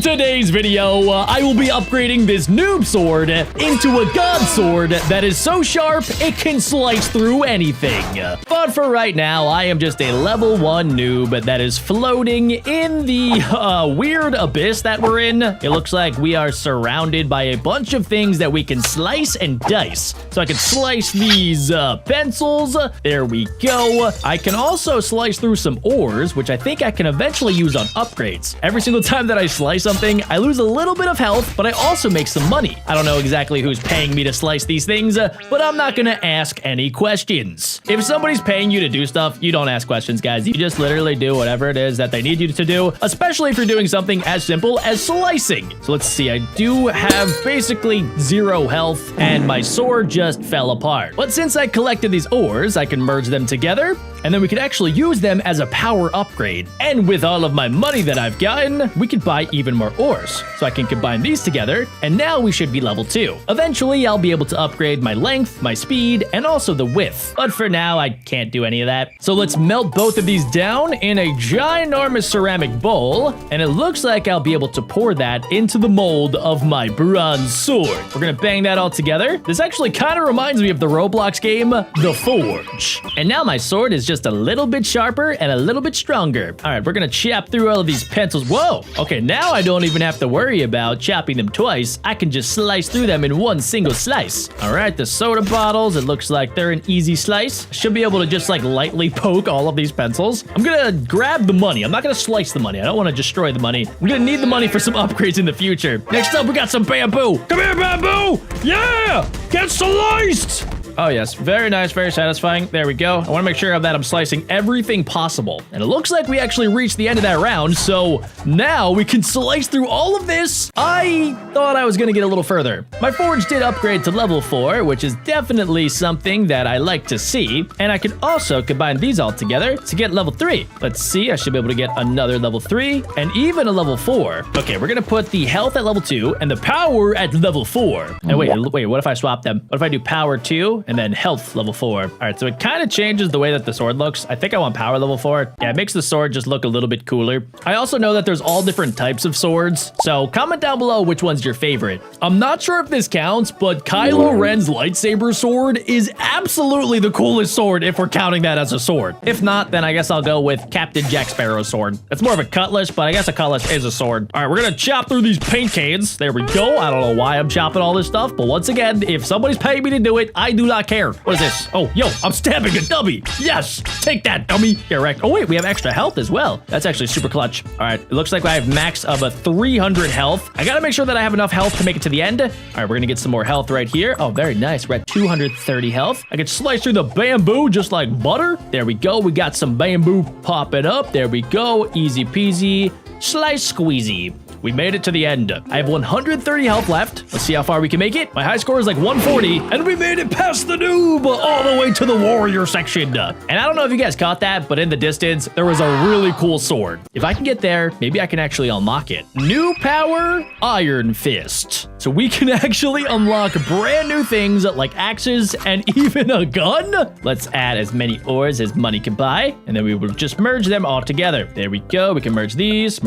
In today's video, I will be upgrading this noob sword into a god sword that is so sharp it can slice through anything. But for right now, I am just a level 1 noob that is floating in the weird abyss that we're in. It looks like we are surrounded by a bunch of things that we can slice and dice. So I can slice these pencils. There we go. I can also slice through some ores, which I think I can eventually use on upgrades. Every single time that I slice something, I lose a little bit of health, but I also make some money. I don't know exactly who's paying me to slice these things, but I'm not gonna ask any questions. If somebody's paying you to do stuff, you don't ask questions, guys. You just literally do whatever it is that they need you to do, especially if you're doing something as simple as slicing. So let's see, I do have basically 0 health, and my sword just fell apart. But since I collected these ores, I can merge them together, and then we could actually use them as a power upgrade. And with all of my money that I've gotten, we could buy even more ores. So I can combine these together, and now we should be level 2. Eventually, I'll be able to upgrade my length, my speed, and also the width. But for now, I can't do any of that. So let's melt both of these down in a ginormous ceramic bowl, and it looks like I'll be able to pour that into the mold of my bronze sword. We're gonna bang that all together. This actually kind of reminds me of the Roblox game, The Forge. And now my sword is just a little bit sharper and a little bit stronger. All right, we're gonna chop through all of these pencils. Whoa, okay, now I don't even have to worry about chopping them twice. I can just slice through them in one single slice. All right, the soda bottles, it looks like they're an easy slice. Should be able to just like lightly poke all of these pencils. I'm gonna grab the money. I'm not gonna slice the money. I don't want to destroy the money. I'm gonna need the money for some upgrades in the future. Next up, we got some bamboo. Come here, bamboo! Yeah! Get sliced! Oh yes, very nice, very satisfying. There we go. I want to make sure that I'm slicing everything possible. And it looks like we actually reached the end of that round, so now we can slice through all of this. I thought I was going to get a little further. My forge did upgrade to level 4, which is definitely something that I like to see. And I can also combine these all together to get level 3. Let's see, I should be able to get another level 3 and even a level 4. Okay, we're going to put the health at level 2 and the power at level 4. And wait, what if I swap them? What if I do power 2? And then health level 4. All right, so it kind of changes the way that the sword looks. I think I want power level 4. Yeah, it makes the sword just look a little bit cooler. I also know that there's all different types of swords, so comment down below which one's your favorite. I'm not sure if this counts, but Kylo Ren's lightsaber sword is absolutely the coolest sword if we're counting that as a sword. If not, then I guess I'll go with Captain Jack Sparrow's sword. It's more of a cutlass, but I guess a cutlass is a sword. All right, we're gonna chop through these paint cans. There we go. I don't know why I'm chopping all this stuff, but once again, if somebody's paying me to do it, I do not care. What is this? Oh, yo, I'm stabbing a dummy. Yes, take that, dummy. Correct. Oh, wait, we have extra health as well. That's actually super clutch. All right, it looks like I have max of a 300 health. I gotta make sure that I have enough health to make it to the end. All right, we're gonna get some more health right here. Oh, very nice. We're at 230 health. I can slice through the bamboo just like butter. There we go. We got some bamboo popping up. There we go. Easy peasy. Slice squeezy. We made it to the end. I have 130 health left. Let's see how far we can make it. My high score is like 140, and we made it past the noob all the way to the warrior section. And I don't know if you guys caught that, but in the distance, there was a really cool sword. If I can get there, maybe I can actually unlock it. New power, Iron Fist. So we can actually unlock brand new things like axes and even a gun. Let's add as many ores as money can buy, and then we will just merge them all together. There we go. We can merge these,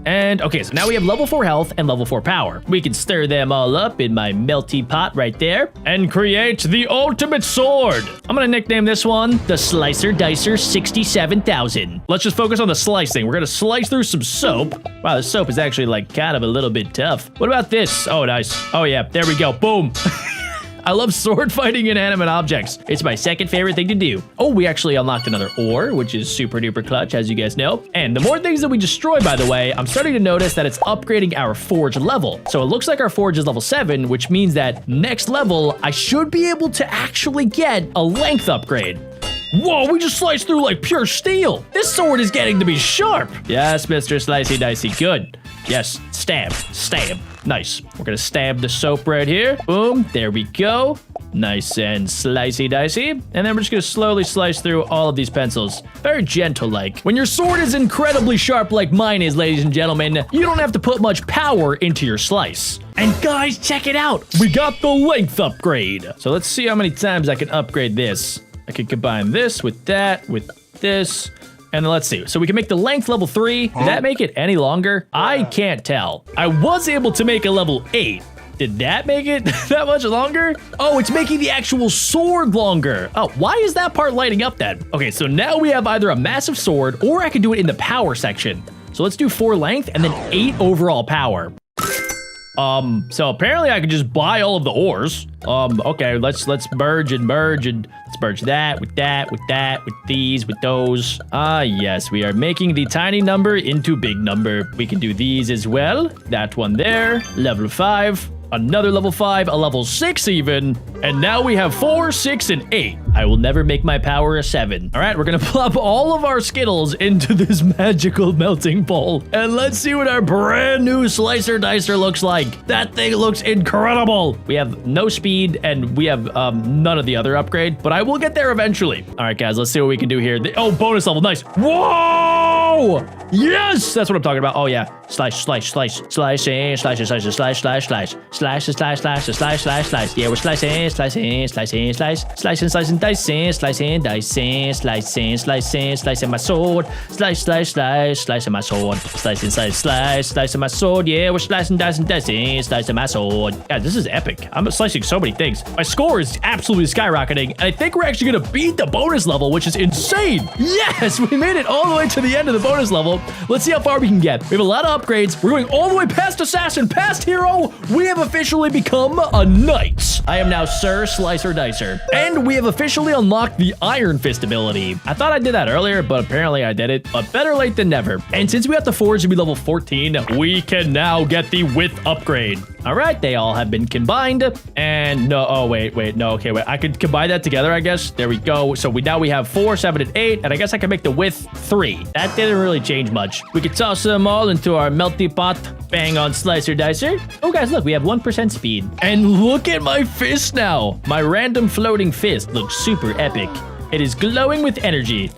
and okay, so now we have level 4 health and level 4 power. We can stir them all up in my melty pot right there and create the ultimate sword. I'm gonna nickname this one the Slicer Dicer 67,000. Let's just focus on the slicing. We're gonna slice through some soap. Wow, the soap is actually like kind of a little bit tough. What about this? Oh, nice. Oh yeah, there we go. Boom. I love sword fighting inanimate objects. It's my second favorite thing to do. Oh, we actually unlocked another ore, which is super duper clutch, as you guys know. And the more things that we destroy, by the way, I'm starting to notice that it's upgrading our forge level. So it looks like our forge is level 7, which means that next level, I should be able to actually get a length upgrade. Whoa, we just sliced through like pure steel. This sword is getting to be sharp. Yes, Mr. Slicey Dicey, good. Yes, stab, stab. Nice. We're gonna stab the soap right here. Boom, there we go. Nice and slicey dicey. And then we're just gonna slowly slice through all of these pencils. Very gentle-like. When your sword is incredibly sharp like mine is, ladies and gentlemen, you don't have to put much power into your slice. And guys, check it out. We got the length upgrade. So let's see how many times I can upgrade this. I can combine this with that, with this, And then let's see. So we can make the length level 3. Did that make it any longer? I can't tell. I was able to make a level 8. Did that make it that much longer? Oh, it's making the actual sword longer. Oh, why is that part lighting up then? Okay, so now we have either a massive sword or I can do it in the power section. So let's do 4 length and then 8 overall power. So apparently I can just buy all of the ores. Okay, let's merge and let's merge that, with these, with those. Yes, we are making the tiny number into big number. We can do these as well. That one there, level 5. Another level 5, a level 6 even, and now we have 4, 6, and 8. I will never make my power a 7. All right, we're gonna plop all of our Skittles into this magical melting bowl, and let's see what our brand new Slicer Dicer looks like. That thing looks incredible. We have no speed, and we have none of the other upgrade, but I will get there eventually. All right, guys, let's see what we can do here. Oh, bonus level, nice. Whoa! Yes, that's what I'm talking about. Oh yeah, slice, slice, slice, slice, slice, slice, slice, slice, slice, slice. Slice, slice, slice, slice, slice, slice. Yeah, we're slicing, slicing, slicing, slice, slicing, slicing, dicing, slicing, dicing, slicing, slicing, slicing my sword. Slice, slice, slice, slicing my sword. Slicing, slice, slice, slicing my sword. Yeah, we're slicing, dicing, dicing, slicing my sword. Yeah, this is epic. I'm slicing so many things. My score is absolutely skyrocketing, and I think we're actually gonna beat the bonus level, which is insane. Yes, we made it all the way to the end of the bonus level. Let's see how far we can get. We have a lot of upgrades. We're going all the way past assassin, past hero. We have officially become a knight. I am now Sir Slicer Dicer. And we have officially unlocked the Iron Fist ability. I thought I did that earlier, but apparently I did it. But better late than never. And since we have the forge to be level 14, we can now get the width upgrade. All right, they all have been combined. And no, oh, wait, no, okay, wait. I could combine that together, I guess. There we go. So now we have 4, 7, and 8. And I guess I can make the width 3. That didn't really change much. We could toss them all into our melty pot. Bang on Slicer Dicer. Oh, guys, look, we have 1% speed. And look at my fist now. My random floating fist looks super epic. It is glowing with energy.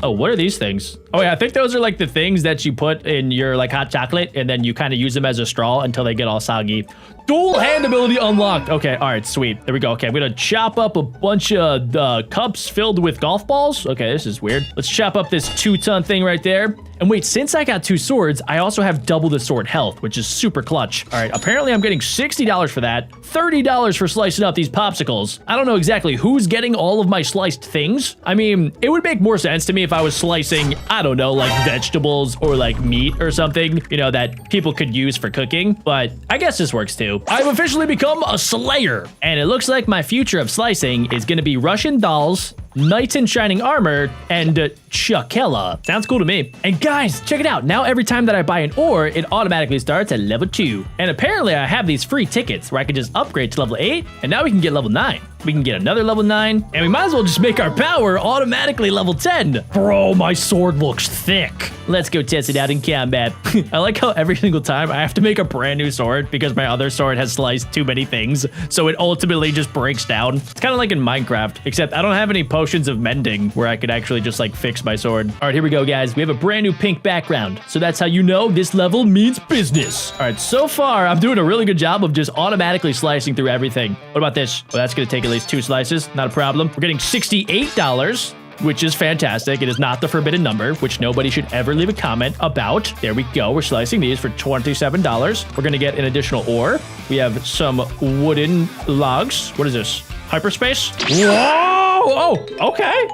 Oh, what are these things? Oh yeah, I think those are like the things that you put in your like hot chocolate and then you kind of use them as a straw until they get all soggy. Dual hand ability unlocked. Okay, all right, sweet. There we go. Okay, I'm gonna chop up a bunch of cups filled with golf balls. Okay, this is weird. Let's chop up this 2-ton thing right there. And wait, since I got 2 swords, I also have double the sword health, which is super clutch. All right, apparently I'm getting $60 for that, $30 for slicing up these popsicles. I don't know exactly who's getting all of my sliced things. I mean, it would make more sense to me if I was slicing, I don't know, like vegetables or like meat or something, you know, that people could use for cooking. But I guess this works too. I've officially become a slayer. And it looks like my future of slicing is gonna be Russian dolls, knights in shining armor, and Chuckella. Sounds cool to me. And guys, check it out. Now every time that I buy an ore, it automatically starts at level 2. And apparently I have these free tickets where I can just upgrade to level 8, and now we can get level 9. We can get another level 9, and we might as well just make our power automatically level 10. Bro, my sword looks thick. Let's go test it out in combat. I like how every single time I have to make a brand new sword because my other sword has sliced too many things, so it ultimately just breaks down. It's kind of like in Minecraft, except I don't have any potions of mending where I could actually just like fix my sword. All right, here we go, guys. We have a brand new pink background, so that's how you know this level means business. All right, so far I'm doing a really good job of just automatically slicing through everything. What about this? Well, that's gonna take at least 2 slices, not a problem. We're getting $68, which is fantastic. It is not the forbidden number, which nobody should ever leave a comment about. There we go. We're slicing these for $27. We're gonna get an additional ore. We have some wooden logs. What is this? Hyperspace? Whoa! Oh, okay.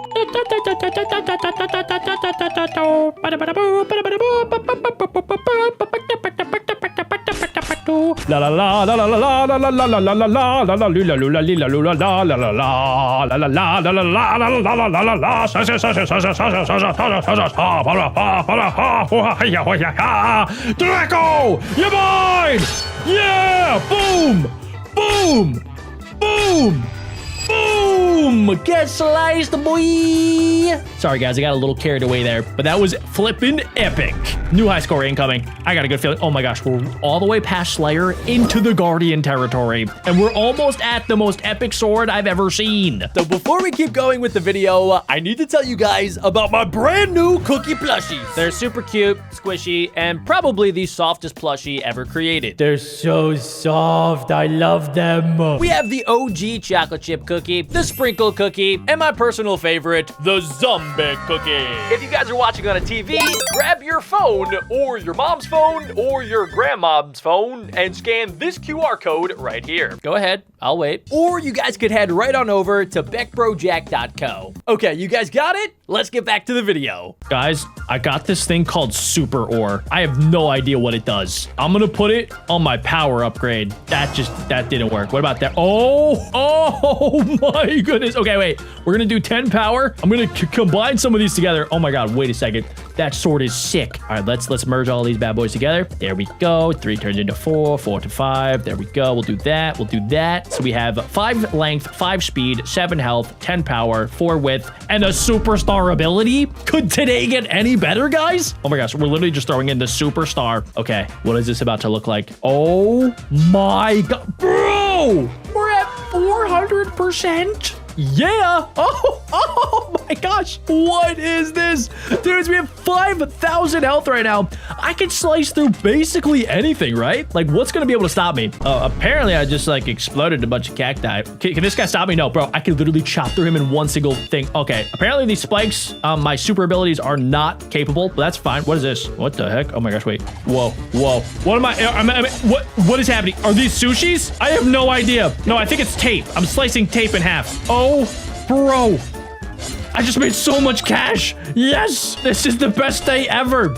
La la la la la la la la la la la la la la la lula lula lila lula la la la la la la la la la la la la la la la. Draco, you're mine! Yeah! Boom! Boom! Boom! Boom! Get sliced, boy! Sorry, guys, I got a little carried away there, but that was flippin' epic. New high score incoming. I got a good feeling. Oh my gosh, we're all the way past Slayer into the Guardian territory, and we're almost at the most epic sword I've ever seen. So before we keep going with the video, I need to tell you guys about my brand new cookie plushies. They're super cute, squishy, and probably the softest plushie ever created. They're so soft. I love them. We have the OG chocolate chip cookie, the sprinkle typical cookie, and my personal favorite, the zombie cookie. If you guys are watching on a TV, grab your phone, or your mom's phone, or your grandma's phone, and scan this QR code right here. Go ahead, I'll wait. Or you guys could head right on over to BeckBroJack.co. Okay, you guys got it? Let's get back to the video. Guys, I got this thing called Super Ore. I have no idea what it does. I'm gonna put it on my power upgrade. That didn't work. What about that? Oh my goodness. Okay, wait. We're gonna do 10 power. I'm gonna combine some of these together. Oh my God, wait a second. That sword is sick. All right, let's merge all these bad boys together. There we go. 3 turns into 4, 4 to 5. There we go. We'll do that. We'll do that. So we have 5 length, 5 speed, 7 health, 10 power, 4 width, and a superstar ability. Could today get any better, guys? Oh my gosh, we're literally just throwing in the superstar. Okay, what is this about to look like? Oh my God, bro! We're at 400%. Yeah. Oh my gosh. What is this? Dudes, we have 5,000 health right now. I can slice through basically anything, right? Like, what's going to be able to stop me? Apparently, I just, like, exploded a bunch of cacti. Can this guy stop me? No, bro. I can literally chop through him in one single thing. Okay. Apparently, these spikes, my super abilities are not capable, but that's fine. What is this? What the heck? Oh my gosh, wait. Whoa. What am I what is happening? Are these sushis? I have no idea. No, I think it's tape. I'm slicing tape in half. Oh, bro. I just made so much cash. Yes, this is the best day ever.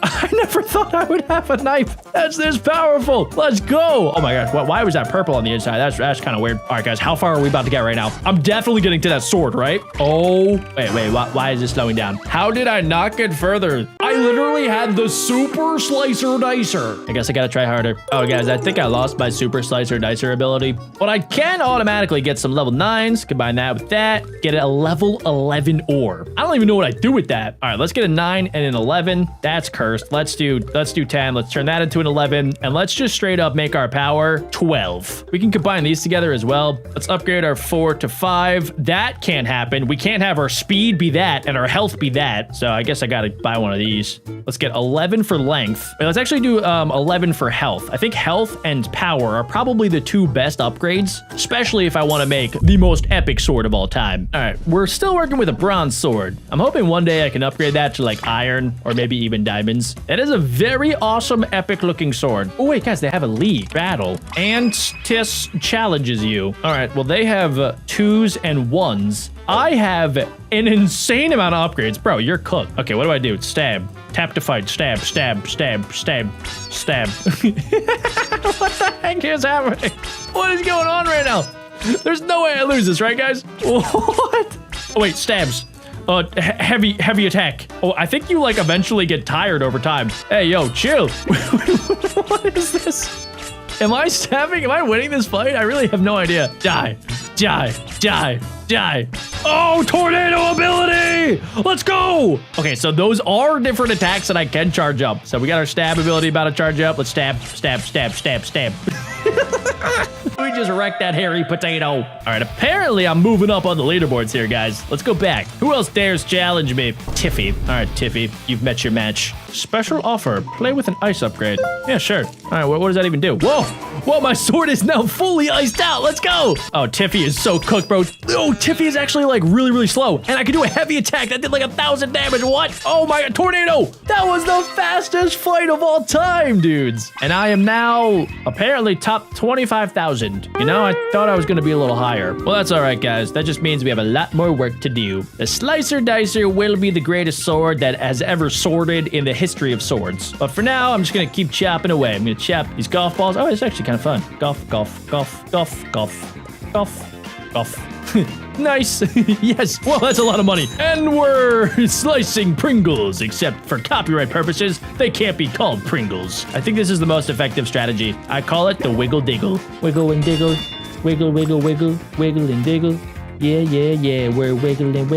I never thought I would have a knife that's this powerful. Let's go. Oh my gosh, why was that purple on the inside? That's kind of weird. All right, guys, how far are we about to get right now? I'm definitely getting to that sword, right? Oh, wait, why is this slowing down? How did I not get further? I literally had the super slicer dicer. I guess I gotta try harder. Oh, guys, I think I lost my super slicer dicer ability, but I can automatically get some level 9s, combine that with that, get a level 11 ore. I don't even know what I do with that. All right, let's get a 9 and an 11. That's cursed. Let's do 10. Let's turn that into an 11, and let's just straight up make our power 12. We can combine these together as well. Let's upgrade our 4 to 5. That can't happen. We can't have our speed be that and our health be that. So I guess I gotta buy one of these. Let's get 11 for length. Wait, let's actually do 11 for health. I think health and power are probably the 2 best upgrades, especially if I want to make the most epic sword of all time. All right, we're still working with a bronze sword. I'm hoping one day I can upgrade that to like iron or maybe even diamonds. It is a very awesome, epic looking sword. Oh wait, guys, they have a league battle. Antis challenges you. All right, well, they have 2s and 1s. I have an insane amount of upgrades. Bro, you're cooked. Okay, what do I do? Stab. Tap to fight. Stab, stab, stab, stab, stab. What the heck is happening? What is going on right now? There's no way I lose this, right, guys? What? Oh, wait, stabs. Heavy attack. Oh, I think you like eventually get tired over time. Hey, yo, chill. What is this? Am I stabbing? Am I winning this fight? I really have no idea. Die. Oh, tornado ability. Let's go. Okay, so those are different attacks that I can charge up. So we got our stab ability about to charge up. Let's stab. We just wrecked that hairy potato. All right, apparently I'm moving up on the leaderboards here, guys. Let's go back. Who else dares challenge me? Tiffy. All right, Tiffy, you've met your match. Special offer. Play with an ice upgrade. Yeah, sure. All right, what does that even do? Whoa, my sword is now fully iced out. Let's go. Oh, Tiffy is so cooked, bro. Oh, Tiffy is actually like really slow. And I can do a heavy attack that did like 1,000 damage. What? Oh my God, tornado. That was the fastest fight of all time, dudes. And I am now apparently top 25,000. You know, I thought I was going to be a little higher. Well, that's all right, guys. That just means we have a lot more work to do. The Slicer Dicer will be the greatest sword that has ever sworded in the history of swords. But for now, I'm just going to keep chopping away. I'm going to chop these golf balls. Oh, it's actually kind of fun. Golf. Nice. Yes. Well, that's a lot of money. And we're slicing Pringles, except for copyright purposes, they can't be called Pringles. I think this is the most effective strategy. I call it the wiggle diggle. Wiggle and diggle. Wiggle, wiggle, wiggle. Wiggle and diggle. Yeah. We're wiggling.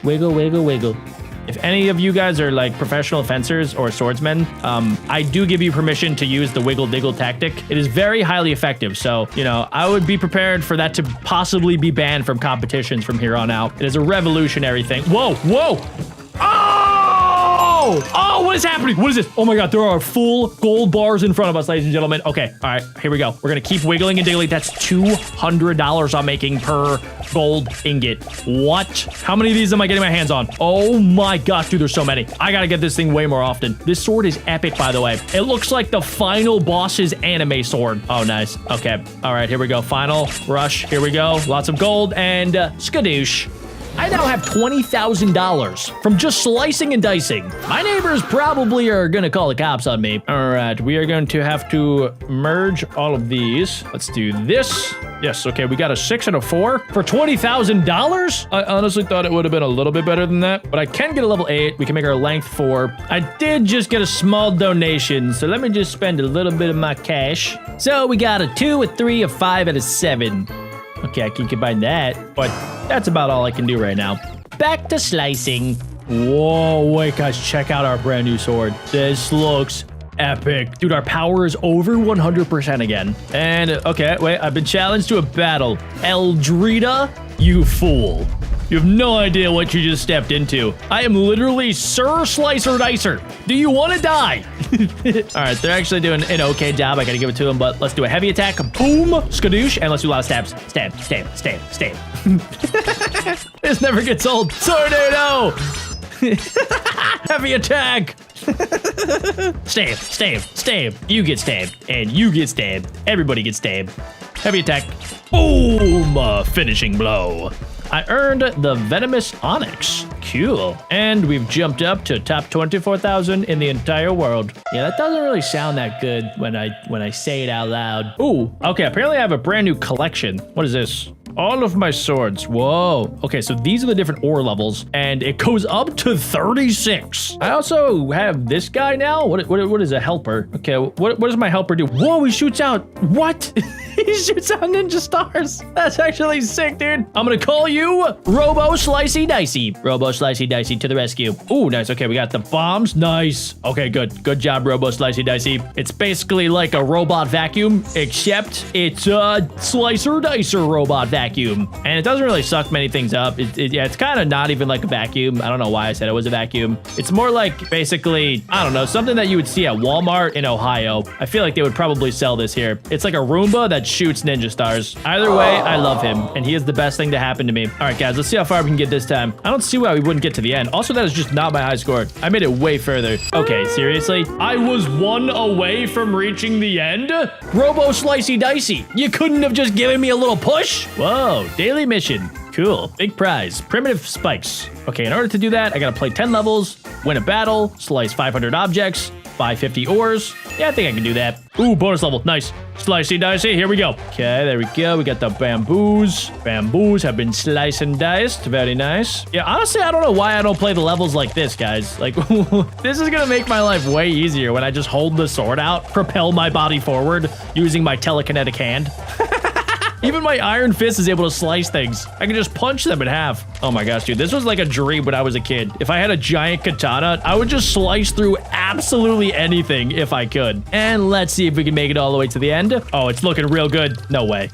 Wiggle. If any of you guys are like professional fencers or swordsmen, I do give you permission to use the wiggle diggle tactic. It is very highly effective. So, you know, I would be prepared for that to possibly be banned from competitions from here on out. It is a revolutionary thing. Whoa. Oh! Oh! Oh, what is happening? What is this? Oh my god, there are full gold bars in front of us, ladies and gentlemen. Okay, all right, here we go. We're gonna keep wiggling and diggling. That's $200 I'm making per gold ingot. What? How many of these am I getting my hands on? Oh my gosh, dude, there's so many. I gotta get this thing way more often. This sword is epic, by the way. It looks like the final boss's anime sword. Oh, nice. Okay, all right, here we go. Final rush. Here we go. Lots of gold and skadoosh. I now have $20,000 from just slicing and dicing. My neighbors probably are gonna call the cops on me. All right, we are going to have to merge all of these. Let's do this. Yes, okay, we got a 6 and a 4 for $20,000. I honestly thought it would have been a little bit better than that, but I can get a level 8. We can make our length 4. I did just get a small donation, so let me just spend a little bit of my cash. So we got a 2, a 3, a 5, and a 7. Okay, I can combine that, but that's about all I can do right now. Back to slicing. Whoa, wait, guys, check out our brand new sword. This looks epic. Dude, our power is over 100% again. And, okay, wait, I've been challenged to a battle. Eldrita, you fool. You have no idea what you just stepped into. I am literally Sir Slicer Dicer. Do you want to die? All right, they're actually doing an okay job. I gotta give it to them, but let's do a heavy attack. Boom, skadoosh, and let's do a lot of stabs. Stab, stab, stab, stab. This never gets old. Tornado! Heavy attack! Stab, stab, stab. You get stabbed, and you get stabbed. Everybody gets stabbed. Heavy attack. Boom! Finishing blow. I earned the Venomous Onyx. Cool. And we've jumped up to top 24,000 in the entire world. Yeah, that doesn't really sound that good when I say it out loud. Ooh, okay, apparently I have a brand new collection. What is this? All of my swords. Whoa. Okay, so these are the different ore levels, and it goes up to 36. I also have this guy now. What is a helper? Okay, what does my helper do? Whoa, he shoots out. What? He shoots out ninja stars. That's actually sick, dude. I'm gonna call you Robo Slicey Dicey. Robo Slicey Dicey to the rescue. Ooh, nice. Okay, we got the bombs. Nice. Okay, good. Good job, Robo Slicey Dicey. It's basically like a robot vacuum, except it's a Slicer Dicer robot vacuum. And it doesn't really suck many things up. Yeah, it's kind of not even like a vacuum. I don't know why I said it was a vacuum. It's more like basically, I don't know, something that you would see at Walmart in Ohio. I feel like they would probably sell this here. It's like a Roomba that shoots ninja stars. Either way, I love him, and he is the best thing to happen to me. All right, guys, let's see how far we can get this time. I don't see why we wouldn't get to the end. Also, that is just not my high score. I made it way further. Okay, seriously? I was 1 away from reaching the end? Robo Slicey Dicey, you couldn't have just given me a little push? Whoa, daily mission. Cool. Big prize. Primitive spikes. Okay, in order to do that, I gotta play 10 levels, win a battle, slice 500 objects, buy 50 ores. Yeah, I think I can do that. Ooh, bonus level. Nice. Slicey dicey. Here we go. Okay, there we go. We got the bamboos. Bamboos have been sliced and diced. Very nice. Yeah, honestly, I don't know why I don't play the levels like this, guys. Like, this is gonna make my life way easier when I just hold the sword out, propel my body forward using my telekinetic hand. Even my iron fist is able to slice things. I can just punch them in half. Oh my gosh, dude, this was like a dream when I was a kid. If I had a giant katana, I would just slice through absolutely anything if I could. And let's see if we can make it all the way to the end. Oh, it's looking real good. No way.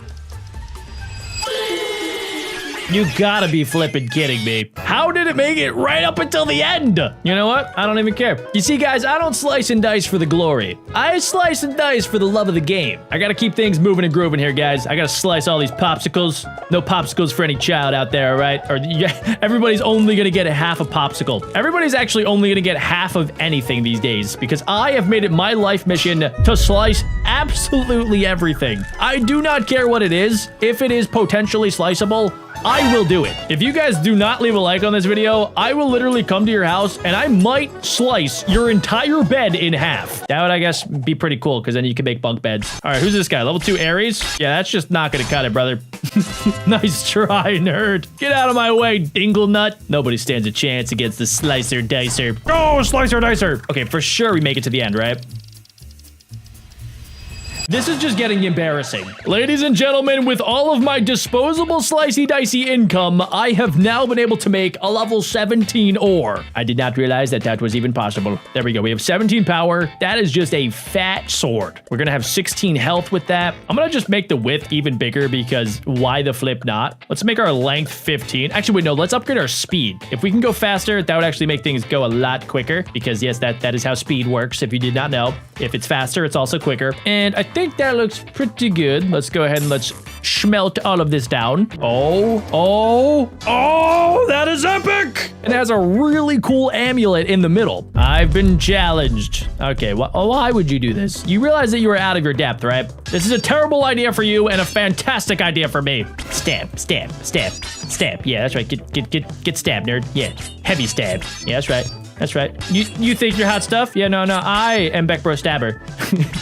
You gotta be flipping kidding me. How did it make it right up until the end? You know what? I don't even care. You see, guys, I don't slice and dice for the glory. I slice and dice for the love of the game. I gotta keep things moving and grooving here, guys. I gotta slice all these popsicles. No popsicles for any child out there, all right? Or everybody's only gonna get a half a popsicle. Everybody's actually only gonna get half of anything these days because I have made it my life mission to slice absolutely everything. I do not care what it is. If it is potentially sliceable, I will do it. If you guys do not leave a like on this video, I will literally come to your house and I might slice your entire bed in half. That would, I guess, be pretty cool because then you can make bunk beds. All right, who's this guy? Level 2 Ares? Yeah, that's just not gonna cut it, brother. Nice try, nerd. Get out of my way, dingle nut. Nobody stands a chance against the Slicer Dicer. Oh, Slicer Dicer. Okay, for sure we make it to the end, right? This is just getting embarrassing. Ladies and gentlemen, with all of my disposable slicey dicey income, I have now been able to make a level 17 ore. I did not realize that that was even possible. There we go. We have 17 power. That is just a fat sword. We're gonna have 16 health with that. I'm gonna just make the width even bigger because why the flip not? Let's make our length 15. Actually, wait, no, let's upgrade our speed. If we can go faster, that would actually make things go a lot quicker because yes, that is how speed works. If you did not know, if it's faster, it's also quicker. And I think that looks pretty good. Let's go ahead and let's smelt all of this down. Oh, that is epic. It has a really cool amulet in the middle. I've been challenged. Okay, well, why would you do this? You realize that you are out of your depth, right? This is a terrible idea for you and a fantastic idea for me. Stab, stab, stab, stab. Yeah, that's right. Get stabbed, nerd. Yeah, heavy stab. Yeah, that's right. That's right. You think you're hot stuff? Yeah, no. I am BeckBro Stabber.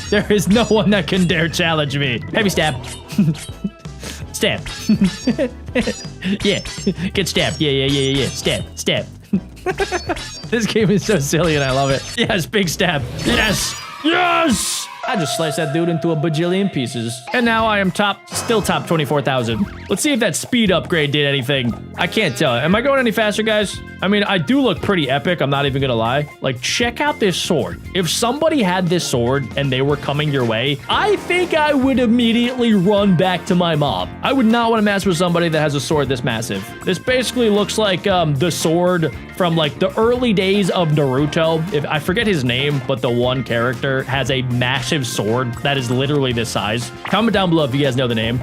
There is no one that can dare challenge me. Heavy stab. Stab. Yeah. Get stabbed. Yeah. Stab. This game is so silly and I love it. Yes, big stab. Yes! I just sliced that dude into a bajillion pieces. And now I am still top 24,000. Let's see if that speed upgrade did anything. I can't tell. Am I going any faster, guys? I mean, I do look pretty epic. I'm not even gonna lie. Like, check out this sword. If somebody had this sword and they were coming your way, I think I would immediately run back to my mob. I would not want to mess with somebody that has a sword this massive. This basically looks like the sword from like the early days of Naruto. I forget his name, but the one character has a massive sword that is literally this size. Comment down below if you guys know the name.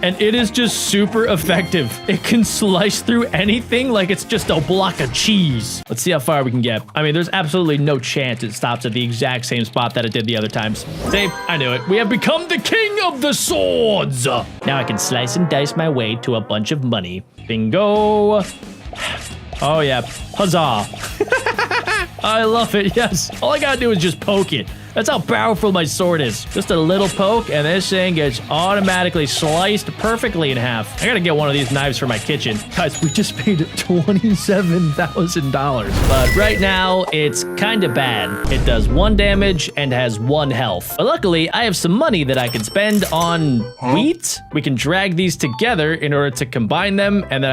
And it is just super effective. It can slice through anything like it's just a block of cheese. Let's see how far we can get. I mean, there's absolutely no chance it stops at the exact same spot that it did the other times. See, I knew it. We have become the king of the swords. Now I can slice and dice my way to a bunch of money. Bingo. Oh yeah, huzzah. I love it, yes. All I gotta do is just poke it. That's how powerful my sword is. Just a little poke, and this thing gets automatically sliced perfectly in half. I gotta get one of these knives for my kitchen. Guys, we just paid $27,000. But right now, it's kind of bad. It does 1 damage and has 1 health. But luckily, I have some money that I can spend on wheat. We can drag these together in order to combine them, and then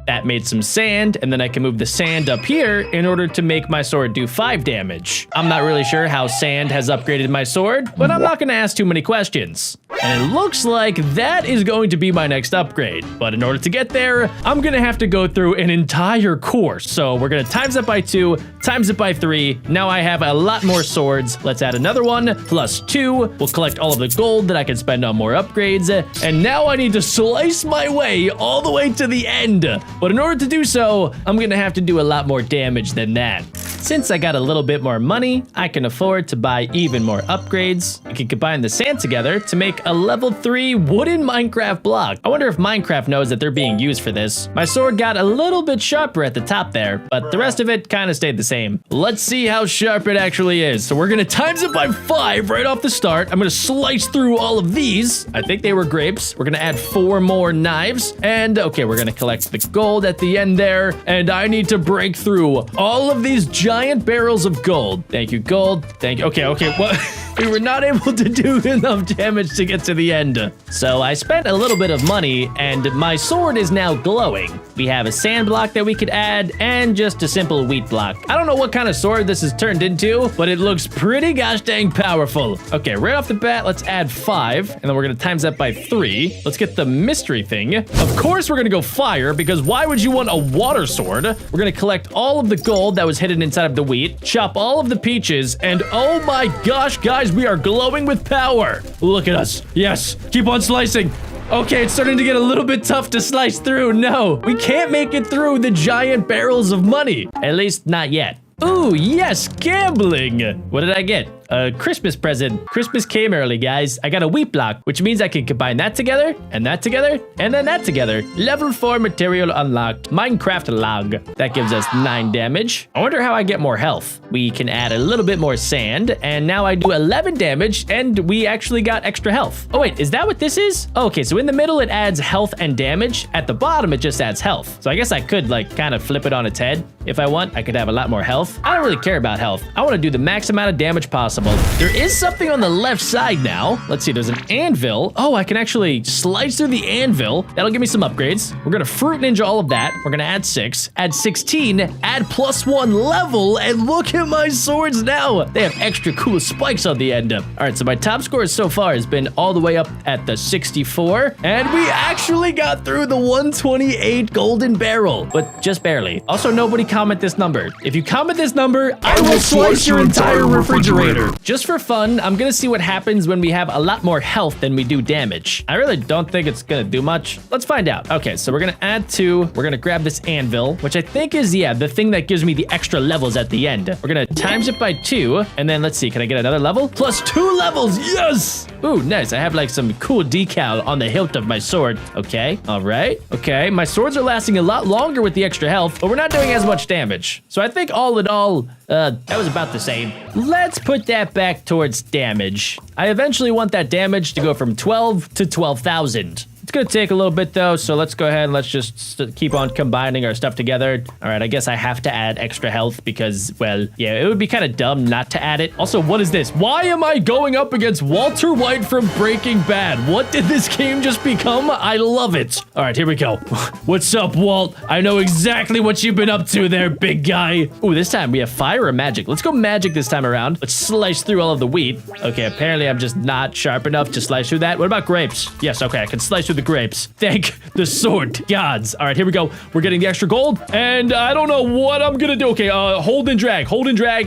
that made some sand, and then I can move the sand up here in order to make my sword do 5 damage. I'm not really sure how sand has upgraded my sword, but I'm not gonna ask too many questions. And it looks like that is going to be my next upgrade. But in order to get there, I'm gonna have to go through an entire course. So we're gonna times it by 2, times it by 3. Now I have a lot more swords. Let's add another one, plus 2. We'll collect all of the gold that I can spend on more upgrades. And now I need to slice my way all the way to the end. But in order to do so, I'm gonna have to do a lot more damage than that. Since I got a little bit more money, I can afford to buy even more upgrades. We can combine the sand together to make a level 3 wooden Minecraft block. I wonder if Minecraft knows that they're being used for this. My sword got a little bit sharper at the top there, but the rest of it kind of stayed the same. Let's see how sharp it actually is. So we're gonna times it by 5 right off the start. I'm gonna slice through all of these. I think they were grapes. We're gonna add 4 more knives. And okay, we're gonna collect the gold at the end there. And I need to break through all of these giant barrels of gold. Thank you, gold. Thank you. Okay, what? We were not able to do enough damage to get to the end. So I spent a little bit of money and my sword is now glowing. We have a sand block that we could add and just a simple wheat block. I don't know what kind of sword this is turned into, but it looks pretty gosh dang powerful. Okay, right off the bat, let's add 5 and then we're gonna times that by 3. Let's get the mystery thing. Of course, we're gonna go fire because why would you want a water sword? We're gonna collect all of the gold that was hidden inside of the wheat, chop all of the peaches, and oh my gosh, guys, we are glowing with power. Look at us. Yes, keep on slicing. Okay, it's starting to get a little bit tough to slice through. No, we can't make it through the giant barrels of money. At least not yet. Ooh, yes, gambling. What did I get? A Christmas present. Christmas came early, guys. I got a wheat block, which means I can combine that together, and that together, and then that together. Level 4 material unlocked. Minecraft log. That gives us 9 damage. I wonder how I get more health. We can add a little bit more sand, and now I do 11 damage, and we actually got extra health. Oh, wait, is that what this is? Oh, okay, so in the middle, it adds health and damage. At the bottom, it just adds health. So I guess I could, like, kind of flip it on its head. If I want, I could have a lot more health. I don't really care about health. I want to do the max amount of damage possible. possible. There is something on the left side now. Let's see, there's an anvil. Oh, I can actually slice through the anvil. That'll give me some upgrades. We're gonna fruit ninja all of that. We're gonna add 6, add 16, add +1 level, and look at my swords now. They have extra cool spikes on the end. All right, so my top score so far has been all the way up at the 64, and we actually got through the 128 golden barrel, but just barely. Also, nobody comment this number. If you comment this number, I will slice your entire refrigerator. Just for fun, I'm gonna see what happens when we have a lot more health than we do damage. I really don't think it's gonna do much. Let's find out. Okay, so we're gonna add 2. We're gonna grab this anvil, which I think is, yeah, the thing that gives me the extra levels at the end. We're gonna times it by 2, and then let's see, can I get another level? +2 levels, yes! Ooh, nice. I have like some cool decal on the hilt of my sword. Okay, all right. Okay, my swords are lasting a lot longer with the extra health, but we're not doing as much damage. So I think all in all, that was about the same. Let's put that back towards damage. I eventually want that damage to go from 12 to 12,000. It's gonna take a little bit though, so let's go ahead and let's just keep on combining our stuff together. All right, I guess I have to add extra health because, well, yeah, it would be kind of dumb not to add it. Also, what is this? Why am I going up against Walter White from Breaking Bad? What did this game just become? I love it. All right, here we go. What's up, Walt? I know exactly what you've been up to there, big guy. Ooh, this time we have fire or magic. Let's go magic this time around. Let's slice through all of the wheat. Okay, apparently I'm just not sharp enough to slice through that. What about grapes? Yes, okay, I can slice through the grapes. Thank the sword gods. All right, here we go. We're getting the extra gold, and I don't know what I'm gonna do. Okay, hold and drag,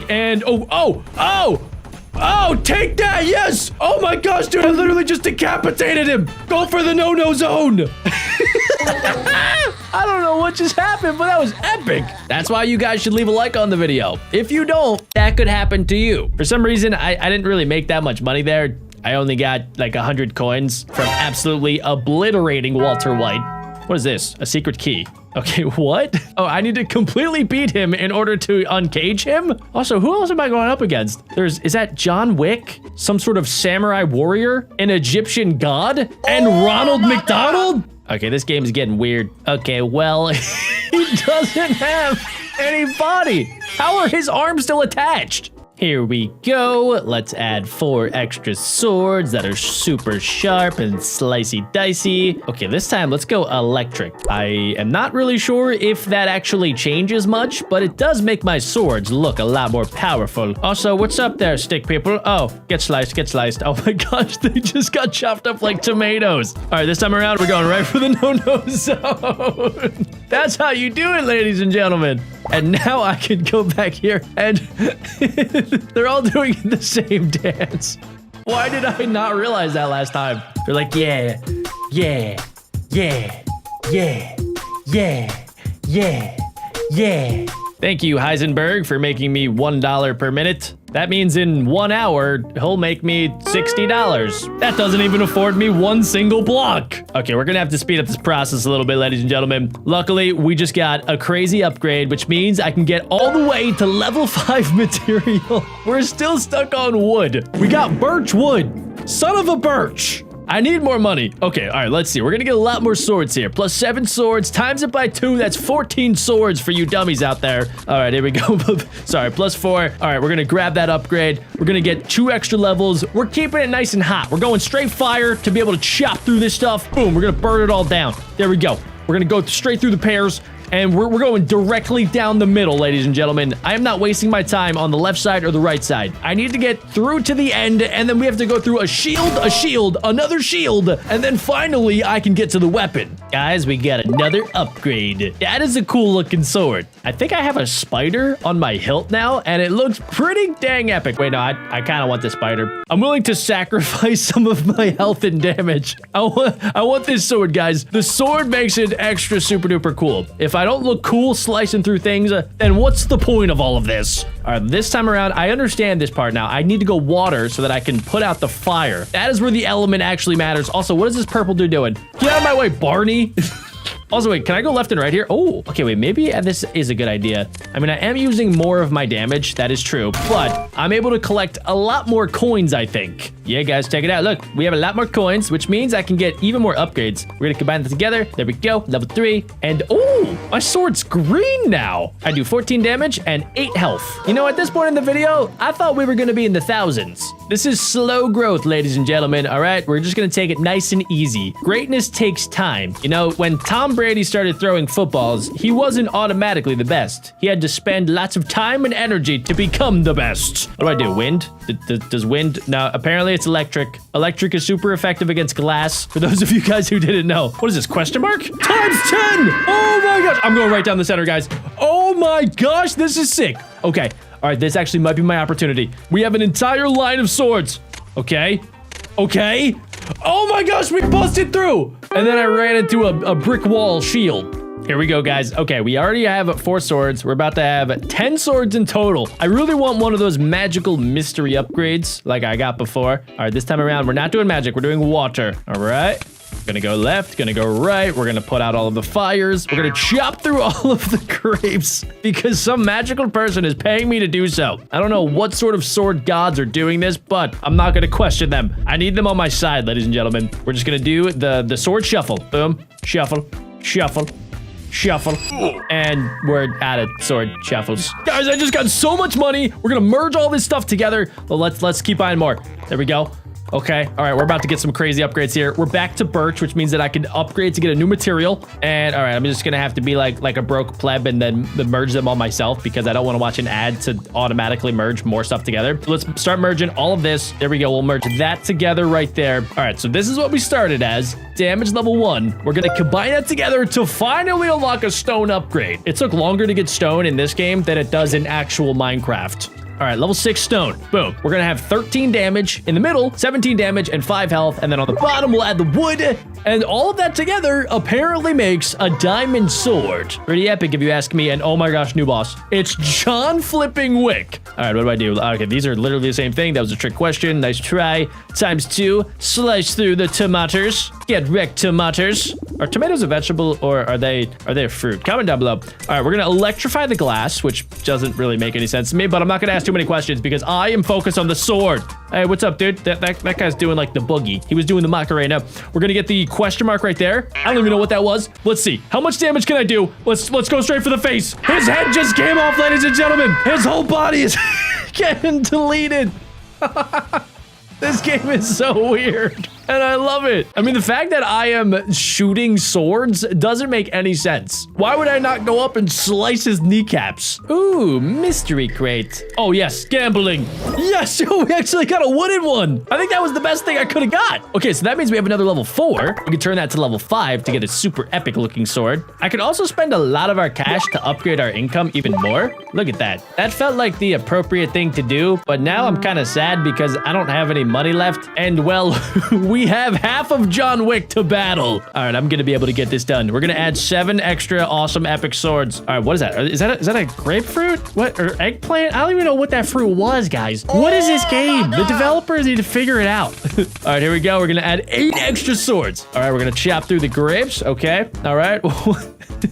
and oh, take that, yes! Oh my gosh, dude, I literally just decapitated him. Go for the no-no zone. I don't know what just happened, but that was epic. That's why you guys should leave a like on the video. If you don't, that could happen to you. For some reason, I didn't really make that much money there. I only got like 100 coins from absolutely obliterating Walter White. What is this? A secret key. Okay, what? Oh, I need to completely beat him in order to uncage him? Also, who else am I going up against? Is that John Wick? Some sort of samurai warrior? An Egyptian god? And Ronald McDonald? Okay, this game is getting weird. Okay, well, he doesn't have any body. How are his arms still attached? Here we go. Let's add 4 extra swords that are super sharp and slicey dicey. Okay, this time let's go electric. I am not really sure if that actually changes much, but it does make my swords look a lot more powerful. Also, what's up there, stick people? Oh, get sliced, get sliced. Oh my gosh, they just got chopped up like tomatoes. All right, this time around, we're going right for the no-no zone. That's how you do it, ladies and gentlemen. And now I can go back here and they're all doing the same dance. Why did I not realize that last time? They're like, yeah, yeah, yeah, yeah, yeah, yeah, yeah. Thank you, Heisenberg, for making me $1 per minute. That means in 1 hour, he'll make me $60. That doesn't even afford me 1 single block. Okay, we're gonna have to speed up this process a little bit, ladies and gentlemen. Luckily, we just got a crazy upgrade, which means I can get all the way to level 5 material. We're still stuck on wood. We got birch wood. Son of a birch. I need more money. Okay, all right, let's see. We're gonna get a lot more swords here. Plus 7 swords, times it by 2. That's 14 swords for you dummies out there. All right, here we go. Sorry, plus 4. All right, we're gonna grab that upgrade. We're gonna get 2 extra levels. We're keeping it nice and hot. We're going straight fire to be able to chop through this stuff. Boom, we're gonna burn it all down. There we go. We're gonna go straight through the pears. And we're going directly down the middle, ladies and gentlemen. I am not wasting my time on the left side or the right side. I need to get through to the end, and then we have to go through a shield, another shield, and then finally I can get to the weapon. Guys, we got another upgrade. That is a cool looking sword. I think I have a spider on my hilt now, and it looks pretty dang epic. Wait, no, I kind of want the spider. I'm willing to sacrifice some of my health and damage. I want this sword, guys. The sword makes it extra super duper cool. If I don't look cool slicing through things, then what's the point of all of this? All right, this time around, I understand this part now. I need to go water so that I can put out the fire. That is where the element actually matters. Also, what is this purple dude doing? Get out of my way, Barney. Also, wait, can I go left and right here? Oh, okay, wait, maybe this is a good idea. I mean, I am using more of my damage. That is true, but I'm able to collect a lot more coins, I think. Yeah, guys, check it out. Look, we have a lot more coins, which means I can get even more upgrades. We're gonna combine them together. There we go, level 3. And oh, my sword's green now. I do 14 damage and 8 health. You know, at this point in the video, I thought we were gonna be in the thousands. This is slow growth, ladies and gentlemen, all right? We're just gonna take it nice and easy. Greatness takes time. You know, when Tom Brady started throwing footballs, he wasn't automatically the best. He had to spend lots of time and energy to become the best. What do? Wind? Does wind? No, apparently it's electric. Electric is super effective against glass. For those of you guys who didn't know. What is this, question mark? ×10! Oh my gosh, I'm going right down the center, guys. Oh my gosh, this is sick. Okay, all right, this actually might be my opportunity. We have an entire line of swords. Okay, okay. Oh my gosh, we busted through. And then I ran into a brick wall shield. Here we go, guys. Okay, we already have 4 swords. We're about to have 10 swords in total. I really want one of those magical mystery upgrades like I got before. All right, this time around, we're not doing magic. We're doing water. All right. Gonna go left, gonna go right. We're gonna put out all of the fires. We're gonna chop through all of the grapes because some magical person is paying me to do so. I don't know what sort of sword gods are doing this, but I'm not gonna question them. I need them on my side, ladies and gentlemen. We're just gonna do the sword shuffle. Boom, shuffle, shuffle, shuffle, and we're out of sword shuffles. Guys, I just got so much money. We're gonna merge all this stuff together. Well, let's keep buying more. There we go. Okay, all right, we're about to get some crazy upgrades here. We're back to birch, which means that I can upgrade to get a new material. And all right, I'm just gonna have to be like a broke pleb and then merge them all myself because I don't want to watch an ad to automatically merge more stuff together. So let's start merging all of this. There we go, we'll merge that together right there. All right, so this is what we started as. Damage level 1. We're gonna combine that together to finally unlock a stone upgrade. It took longer to get stone in this game than it does in actual Minecraft. All right, level 6 stone. Boom. We're gonna have 13 damage in the middle, 17 damage, and 5 health. And then on the bottom, we'll add the wood. And all of that together apparently makes a diamond sword. Pretty epic if you ask me. And oh my gosh, new boss. It's John Flipping Wick. All right, what do I do? Okay, these are literally the same thing. That was a trick question. Nice try. ×2. Slice through the tomatoes. Get wrecked, tomatoes. Are tomatoes a vegetable or are they a fruit? Comment down below. All right, we're gonna electrify the glass, which doesn't really make any sense to me, but I'm not gonna ask too many questions because I am focused on the sword. Hey, what's up, dude? That guy's doing like the boogie. He was doing the Macarena. We're gonna get the question mark right there. I don't even know what that was. Let's see. How much damage can I do? Let's go straight for the face. His head just came off, ladies and gentlemen. His whole body is getting deleted. This game is so weird. And I love it. I mean, the fact that I am shooting swords doesn't make any sense. Why would I not go up and slice his kneecaps? Ooh, mystery crate. Oh, yes, gambling. Yes, we actually got a wooden one. I think that was the best thing I could have got. Okay, so that means we have another level 4. We can turn that to level 5 to get a super epic looking sword. I could also spend a lot of our cash to upgrade our income even more. Look at that. That felt like the appropriate thing to do, but now I'm kind of sad because I don't have any money left. And well, we have half of John Wick to battle. All right, I'm gonna be able to get this done. We're gonna add 7 extra awesome epic swords. All right, what is that? Is that a grapefruit? What, or eggplant? I don't even know what that fruit was, guys. What is this game? The developers need to figure it out. All right, here we go. We're gonna add 8 extra swords. All right, we're gonna chop through the grapes. Okay, all right.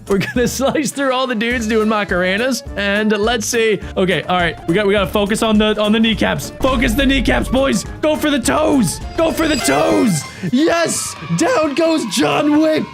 We're gonna slice through all the dudes doing Macarenas, and let's see. Okay, all right, we gotta focus on the kneecaps. Focus the kneecaps, boys. Go for the toes. Go for the toes. Yes, down goes John Wick.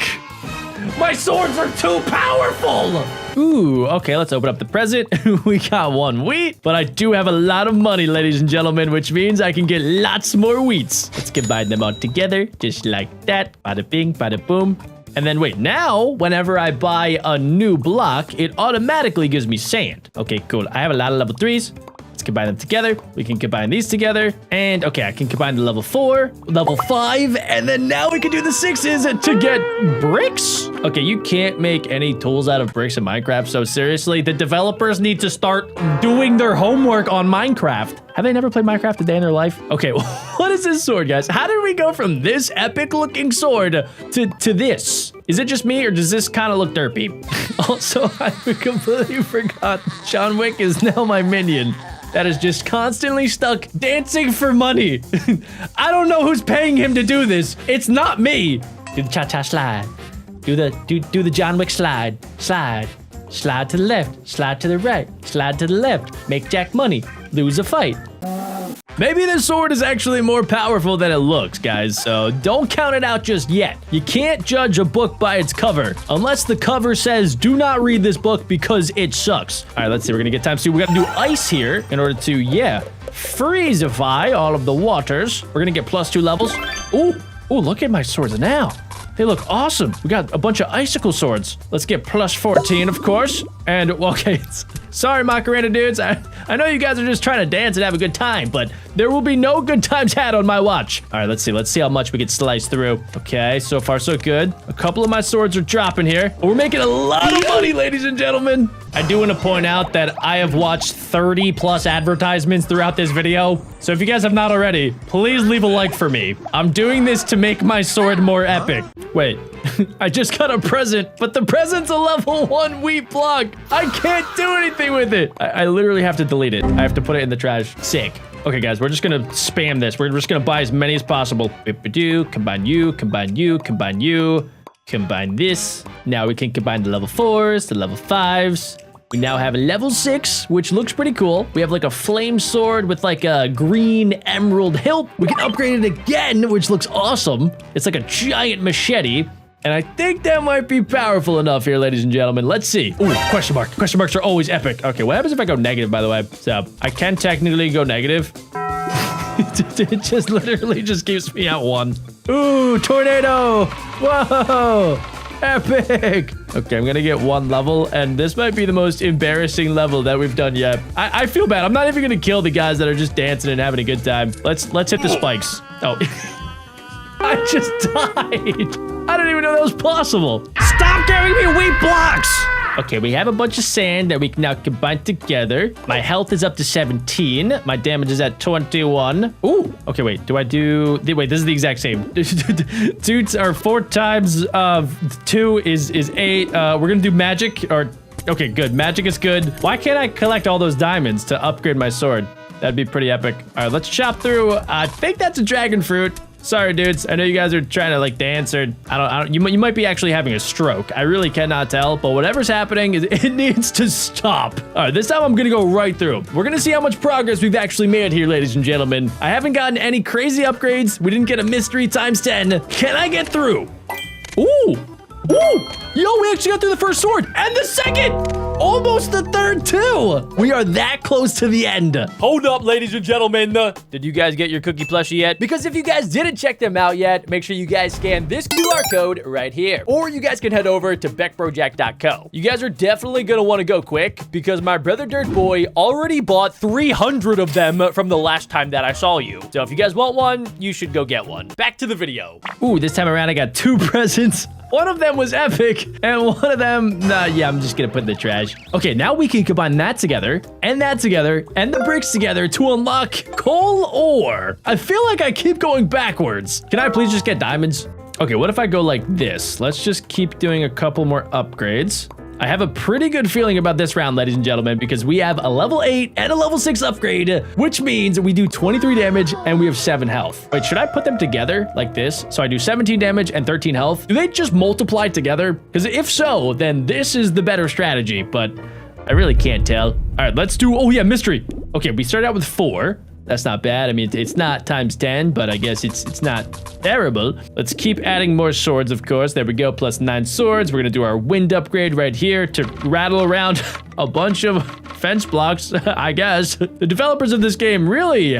My swords are too powerful. Ooh, okay, let's open up the present. We got 1 wheat, but I do have a lot of money, ladies and gentlemen, which means I can get lots more wheats. Let's combine them all together, just like that. Bada bing, bada boom. And then wait, now, whenever I buy a new block, it automatically gives me sand. Okay, cool. I have a lot of level 3s. Let's combine them together. We can combine these together. And okay, I can combine the level 4, level 5, and then now we can do the 6s to get bricks. Okay, you can't make any tools out of bricks in Minecraft. So seriously, the developers need to start doing their homework on Minecraft. Have they never played Minecraft a day in their life? Okay, what is this sword, guys? How did we go from this epic looking sword to this? Is it just me or does this kind of look derpy? Also, I completely forgot John Wick is now my minion. That is just constantly stuck dancing for money. I don't know who's paying him to do this. It's not me. Do the cha-cha slide. Do the John Wick slide. Slide. Slide to the left. Slide to the right. Slide to the left. Make Jack money. Lose a fight. Maybe this sword is actually more powerful than it looks, guys, so don't count it out just yet. You can't judge a book by its cover, unless the cover says, do not read this book because it sucks. All right, let's see. We're gonna get time. So we gotta do ice here in order to, freezify all of the waters. We're gonna get +2 levels. Ooh, look at my swords now. They look awesome. We got a bunch of icicle swords. Let's get +14, of course. And, okay, sorry, Macarena dudes. I know you guys are just trying to dance and have a good time, but there will be no good times had on my watch. All right, let's see. Let's see how much we can slice through. Okay, so far so good. A couple of my swords are dropping here. We're making a lot of money, ladies and gentlemen. I do want to point out that I have watched 30+ advertisements throughout this video. So if you guys have not already, please leave a like for me. I'm doing this to make my sword more epic. Wait, I just got a present, but the present's a level 1 wheat block. I can't do anything with it. I literally have to delete it. I have to put it in the trash. Sick. Okay, guys, we're just gonna spam this. We're just gonna buy as many as possible. Combine you, combine you, combine you. Combine this. Now we can combine the level 4s, the level 5s. We now have a level 6, which looks pretty cool. We have like a flame sword with like a green emerald hilt. We can upgrade it again, which looks awesome. It's like a giant machete. And I think that might be powerful enough here, ladies and gentlemen. Let's see. Ooh, question mark. Question marks are always epic. Okay, what happens if I go negative, by the way? So I can technically go negative. It just literally just keeps me at 1. Ooh, tornado. Whoa. Epic. Okay, I'm gonna get 1 level, and this might be the most embarrassing level that we've done yet. I feel bad. I'm not even gonna kill the guys that are just dancing and having a good time. Let's hit the spikes. Oh. I just died. I didn't even know that was possible. Stop giving me wheat blocks. Okay, we have a bunch of sand that we can now combine together. My health is up to 17. My damage is at 21. Ooh, okay, wait, wait, this is the exact same. 2 or 4 times 2 is 8. We're gonna do magic, or, okay, good, magic is good. Why can't I collect all those diamonds to upgrade my sword? That'd be pretty epic. All right, let's chop through. I think that's a dragon fruit. Sorry, dudes. I know you guys are trying to like dance, or you might be actually having a stroke. I really cannot tell, but whatever's happening, it needs to stop. All right, this time I'm gonna go right through. We're gonna see how much progress we've actually made here, ladies and gentlemen. I haven't gotten any crazy upgrades. We didn't get a mystery ×10. Can I get through? Ooh. Ooh! Yo, we actually got through the first sword and the second! Almost the third, too! We are that close to the end. Hold up, ladies and gentlemen. Did you guys get your cookie plushie yet? Because if you guys didn't check them out yet, make sure you guys scan this QR code right here. Or you guys can head over to BeckBroJack.co. You guys are definitely gonna want to go quick because my brother Dirt Boy already bought 300 of them from the last time that I saw you. So if you guys want one, you should go get one. Back to the video. Ooh, this time around I got 2 presents. One of them was epic, and one of them, yeah, I'm just gonna put in the trash. Okay, now we can combine that together, and the bricks together to unlock coal ore. I feel like I keep going backwards. Can I please just get diamonds? Okay, what if I go like this? Let's just keep doing a couple more upgrades. I have a pretty good feeling about this round, ladies and gentlemen, because we have a level 8 and a level 6 upgrade, which means we do 23 damage and we have 7 health. Wait, should I put them together like this? So I do 17 damage and 13 health. Do they just multiply together? Because if so, then this is the better strategy, but I really can't tell. All right, let's do, oh yeah, mystery. Okay, we start out with 4. That's not bad. I mean, it's not ×10, but I guess it's not terrible. Let's keep adding more swords, of course. There we go, +9 swords. We're gonna do our wind upgrade right here to rattle around a bunch of fence blocks, I guess. The developers of this game really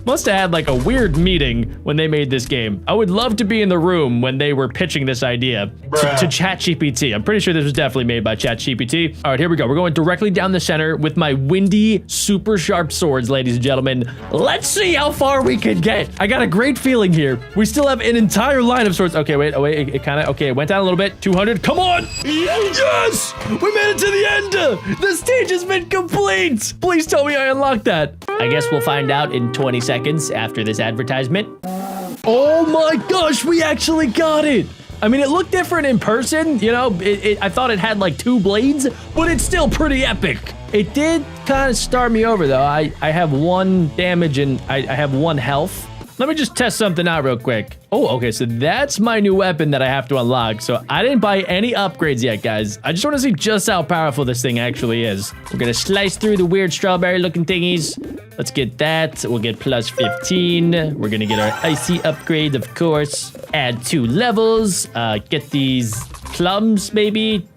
must have had like a weird meeting when they made this game. I would love to be in the room when they were pitching this idea to ChatGPT. I'm pretty sure this was definitely made by ChatGPT. All right, here we go. We're going directly down the center with my windy, super sharp swords, ladies and gentlemen. Let's see how far we can get. I got a great feeling here. We still have an entire line of swords. Okay, wait, oh wait, it kind of, okay, it went down a little bit. 200, come on. Yes, we made it to the end. The stage has been complete. Please tell me I unlocked that. I guess we'll find out in 20 seconds after this advertisement. Oh my gosh, we actually got it. I mean, it looked different in person, you know, I thought it had like 2 blades, but it's still pretty epic. It did kind of start me over though. I have 1 damage and I have 1 health. let me just test something out real quick. Oh, okay, so that's my new weapon that I have to unlock. So I didn't buy any upgrades yet, guys. I just want to see just how powerful this thing actually is. We're gonna slice through the weird strawberry looking thingies. Let's get that. We'll get plus 15. We're gonna get our icy upgrade, of course. Add 2 levels. Get these plums, maybe.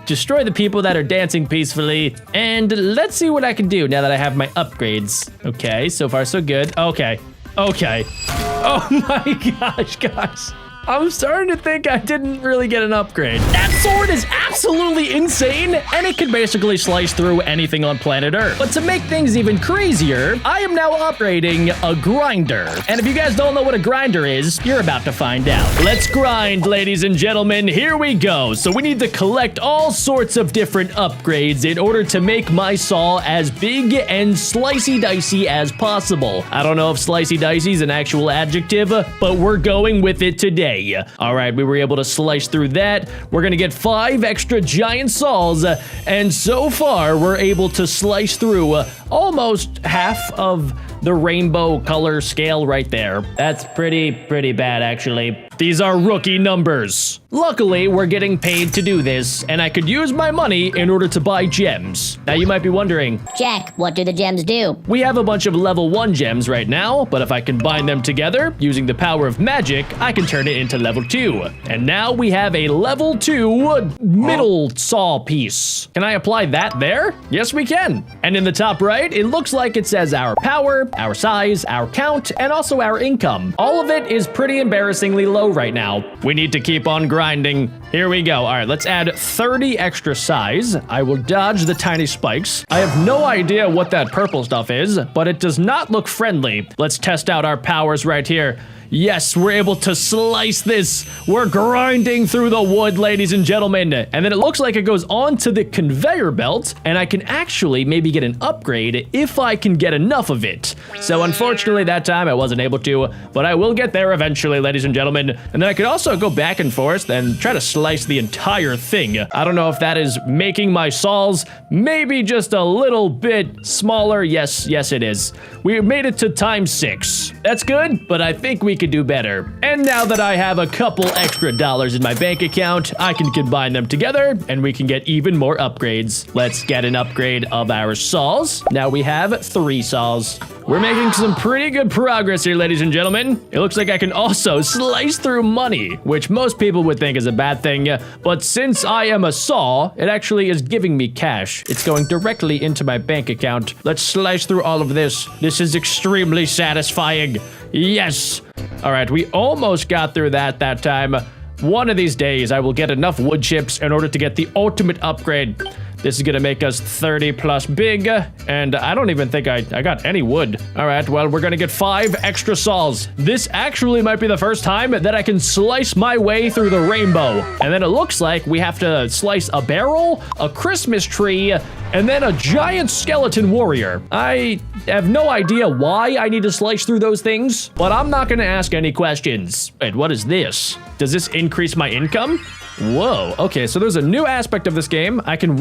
Destroy the people that are dancing peacefully. And let's see what I can do now that I have my upgrades. Okay, so far so good. Okay. Oh my gosh, guys. I'm starting to think I didn't really get an upgrade. That sword is absolutely insane, and it can basically slice through anything on planet Earth. But to make things even crazier, I am now upgrading a grinder. And if you guys don't know what a grinder is, you're about to find out. Let's grind, ladies and gentlemen. Here we go. So we need to collect all sorts of different upgrades in order to make my saw as big and slicey-dicey as possible. I don't know if slicey-dicey is an actual adjective, but we're going with it today. All right, we were able to slice through that. We're gonna get 5 extra giant saws, and so far we're able to slice through almost half of the rainbow color scale right there. That's pretty bad, actually. These are rookie numbers. Luckily, we're getting paid to do this, and I could use my money in order to buy gems. Now, you might be wondering, Jack, what do the gems do? we have a bunch of level 1 gems right now, but if I combine them together using the power of magic, I can turn it into level 2. And now we have a level 2 middle saw piece. Can I apply that there? Yes, we can. And in the top right, it looks like it says our power, our size, our count, and also our income. All of it is pretty embarrassingly low right now. We need to keep on grinding. Here we go. All right, let's add 30 extra size. I will dodge the tiny spikes. I have no idea what that purple stuff is, but it does not look friendly. Let's test out our powers right here. Yes, we're able to slice this. We're grinding through the wood, ladies and gentlemen. And then it looks like it goes onto the conveyor belt, and I can actually maybe get an upgrade if I can get enough of it. So unfortunately, that time I wasn't able to, but I will get there eventually, ladies and gentlemen. And then I could also go back and forth and try to slice the entire thing. I don't know if that is making my saws maybe just a little bit smaller. Yes, it is. We made it to ×6. That's good, but I think we could do better. And now that I have a couple extra dollars in my bank account, I can combine them together and we can get even more upgrades. Let's get an upgrade of our saws. Now we have 3 saws. We're making some pretty good progress here, ladies and gentlemen. It looks like I can also slice through money, which most people would think is a bad thing, but since I am a saw, it actually is giving me cash. It's going directly into my bank account. Let's slice through all of this. This is extremely satisfying. Yes. All right, we almost got through that time. One of these days, I will get enough wood chips in order to get the ultimate upgrade. This is gonna make us 30 plus big, and I don't even think I got any wood. All right, well, we're gonna get 5 extra saws. This actually might be the first time that I can slice my way through the rainbow. And then it looks like we have to slice a barrel, a Christmas tree, and then a giant skeleton warrior. I have no idea why I need to slice through those things, but I'm not gonna ask any questions. Wait, what is this? Does this increase my income? Whoa, okay, so there's a new aspect of this game. I can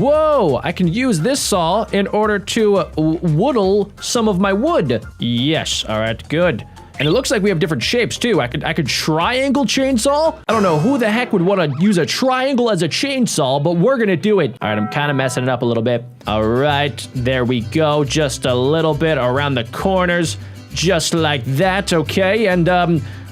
use this saw in order to whittle some of my wood. Yes, all right, good. And it looks like we have different shapes too. I could triangle chainsaw. I don't know who the heck would want to use a triangle as a chainsaw, but we're gonna do it. All right, I'm kind of messing it up a little bit. All right, there we go. Just a little bit around the corners, just like that, okay? And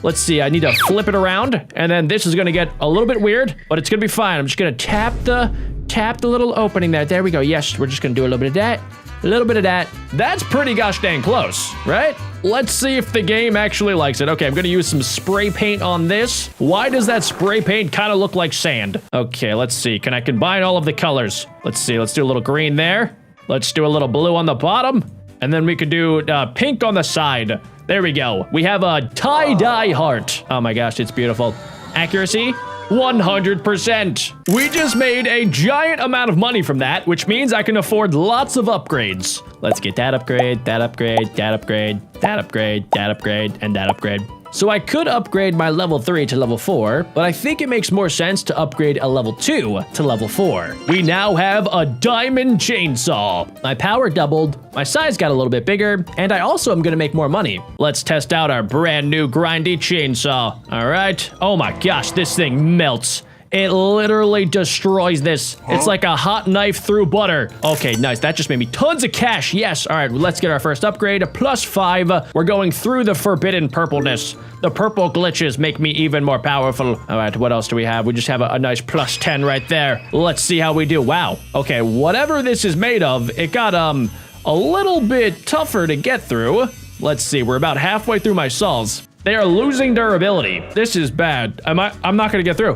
let's see, I need to flip it around, and then this is gonna get a little bit weird, but it's gonna be fine. I'm just gonna tap the little opening there. There we go. Yes, we're just gonna do a little bit of that, a little bit of that. That's pretty gosh dang close, right? Let's see if the game actually likes it. Okay, I'm gonna use some spray paint on this. Why does that spray paint kind of look like sand? Okay, let's see. Can I combine all of the colors? Let's see, let's do a little green there. Let's do a little blue on the bottom. And then we could do pink on the side. There we go. We have a tie-dye heart. Oh my gosh, it's beautiful. Accuracy, 100%. We just made a giant amount of money from that, which means I can afford lots of upgrades. Let's get that upgrade, that upgrade, that upgrade, that upgrade, that upgrade, and that upgrade. So I could upgrade my level 3 to level 4, but I think it makes more sense to upgrade a level 2 to level 4. We now have a diamond chainsaw. My power doubled, my size got a little bit bigger, and I also am gonna make more money. Let's test out our brand new grindy chainsaw. All right. Oh my gosh, this thing melts. It literally destroys this. It's like a hot knife through butter. Okay, nice. That just made me tons of cash. Yes. All right, let's get our first upgrade. +5. We're going through the forbidden purpleness. The purple glitches make me even more powerful. All right, what else do we have? We just have a nice +10 right there. Let's see how we do. Wow. Okay, whatever this is made of, it got a little bit tougher to get through. Let's see. We're about halfway through my saws. They are losing durability. This is bad. I'm not gonna get through.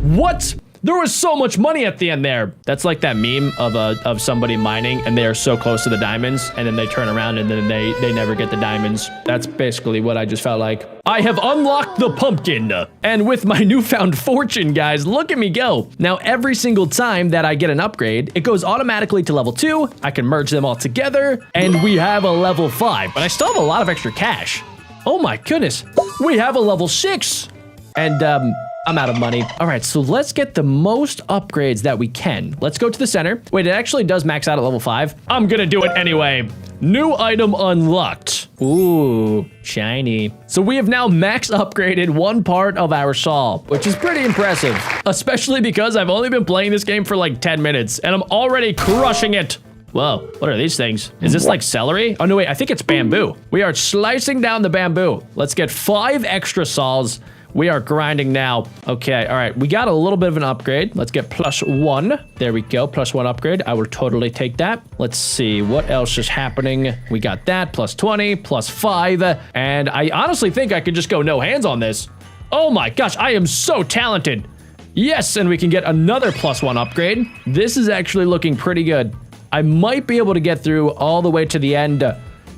What? There was so much money at the end there. That's like that meme of somebody mining and they are so close to the diamonds and then they turn around and then they never get the diamonds. That's basically what I just felt like. I have unlocked the pumpkin. And with my newfound fortune, guys, look at me go. Now, every single time that I get an upgrade, it goes automatically to level 2. I can merge them all together and we have a level 5, but I still have a lot of extra cash. Oh my goodness, we have a level 6. And I'm out of money. All right, so let's get the most upgrades that we can. Let's go to the center. Wait, it actually does max out at level 5. I'm gonna do it anyway. New item unlocked. Ooh, shiny. So we have now max upgraded one part of our saw, which is pretty impressive, especially because I've only been playing this game for like 10 minutes and I'm already crushing it. Whoa, what are these things? Is this like celery? Oh no, wait, I think it's bamboo. We are slicing down the bamboo. Let's get 5 extra saws. We are grinding now. Okay, all right, we got a little bit of an upgrade. Let's get +1. There we go, +1 upgrade. I will totally take that. Let's see, what else is happening? We got that, +20, +5. And I honestly think I could just go no hands on this. Oh my gosh, I am so talented. Yes, and we can get another +1 upgrade. This is actually looking pretty good. I might be able to get through all the way to the end.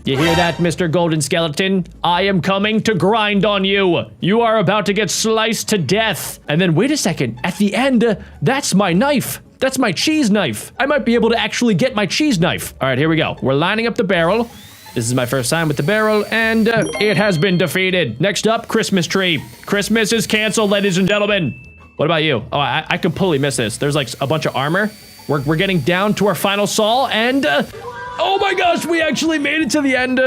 You hear that, Mr. Golden Skeleton? I am coming to grind on you. You are about to get sliced to death. And then wait a second, at the end, that's my knife. That's my cheese knife. I might be able to actually get my cheese knife. All right, here we go. We're lining up the barrel. This is my first time with the barrel, and it has been defeated. Next up, Christmas tree. Christmas is canceled, ladies and gentlemen. What about you? Oh, I completely missed this. There's like a bunch of armor. We're getting down to our final saw, and oh my gosh, we actually made it to the end.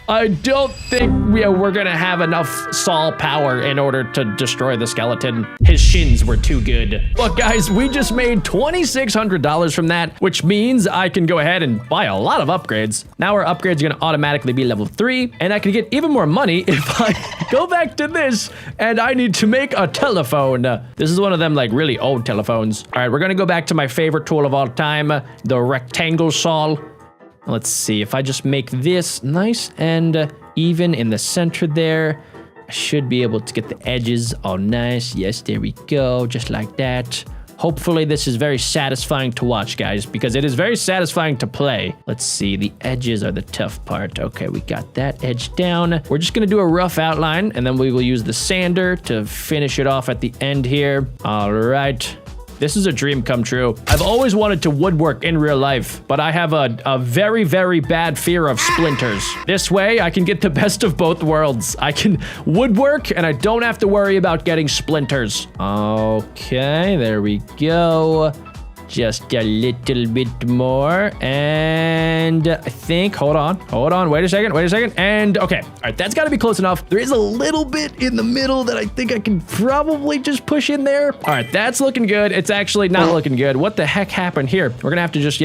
I don't think we're gonna have enough saw power in order to destroy the skeleton. His shins were too good. But guys, we just made $2,600 from that, which means I can go ahead and buy a lot of upgrades. Now our upgrades are gonna automatically be level 3, and I can get even more money if I go back to this, and I need to make a telephone. This is one of them like really old telephones. All right, we're gonna go back to my favorite tool of all time, the rectangle saw. Let's see, if I just make this nice and even in the center there, I should be able to get the edges all nice. Yes, there we go, just like that. Hopefully this is very satisfying to watch, guys, because it is very satisfying to play. Let's see, the edges are the tough part. Okay, we got that edge down. We're just gonna do a rough outline, and then we will use the sander to finish it off at the end here. All right. This is a dream come true. I've always wanted to woodwork in real life, but I have a very, very bad fear of splinters. This way, I can get the best of both worlds. I can woodwork, and I don't have to worry about getting splinters. Okay, there we go. Just a little bit more, and I think, hold on, wait a second, and okay, all right, that's gotta be close enough. There is a little bit in the middle that I think I can probably just push in there. All right, that's looking good. It's actually not looking good. What the heck happened here? We're gonna have to just,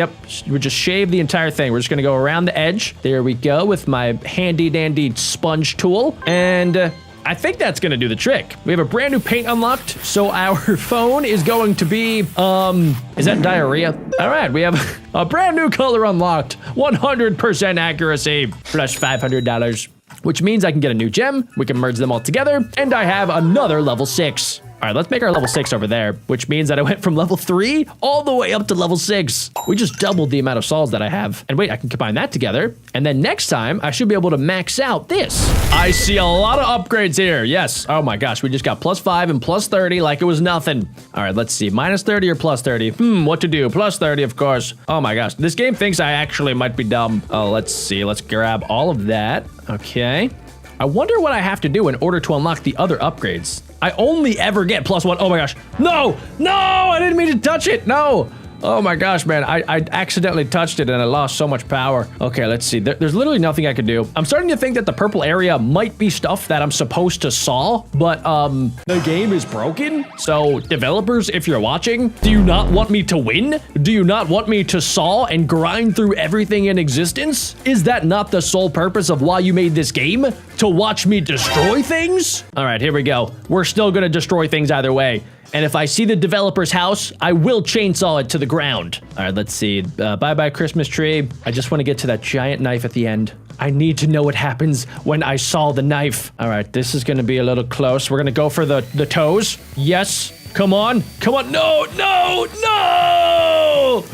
we'll just shave the entire thing. We're just gonna go around the edge. There we go with my handy dandy sponge tool, and I think that's gonna do the trick. We have a brand new paint unlocked, so our phone is going to be, is that diarrhea? All right, we have a brand new color unlocked, 100% accuracy, plus $500, which means I can get a new gem, we can merge them all together, and I have another level 6. All right, let's make our level 6 over there, which means that I went from level 3 all the way up to level 6. We just doubled the amount of saws that I have. And wait, I can combine that together. And then next time, I should be able to max out this. I see a lot of upgrades here. Yes. Oh my gosh, we just got +5 and +30 like it was nothing. All right, let's see. -30 or +30? What to do? +30, of course. Oh my gosh, this game thinks I actually might be dumb. Oh, let's see. Let's grab all of that. Okay. I wonder what I have to do in order to unlock the other upgrades. I only ever get +1. Oh my gosh. No, no, I didn't mean to touch it. No. Oh my gosh, man, I accidentally touched it and I lost so much power. Okay, let's see. There's literally nothing I could do. I'm starting to think that the purple area might be stuff that I'm supposed to saw, but the game is broken. So developers, if you're watching, do you not want me to win? Do you not want me to saw and grind through everything in existence? Is that not the sole purpose of why you made this game? To watch me destroy things? All right, here we go. We're still gonna destroy things either way. And if I see the developer's house, I will chainsaw it to the ground. All right, let's see. Bye-bye, Christmas tree. I just want to get to that giant knife at the end. I need to know what happens when I saw the knife. All right, this is going to be a little close. We're going to go for the toes. Yes. Come on. Come on. No, no, no!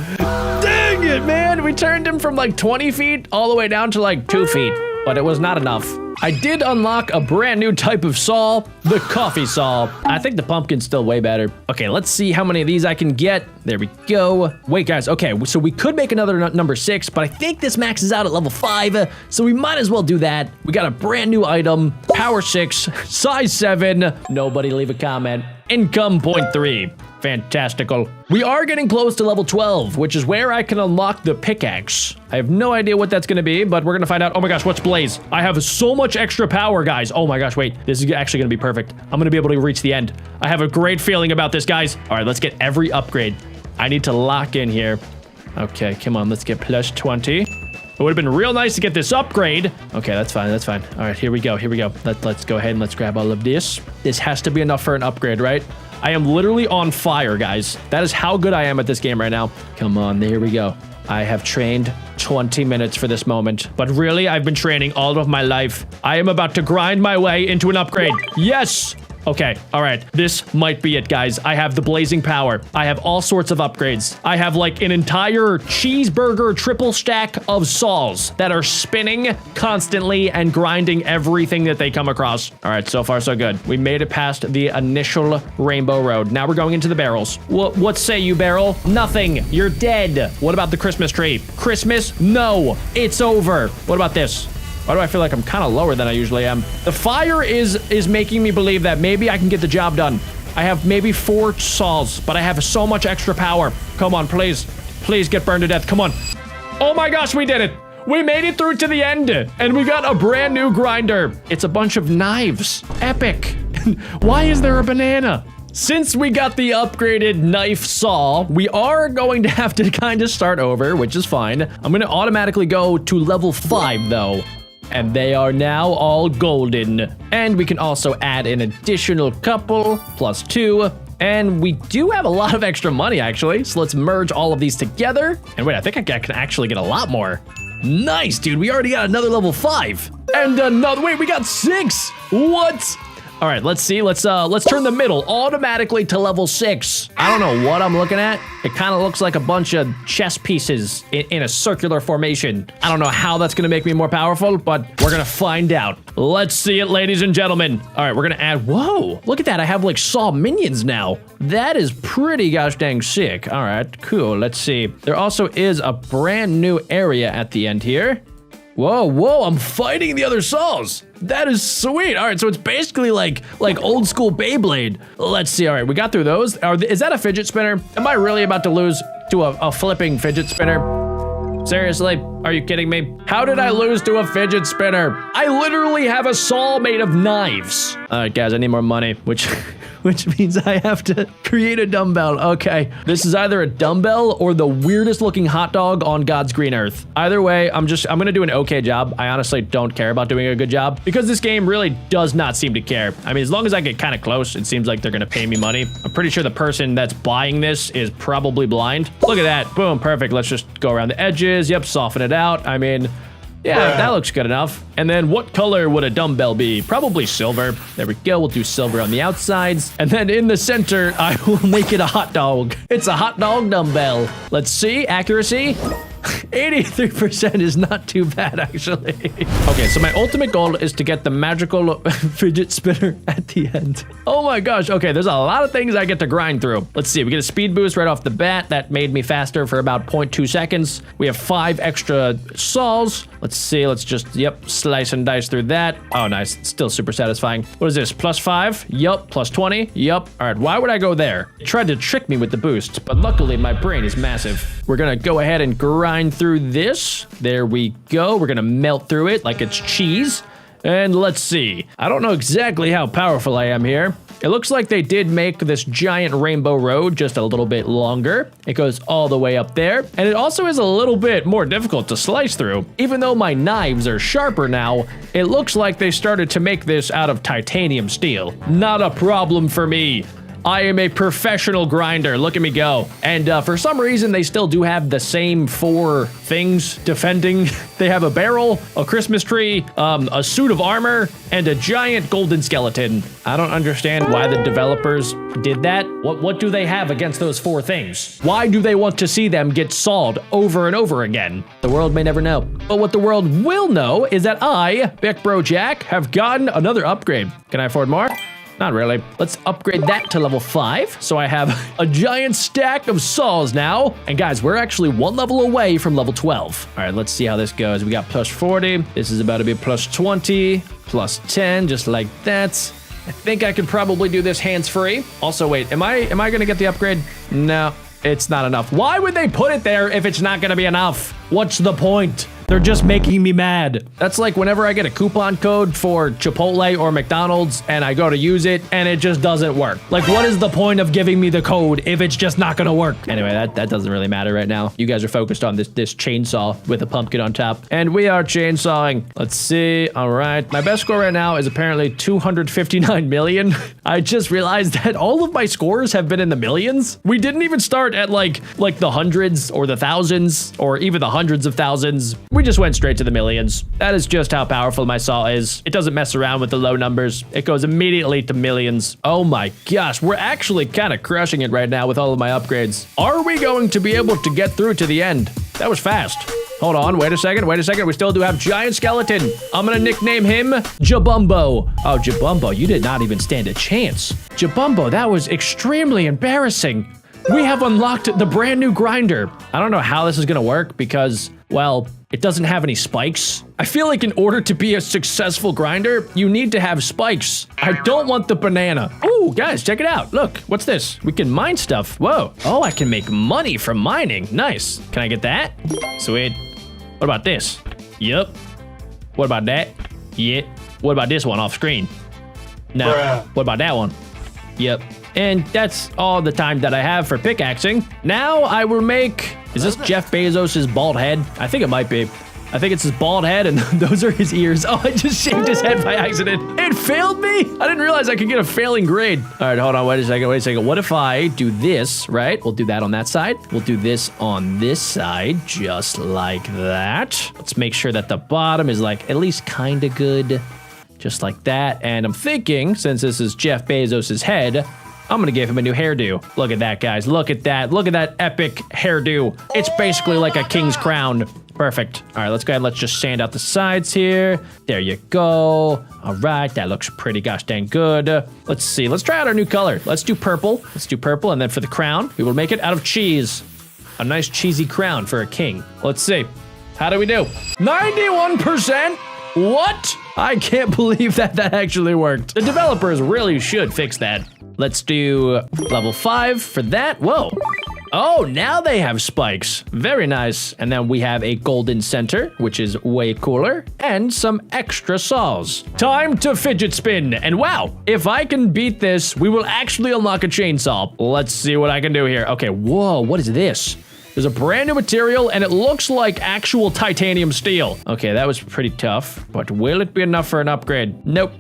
Dang it, man. We turned him from like 20 feet all the way down to like 2 feet, but it was not enough. I did unlock a brand new type of saw, the coffee saw. I think the pumpkin's still way better. Okay, let's see how many of these I can get. There we go. Wait, guys, okay, so we could make another number 6, but I think this maxes out at level 5, so we might as well do that. We got a brand new item, power 6, size 7. Nobody leave a comment. Income 0.3. Fantastical. We are getting close to level 12, which is where I can unlock the pickaxe. I have no idea what that's gonna be, but we're gonna find out. Oh my gosh, what's blaze? I have so much extra power, guys. Oh my gosh, wait. This is actually gonna be perfect. I'm gonna be able to reach the end. I have a great feeling about this, guys. All right, let's get every upgrade. I need to lock in here. Okay, come on, let's get plus 20. It would have been real nice to get this upgrade. Okay, that's fine, that's fine. All right, here we go, here we go. Let's go ahead and let's grab all of this. This has to be enough for an upgrade, right? I am literally on fire, guys. That is how good I am at this game right now. Come on, there we go. I have trained 20 minutes for this moment, but really, I've been training all of my life. I am about to grind my way into an upgrade. Yes! Okay, all right. This might be it, guys. I have the blazing power. I have all sorts of upgrades. I have like an entire cheeseburger triple stack of saws that are spinning constantly and grinding everything that they come across. All right, so far so good. We made it past the initial rainbow road. Now we're going into the barrels. What say you, barrel? Nothing. You're dead. What about the Christmas tree? Christmas? No. It's over. What about this? Why do I feel like I'm kind of lower than I usually am? The fire is making me believe that maybe I can get the job done. I have maybe 4 saws, but I have so much extra power. Come on, please. Please get burned to death. Come on. Oh my gosh, we did it. We made it through to the end, and we got a brand new grinder. It's a bunch of knives. Epic. Why is there a banana? Since we got the upgraded knife saw, we are going to have to kind of start over, which is fine. I'm going to automatically go to level 5, though. And they are now all golden. And we can also add an additional couple, plus 2. And we do have a lot of extra money, actually. So let's merge all of these together. And wait, I think I can actually get a lot more. Nice, dude. We already got another level 5. And another, wait, we got 6. What? All right, let's see. Let's turn the middle automatically to level 6. I don't know what I'm looking at. It kind of looks like a bunch of chess pieces in a circular formation. I don't know how that's going to make me more powerful, but we're going to find out. Let's see it, ladies and gentlemen. All right, we're going to add, whoa, look at that. I have like saw minions now. That is pretty gosh dang sick. All right, cool. Let's see. There also is a brand new area at the end here. Whoa, whoa, I'm fighting the other saws. That is sweet. All right, so it's basically like old school Beyblade. Let's see. All right, we got through those. Is that a fidget spinner? Am I really about to lose to a flipping fidget spinner? Seriously? Are you kidding me? How did I lose to a fidget spinner? I literally have a saw made of knives. All right, guys, I need more money, which means I have to create a dumbbell. Okay, this is either a dumbbell or the weirdest looking hot dog on God's green earth. Either way, I'm gonna do an okay job. I honestly don't care about doing a good job because this game really does not seem to care. I mean, as long as I get kind of close, it seems like they're gonna pay me money. I'm pretty sure the person that's buying this is probably blind. Look at that, boom, perfect. Let's just go around the edges. Yep, soften it out. I mean, yeah, that looks good enough. And then what color would a dumbbell be? Probably silver. There we go. We'll do silver on the outsides. And then in the center, I will make it a hot dog. It's a hot dog dumbbell. Let's see. Accuracy. 83% is not too bad, actually. Okay, so my ultimate goal is to get the magical fidget spinner at the end. Oh my gosh. Okay, there's a lot of things I get to grind through. Let's see. We get a speed boost right off the bat. That made me faster for about 0.2 seconds. We have 5 extra saws. Let's see. Let's just, yep, slice and dice through that. Oh, nice. It's still super satisfying. What is this? +5? Yup. +20? Yup. All right, why would I go there? It tried to trick me with the boost, but luckily my brain is massive. We're gonna go ahead and grind through this. There we go. We're gonna melt through it like it's cheese. And let's see. I don't know exactly how powerful I am here. It looks like they did make this giant rainbow road just a little bit longer. It goes all the way up there. And it also is a little bit more difficult to slice through. Even though my knives are sharper now, it looks like they started to make this out of titanium steel. Not a problem for me. I am a professional grinder. Look at me go. And for some reason, they still do have the same 4 things defending. They have a barrel, a Christmas tree, a suit of armor, and a giant golden skeleton. I don't understand why the developers did that. What do they have against those 4 things? Why do they want to see them get sawed over and over again? The world may never know. But what the world will know is that I, BeckBroJack, have gotten another upgrade. Can I afford more? Not really. Let's upgrade that to level 5. So I have a giant stack of saws now. And guys, we're actually 1 level away from level 12. All right, let's see how this goes. We got +40. This is about to be +20, +10, just like that. I think I could probably do this hands-free. Also, wait, am I gonna get the upgrade? No, it's not enough. Why would they put it there if it's not gonna be enough? What's the point? They're just making me mad. That's like whenever I get a coupon code for Chipotle or McDonald's and I go to use it and it just doesn't work. Like, what is the point of giving me the code if it's just not gonna work? Anyway, that doesn't really matter right now. You guys are focused on this chainsaw with a pumpkin on top. And we are chainsawing. Let's see. All right. My best score right now is apparently 259 million. I just realized that all of my scores have been in the millions. We didn't even start at like the hundreds or the thousands or even the hundreds of thousands. We just went straight to the millions. That is just how powerful my saw is. It doesn't mess around with the low numbers. It goes immediately to millions. Oh my gosh, we're actually kind of crushing it right now with all of my upgrades. Are we going to be able to get through to the end? That was fast. Hold on, wait a second. We still do have Giant Skeleton. I'm gonna nickname him Jabumbo. Oh, Jabumbo, you did not even stand a chance. Jabumbo, that was extremely embarrassing. We have unlocked the brand new grinder. I don't know how this is gonna work because, well, it doesn't have any spikes. I feel like in order to be a successful grinder, you need to have spikes. I don't want the banana. Ooh, guys, check it out. Look, what's this? We can mine stuff. Whoa. Oh, I can make money from mining. Nice. Can I get that? Sweet. What about this? Yep. What about that? Yeah. What about this one off screen? No. Bruh. What about that one? Yep. And that's all the time that I have for pickaxing. Now I will make... Is this Jeff Bezos' bald head? I think it might be. I think it's his bald head and those are his ears. Oh, I just shaved his head by accident. It failed me. I didn't realize I could get a failing grade. All right, hold on. Wait a second. What if I do this, right? We'll do that on that side. We'll do this on this side, just like that. Let's make sure that the bottom is like at least kind of good. Just like that. And I'm thinking, since this is Jeff Bezos' head, I'm gonna give him a new hairdo. Look at that, guys. Look at that. Look at that epic hairdo. It's basically like a king's crown. Perfect. All right, let's go ahead and let's just sand out the sides here. There you go. All right, that looks pretty gosh dang good. Let's see. Let's try out our new color. Let's do purple. Let's do purple. And then for the crown, we will make it out of cheese. A nice cheesy crown for a king. Let's see. How do we do? 91%? What? I can't believe that actually worked. The developers really should fix that. Let's do level 5 for that. Whoa. Oh, now they have spikes. Very nice. And then we have a golden center, which is way cooler, and some extra saws. Time to fidget spin. And wow, if I can beat this, we will actually unlock a chainsaw. Let's see what I can do here. Okay, whoa, what is this? There's a brand new material, and it looks like actual titanium steel. Okay, that was pretty tough, but will it be enough for an upgrade? Nope,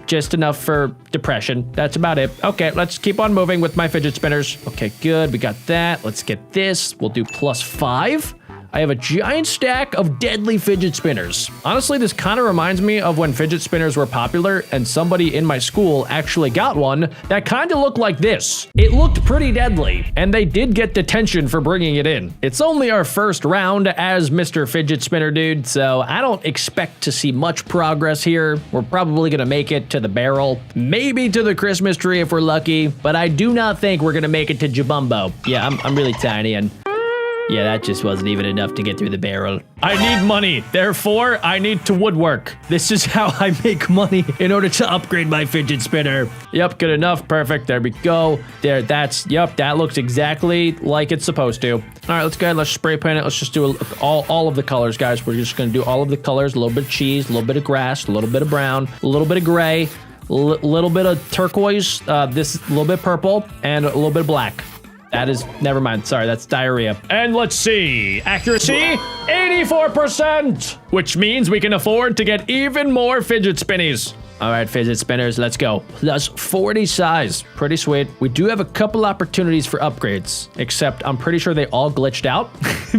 just enough for depression. That's about it. Okay, let's keep on moving with my fidget spinners. Okay, good, we got that. Let's get this. We'll do +5. I have a giant stack of deadly fidget spinners. Honestly, this kind of reminds me of when fidget spinners were popular and somebody in my school actually got one that kind of looked like this. It looked pretty deadly, and they did get detention for bringing it in. It's only our first round as Mr. Fidget Spinner Dude, so I don't expect to see much progress here. We're probably gonna make it to the barrel, maybe to the Christmas tree if we're lucky, but I do not think we're gonna make it to Jabumbo. Yeah, I'm really tiny, and yeah, that just wasn't even enough to get through the barrel. I need money, therefore I need to woodwork. This is how I make money in order to upgrade my fidget spinner. Yep, good enough, perfect, there we go. There, yep, that looks exactly like it's supposed to. All right, let's go ahead, let's spray paint it. Let's just do all of the colors, guys. We're just gonna do all of the colors, a little bit of cheese, a little bit of grass, a little bit of brown, a little bit of gray, a little bit of turquoise, this a little bit purple, and a little bit of black. That is, never mind, sorry, that's diarrhea. And let's see, accuracy, 84%, which means we can afford to get even more fidget spinnies. All right, fidget spinners, let's go. Plus 40 size, pretty sweet. We do have a couple opportunities for upgrades, except I'm pretty sure they all glitched out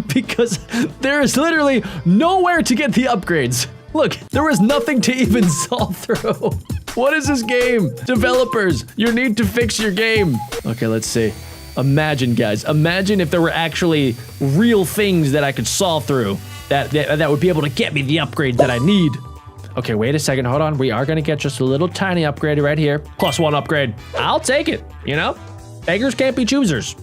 because there is literally nowhere to get the upgrades. Look, there was nothing to even solve through. What is this game? Developers, you need to fix your game. Okay, let's see. Imagine, guys, imagine if there were actually real things that I could solve through that would be able to get me the upgrade that I need. Okay, wait a second, hold on. We are gonna get just a little tiny upgrade right here. +1 upgrade. I'll take it, you know? Beggars can't be choosers.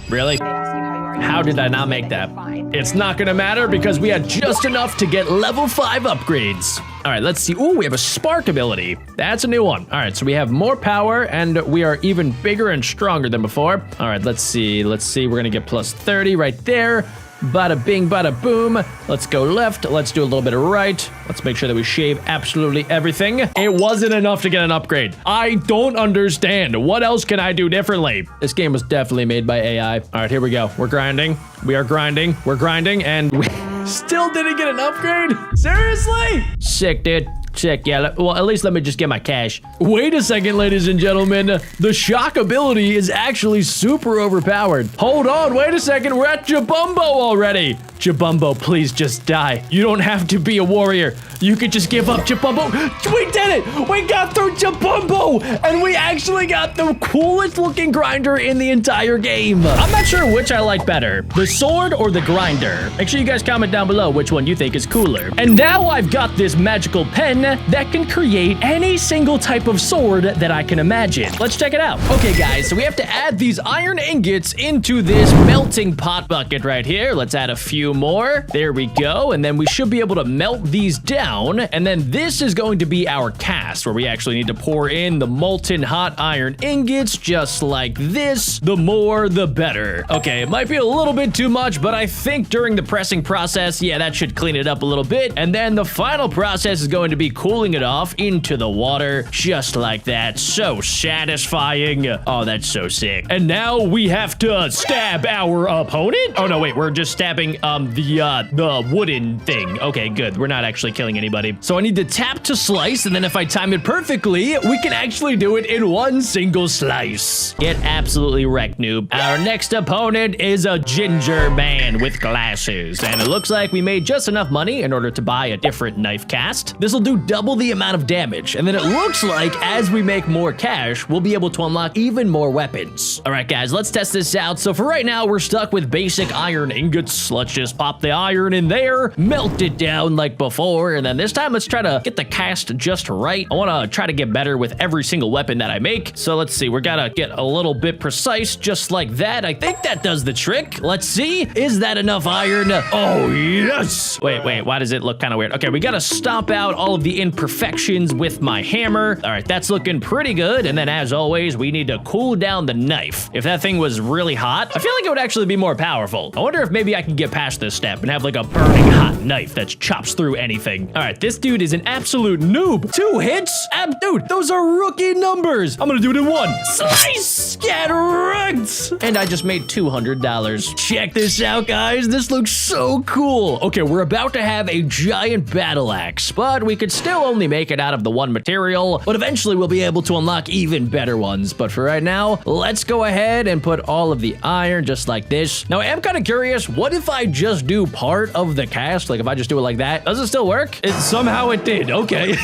Really? How did I not make that? It's not gonna matter because we had just enough to get level 5 upgrades. All right, let's see. Ooh, we have a spark ability. That's a new one. All right, so we have more power and we are even bigger and stronger than before. All right, let's see. We're gonna get +30 right there. Bada bing, bada boom. Let's go left. Let's do a little bit of right. Let's make sure that we shave absolutely everything. It wasn't enough to get an upgrade. I don't understand. What else can I do differently? This game was definitely made by AI. All right, here we go. We're grinding. We are grinding. We're grinding, and we still didn't get an upgrade? Seriously? Sick, dude. Sick, yeah. Well, at least let me just get my cash. Wait a second, ladies and gentlemen. The shock ability is actually super overpowered. Hold on, wait a second. We're at Jabumbo already. Jabumbo, please just die. You don't have to be a warrior. You could just give up, Jabumbo. We did it! We got through Jabumbo! And we actually got the coolest looking grinder in the entire game. I'm not sure which I like better, the sword or the grinder. Make sure you guys comment down below which one you think is cooler. And now I've got this magical pen that can create any single type of sword that I can imagine. Let's check it out. Okay, guys, so we have to add these iron ingots into this melting pot bucket right here. Let's add a few more. There we go. And then we should be able to melt these down. And then this is going to be our cast, where we actually need to pour in the molten hot iron ingots just like this. The more, the better. Okay, it might be a little bit too much, but I think during the pressing process, yeah, that should clean it up a little bit. And then the final process is going to be cooling it off into the water, just like that. So satisfying. Oh, that's so sick. And now we have to stab our opponent. Oh no, wait, we're just stabbing the wooden thing. Okay, good. We're not actually killing anybody. So I need to tap to slice, and then if I time it perfectly, we can actually do it in one single slice. Get absolutely wrecked, noob. Our next opponent is a ginger man with glasses, and it looks like we made just enough money in order to buy a different knife cast. This will do double the amount of damage, and then it looks like as we make more cash, we'll be able to unlock even more weapons. All right, guys, let's test this out. So for right now, we're stuck with basic iron ingots. Let's just pop the iron in there, melt it down like before, and then this time let's try to get the cast just right. I want to try to get better with every single weapon that I make. So let's see, we're gonna get a little bit precise just like that. I think that does the trick. Let's see, is that enough iron? Oh, yes. Wait, why does it look kind of weird? Okay, we gotta stomp out all of the imperfections with my hammer. All right, that's looking pretty good. And then as always, we need to cool down the knife. If that thing was really hot, I feel like it would actually be more powerful. I wonder if maybe I can get past past this step and have like a burning hot knife that chops through anything. All right, this dude is an absolute noob. 2 hits? Dude, those are rookie numbers. I'm gonna do it in 1. Slice! Get wrecked! And I just made $200. Check this out, guys. This looks so cool. Okay, we're about to have a giant battle axe, but we could still only make it out of the 1 material, but eventually we'll be able to unlock even better ones. But for right now, let's go ahead and put all of the iron just like this. Now, I am kind of curious, what if I just do part of the cast? Like if I just do it like that, does it still work? Somehow it did. Okay.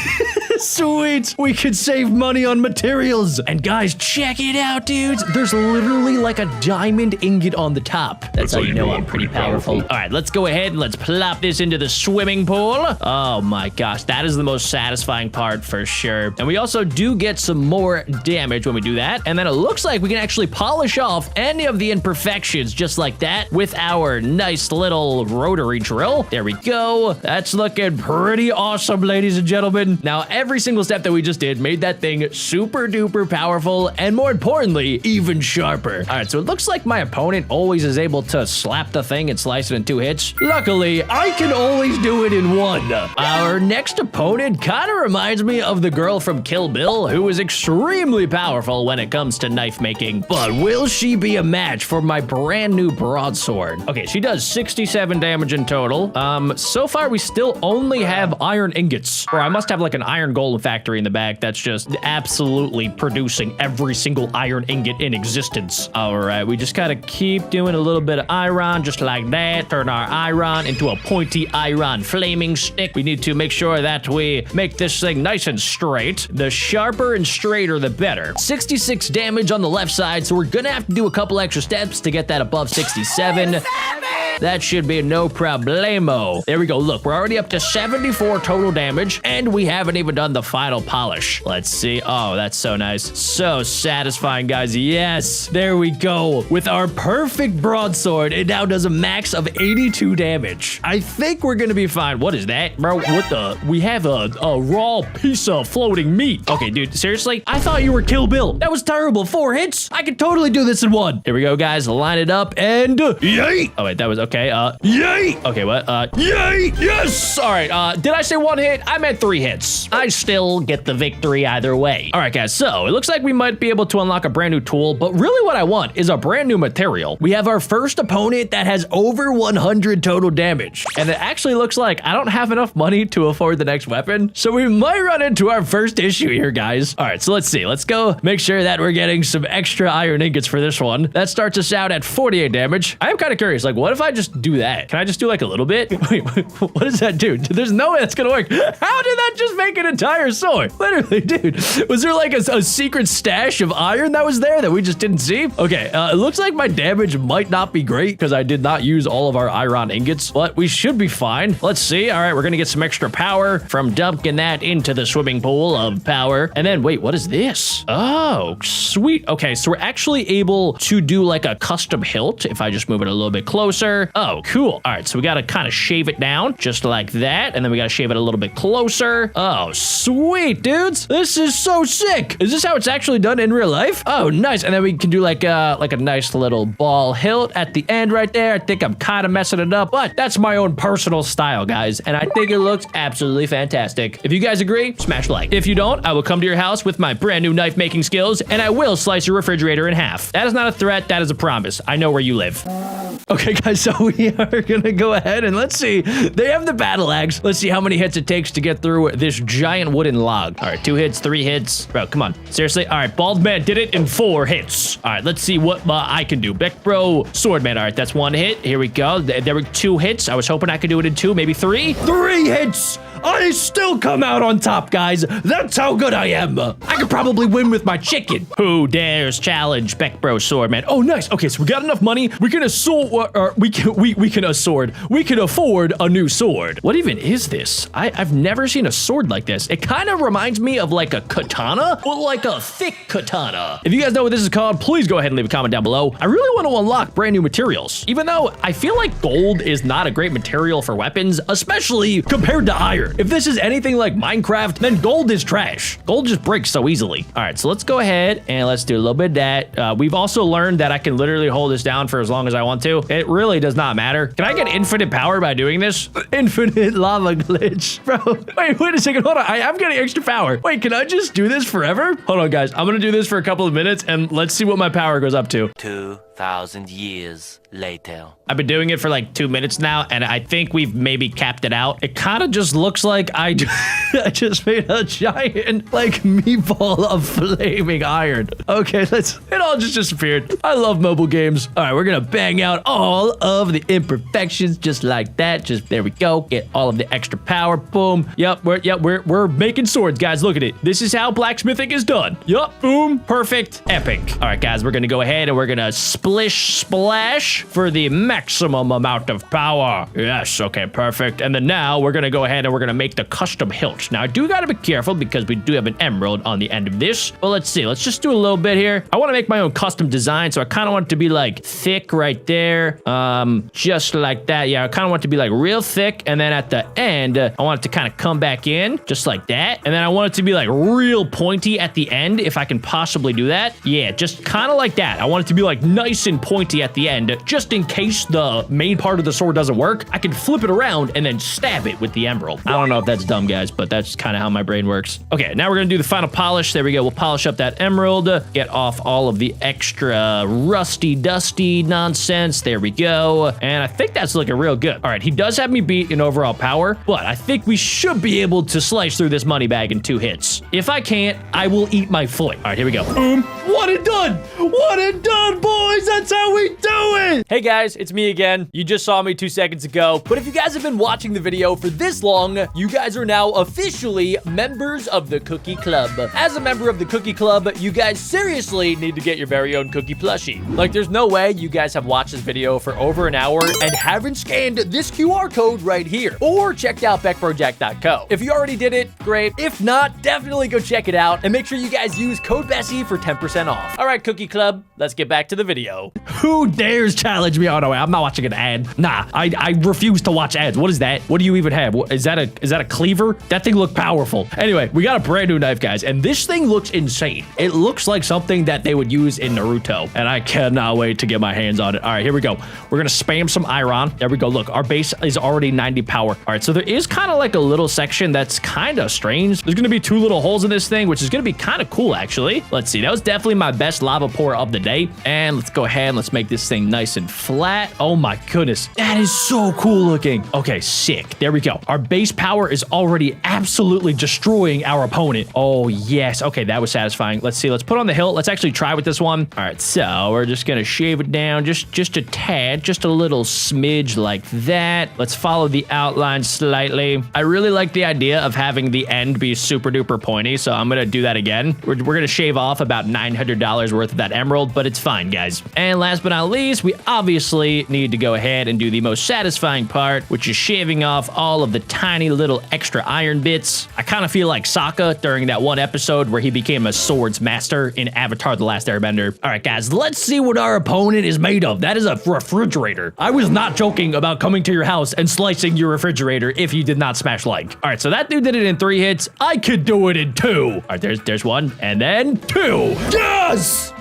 Sweet. We could save money on materials. And guys, check it out, dudes. There's literally like a diamond ingot on the top. That's how you know I'm pretty powerful. All right, let's go ahead and let's plop this into the swimming pool. Oh my gosh, that is the most satisfying part for sure. And we also do get some more damage when we do that. And then it looks like we can actually polish off any of the imperfections just like that with our nice little rotary drill. There we go. That's looking pretty awesome, ladies and gentlemen. Now, every single step that we just did made that thing super duper powerful and more importantly, even sharper. All right, so it looks like my opponent always is able to slap the thing and slice it in 2 hits. Luckily, I can always do it in 1. Our next opponent kind of reminds me of the girl from Kill Bill, who is extremely powerful when it comes to knife making. But will she be a match for my brand new broadsword? Okay, she does 67 damage in total. So far we still only have iron ingots, or I must have like an iron golem factory in the back that's just absolutely producing every single iron ingot in existence. All right, we just gotta keep doing a little bit of iron just like that. Turn our iron into a pointy iron flaming stick. We need to make sure that we make this thing nice and straight. The sharper and straighter, the better. 66 damage on the left side, so we're gonna have to do a couple extra steps to get that above 67. That should be no problemo. There we go. Look, we're already up to 74 total damage, and we haven't even done the final polish. Let's see. Oh, that's so nice. So satisfying, guys. Yes, there we go. With our perfect broadsword, it now does a max of 82 damage. I think we're gonna be fine. What is that, bro? What the? We have a raw piece of floating meat. Okay, dude, seriously? I thought you were Kill Bill. That was terrible. 4 hits? I could totally do this in 1. Here we go, guys. Line it up and yay! Oh, wait, that was okay. Yay! Okay, what? Yay! Yes! All right, did I say 1 hit? I meant 3 hits. I still get the victory either way. All right, guys, so it looks like we might be able to unlock a brand new tool, but really what I want is a brand new material. We have our first opponent that has over 100 total damage, and it actually looks like I don't have enough money to afford the next weapon, so we might run into our first issue here, guys. All right, so let's see. Let's go make sure that we're getting some extra iron ingots for this one. That starts us out at 48 damage. I am kind of curious, like, what if I just do that? Can I just do like a little bit? Wait, what does that do? There's no way that's gonna work. How did that just make an entire sword? Literally, dude. Was there like a secret stash of iron that was there that we just didn't see? Okay, it looks like my damage might not be great because I did not use all of our iron ingots, but we should be fine. Let's see. All right, we're gonna get some extra power from dumping that into the swimming pool of power. And then, wait, what is this? Oh, sweet. Okay, so we're actually able to do like a custom hilt if I just move it a little bit closer. Oh, cool. All right, so we gotta kind of shave it down just like that, and then we gotta shave it a little bit closer. Oh, sweet, dudes. This is so sick. Is this how it's actually done in real life? Oh, nice. And then we can do like a nice little ball hilt at the end right there. I think I'm kind of messing it up, but that's my own personal style, guys, and I think it looks absolutely fantastic. If you guys agree, smash like. If you don't, I will come to your house with my brand new knife making skills, and I will slice your refrigerator in half. That is not a threat. That is a promise. I know where you live. Okay, guys, so we are gonna go ahead and let's see. They have the battle axe. Let's see how many hits it takes to get through this giant wooden log. All right, 2 hits, 3 hits. Bro, come on. Seriously? All right, Bald Man did it in 4 hits. All right, let's see what I can do. BeckBro Swordman. All right, that's 1 hit. Here we go. There were 2 hits. I was hoping I could do it in 2, maybe 3. 3 hits! I still come out on top, guys. That's how good I am. I could probably win with my chicken. Who dares challenge BeckBro Swordman? Oh, nice. Okay, so we got enough money. We can afford a new sword. What even is this? I've never seen a sword like this. It kind of reminds me of like a katana, but like a thick katana. If you guys know what this is called, please go ahead and leave a comment down below. I really want to unlock brand new materials, even though I feel like gold is not a great material for weapons, especially compared to iron. rare. If this is anything like Minecraft, then gold is trash. Gold just breaks so easily. All right, so let's go ahead and let's do a little bit of that. We've also learned that I can literally hold this down for as long as I want to. It really does not matter. Can I get infinite power by doing this? Infinite lava glitch, bro. Wait a second. Hold on. I'm getting extra power. Wait, can I just do this forever? Hold on, guys. I'm gonna do this for a couple of minutes and let's see what my power goes up to. 2,000 years later. I've been doing it for like 2 minutes now, and I think we've maybe capped it out. It kind of just looks like I just made a giant like meatball of flaming iron. Okay, it all just disappeared. I love mobile games. All right, we're gonna bang out all of the imperfections just like that. Just there we go. Get all of the extra power. Boom. Yep, we're making swords, guys. Look at it. This is how blacksmithing is done. Yup. Boom. Perfect. Epic. All right, guys, we're gonna go ahead and we're gonna splish splash for the maximum amount of power. Yes, okay, perfect. And then now we're gonna go ahead and we're gonna make the custom hilt. Now I do gotta be careful because we do have an emerald on the end of this. But let's see, let's just do a little bit here. I wanna make my own custom design, so I kinda want it to be like thick right there. Just like that. Yeah, I kinda want it to be like real thick. And then at the end, I want it to kind of come back in just like that. And then I want it to be like real pointy at the end if I can possibly do that. Yeah, just kind of like that. I want it to be like nice and pointy at the end, just in case the main part of the sword doesn't work. I can flip it around and then stab it with the emerald. I don't know if that's dumb, guys, but that's kind of how my brain works. Okay, now we're gonna do the final polish. There we go. We'll polish up that emerald, get off all of the extra rusty, dusty nonsense. There we go. And I think that's looking real good. All right, he does have me beat in overall power, but I think we should be able to slice through this money bag in 2 hits. If I can't, I will eat my foot. All right, here we go. Boom. One and done. One and done, boys. That's how we do it. Hey guys, it's me again. You just saw me 2 seconds ago, but if you guys have been watching the video for this long, you guys are now officially members of the Cookie Club. As a member of the Cookie Club, you guys seriously need to get your very own cookie plushie. Like, there's no way you guys have watched this video for over an hour and haven't scanned this QR code right here, or checked out BeckBroJack.co. If you already did it, great. If not, definitely go check it out, and make sure you guys use code Bessie for 10% off. All right, Cookie Club, let's get back to the video. Who dares challenge me? Oh no, I'm not watching an ad. Nah, I refuse to watch ads. What is that? What do you even have? Is that a cleaver? That thing looked powerful. Anyway, we got a brand new knife, guys, and this thing looks insane. It looks like something that they would use in Naruto, and I cannot wait to get my hands on it. All right, here we go. We're gonna spam some iron. There we go. Look, our base is already 90 power. All right, so there is kind of like a little section that's kind of strange. There's gonna be 2 little holes in this thing, which is gonna be kind of cool, actually. Let's see. That was definitely my best lava pour of the day. And let's go ahead and let's make this thing nice and flat. Oh my goodness. That is so cool looking. Okay, sick. There we go. Our base power is already absolutely destroying our opponent. Oh, yes. Okay, that was satisfying. Let's see. Let's put on the hilt. Let's actually try with this one. All right, so we're just gonna shave it down just a tad, just a little smidge like that. Let's follow the outline slightly. I really like the idea of having the end be super duper pointy, so I'm gonna do that again. We're gonna shave off about $900 worth of that emerald, but it's fine, guys. And last but not least, we obviously need to go ahead and do the most satisfying part, which is shaving off all of the tiny little extra iron bits. I kind of feel like Sokka during that one episode where he became a swords master in Avatar: The Last Airbender. All right, guys, let's see what our opponent is made of. That is a refrigerator. I was not joking about coming to your house and slicing your refrigerator if you did not smash like. All right, so that dude did it in 3 hits. I could do it in 2. All right, there's 1 and then 2. Yes!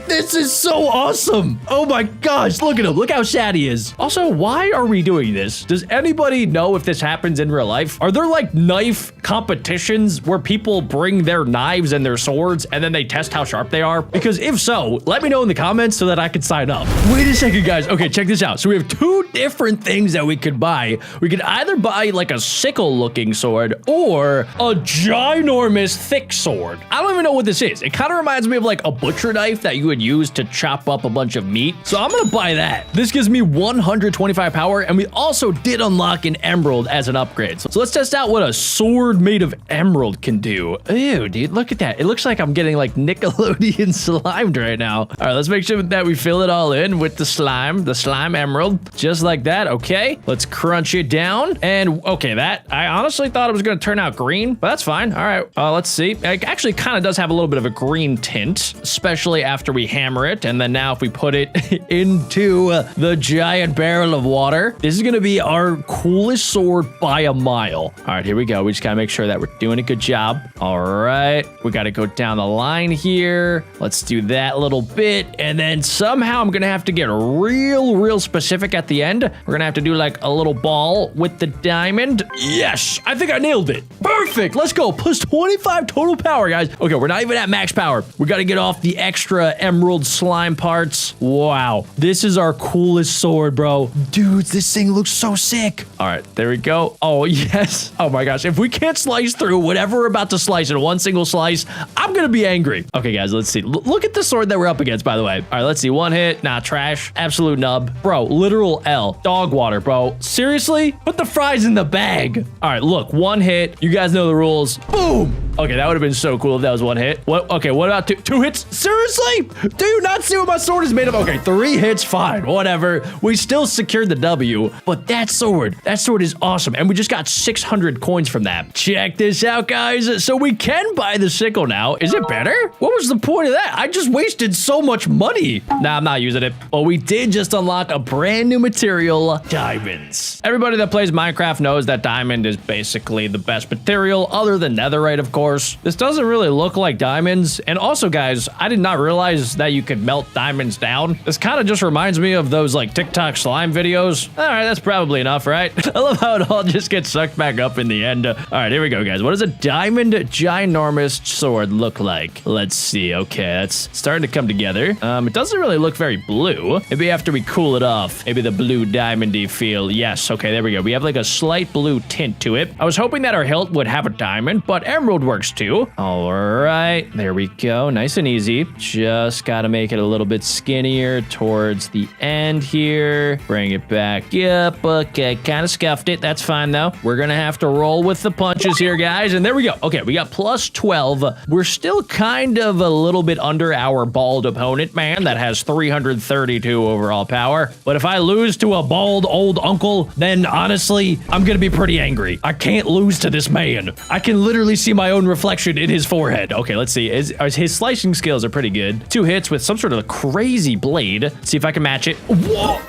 This is so awesome. Oh my gosh, look at him. Look how sad he is. Also, why are we doing this? Does anybody know if this happens in real life? Are there like knife competitions where people bring their knives and their swords and then they test how sharp they are? Because if so, let me know in the comments so that I can sign up. Wait a second, guys. Okay, check this out. So we have 2 different things that we could buy. We could either buy like a sickle looking sword or a ginormous thick sword. I don't even know what this is. It kind of reminds me of like a butcher knife that you would use to chop up a bunch of meat. So I'm gonna buy that. This gives me 125 power, and we also did unlock an emerald as an upgrade. So let's test out what a sword made of emerald can do. Ew, dude, look at that. It looks like I'm getting like Nickelodeon slimed right now. All right, let's make sure that we fill it all in with the slime emerald, just like that. Okay, let's crunch it down. And okay, that, I honestly thought it was gonna turn out green, but that's fine. All right, let's see. It actually kind of does have a little bit of a green tint, especially after after we hammer it. And then now if we put it into the giant barrel of water, this is going to be our coolest sword by a mile. All right, here we go. We just got to make sure that we're doing a good job. All right, we got to go down the line here. Let's do that little bit. And then somehow I'm going to have to get real specific at the end. We're going to have to do like a little ball with the diamond. Yes, I think I nailed it. Perfect. Let's go. Plus 25 total power, guys. Okay, we're not even at max power. We got to get off the extra emerald slime parts. Wow. This is our coolest sword, bro. Dudes, this thing looks so sick. All right, there we go. Oh, yes. Oh my gosh. If we can't slice through whatever we're about to slice in one single slice, I'm going to be angry. Okay, guys, let's see. Look at the sword that we're up against, by the way. All right, let's see. One hit. Nah, trash. Absolute nub. Bro, literal L. Dog water, bro. Seriously? Put the fries in the bag. All right, look. One hit. You guys know the rules. Boom. Okay, that would have been so cool if that was one hit. What? Okay, what about two hits? Seriously? Do you not see what my sword is made of? Okay, 3 hits, fine, whatever. We still secured the W, but that sword is awesome. And we just got 600 coins from that. Check this out, guys. So we can buy the sickle now. Is it better? What was the point of that? I just wasted so much money. Nah, I'm not using it. But we did just unlock a brand new material, diamonds. Everybody that plays Minecraft knows that diamond is basically the best material other than netherite, of course. This doesn't really look like diamonds. And also, guys, I did not realize that you could melt diamonds down. This kind of just reminds me of those like TikTok slime videos. All right, that's probably enough, right? I love how it all just gets sucked back up in the end. All right, here we go, guys. What does a diamond ginormous sword look like? Let's see. Okay, that's starting to come together. It doesn't really look very blue. Maybe after we cool it off, maybe the blue diamondy feel. Yes, okay, there we go. We have like a slight blue tint to it. I was hoping that our hilt would have a diamond, but emerald works too. All right, there we go. Nice and easy. Just got to make it a little bit skinnier towards the end here. Bring it back up. Okay, kind of scuffed it. That's fine though. We're going to have to roll with the punches here, guys. And there we go. Okay, we got plus 12. We're still kind of a little bit under our bald opponent, man, that has 332 overall power. But if I lose to a bald old uncle, then honestly, I'm going to be pretty angry. I can't lose to this man. I can literally see my own reflection in his forehead. Okay, let's see. His slicing skills are pretty good. 2 hits with some sort of a crazy blade. Let's see if I can match it. Whoa!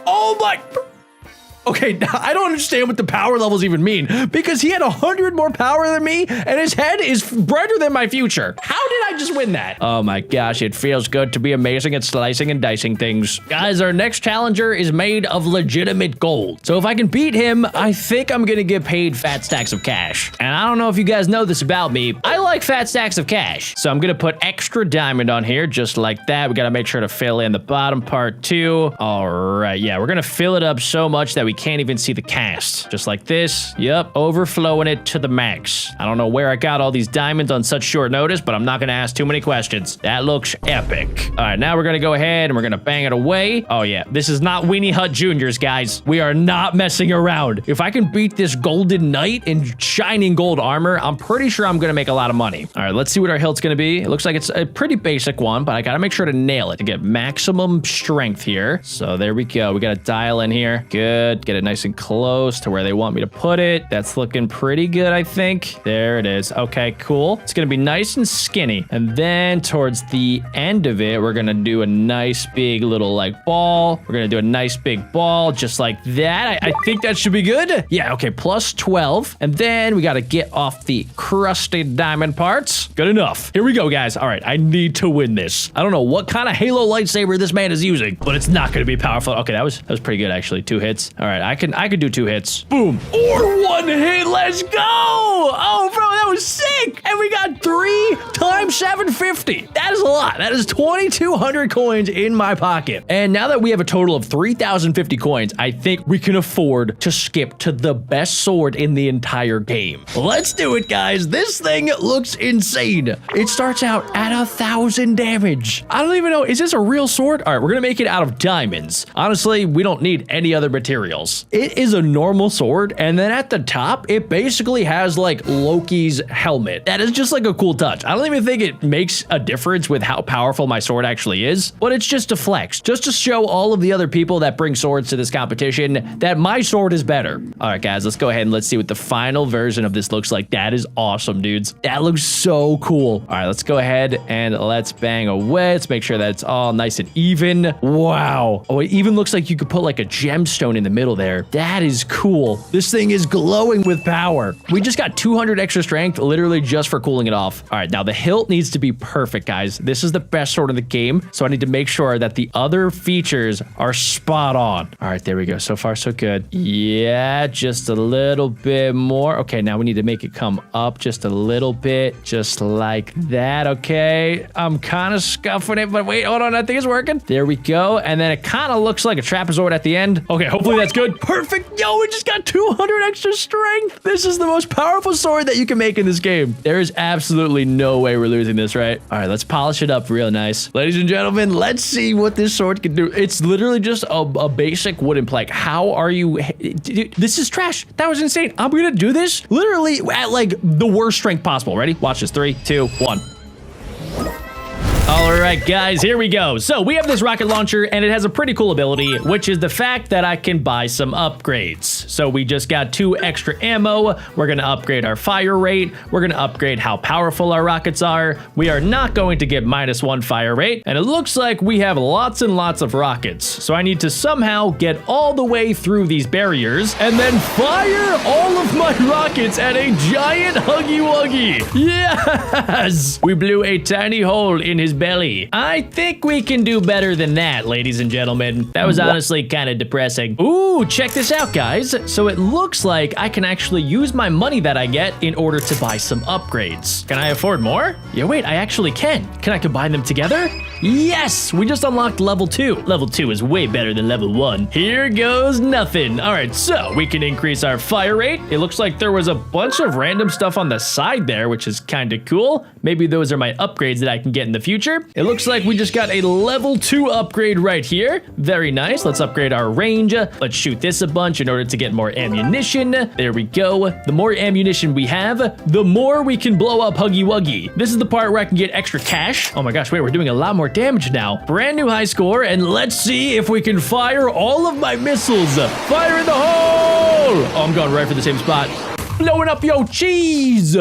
Oh my... Okay, I don't understand what the power levels even mean, because he had 100 more power than me, and his head is brighter than my future. How did I just win that? Oh my gosh, it feels good to be amazing at slicing and dicing things. Guys, our next challenger is made of legitimate gold. So if I can beat him, I think I'm gonna get paid fat stacks of cash. And I don't know if you guys know this about me, I like fat stacks of cash. So I'm gonna put extra diamond on here, just like that. We gotta make sure to fill in the bottom part too. All right, yeah, we're gonna fill it up so much that we can't even see the cast. Just like this. Yep, overflowing it to the max. I don't know where I got all these diamonds on such short notice, but I'm not gonna ask too many questions. That looks epic. All right, now we're gonna go ahead and we're gonna bang it away. Oh yeah, this is not Weenie Hut Juniors, guys. We are not messing around. If I can beat this golden knight in shining gold armor, I'm pretty sure I'm gonna make a lot of money. All right, let's see what our hilt's gonna be. It looks like it's a pretty basic one, but I gotta make sure to nail it to get maximum strength here. So there we go. We gotta dial in here. Good. Get it nice and close to where they want me to put it. That's looking pretty good, I think. There it is. Okay, cool. It's gonna be nice and skinny. And then towards the end of it, we're gonna do a nice big little like ball. We're gonna do a nice big ball just like that. I think that should be good. Yeah, okay, plus 12. And then we gotta get off the crusted diamond parts. Good enough. Here we go, guys. All right, I need to win this. I don't know what kind of Halo lightsaber this man is using, but it's not gonna be powerful. Okay, that was pretty good actually. 2 hits. All right, I could do 2 hits. Boom. Or 1 hit. Let's go. Oh, bro, that was sick. And we got 3 times 750. That is a lot. That is 2,200 coins in my pocket. And now that we have a total of 3,050 coins, I think we can afford to skip to the best sword in the entire game. Let's do it, guys. This thing looks insane. It starts out at 1,000 damage. I don't even know. Is this a real sword? All right, we're going to make it out of diamonds. Honestly, we don't need any other materials. It is a normal sword, and then at the top, it basically has like Loki's helmet. That is just like a cool touch. I don't even think think it makes a difference with how powerful my sword actually is, but it's just a flex, just to show all of the other people that bring swords to this competition that my sword is better. All right, guys, let's go ahead and let's see what the final version of this looks like. That is awesome, dudes. That looks so cool. All right, let's go ahead and let's bang away. Let's make sure that it's all nice and even. Wow. Oh, it even looks like you could put like a gemstone in the middle there. That is cool. This thing is glowing with power. We just got 200 extra strength literally just for cooling it off. All right, now the hilt needs to be perfect, guys. This is the best sword in the game, so I need to make sure that the other features are spot on. All right, there we go. So far, so good. Yeah, just a little bit more. Okay, now we need to make it come up just a little bit, just like that. Okay, I'm kind of scuffing it, but wait, hold on. I think it's working. There we go. And then it kind of looks like a trapezoid at the end. Okay, hopefully that's good. Perfect. Yo, we just got 200 extra strength. This is the most powerful sword that you can make in this game. There is absolutely no way we're losing this, right? All right, let's polish it up real nice. Ladies and gentlemen, let's see what this sword can do. It's literally just a basic wooden plank. How are you? Dude, this is trash. That was insane. I'm gonna do this literally at like the worst strength possible. Ready? Watch this. 3, 2, 1. All right, guys, here we go. So we have this rocket launcher, and it has a pretty cool ability, which is the fact that I can buy some upgrades. So we just got 2 extra ammo. We're going to upgrade our fire rate. We're going to upgrade how powerful our rockets are. We are not going to get -1 fire rate, and it looks like we have lots and lots of rockets. So I need to somehow get all the way through these barriers and then fire all of my rockets at a giant Huggy Wuggy. Yes! We blew a tiny hole in his belly. I think we can do better than that, ladies and gentlemen. That was honestly kind of depressing. Ooh, check this out, guys. So it looks like I can actually use my money that I get in order to buy some upgrades. Can I afford more? Yeah, wait, I actually can. Can I combine them together? Yes, we just unlocked level 2. Level 2 is way better than level 1. Here goes nothing. All right, so we can increase our fire rate. It looks like there was a bunch of random stuff on the side there, which is kind of cool. Maybe those are my upgrades that I can get in the future. It looks like we just got a level 2 upgrade right here. Very nice. Let's upgrade our range. Let's shoot this a bunch in order to get more ammunition. There we go. The more ammunition we have, the more we can blow up Huggy Wuggy. This is the part where I can get extra cash. Oh my gosh, wait, we're doing a lot more damage now. Brand new high score, and let's see if we can fire all of my missiles. Fire in the hole! Oh, I'm going right for the same spot. Blowing up your cheese!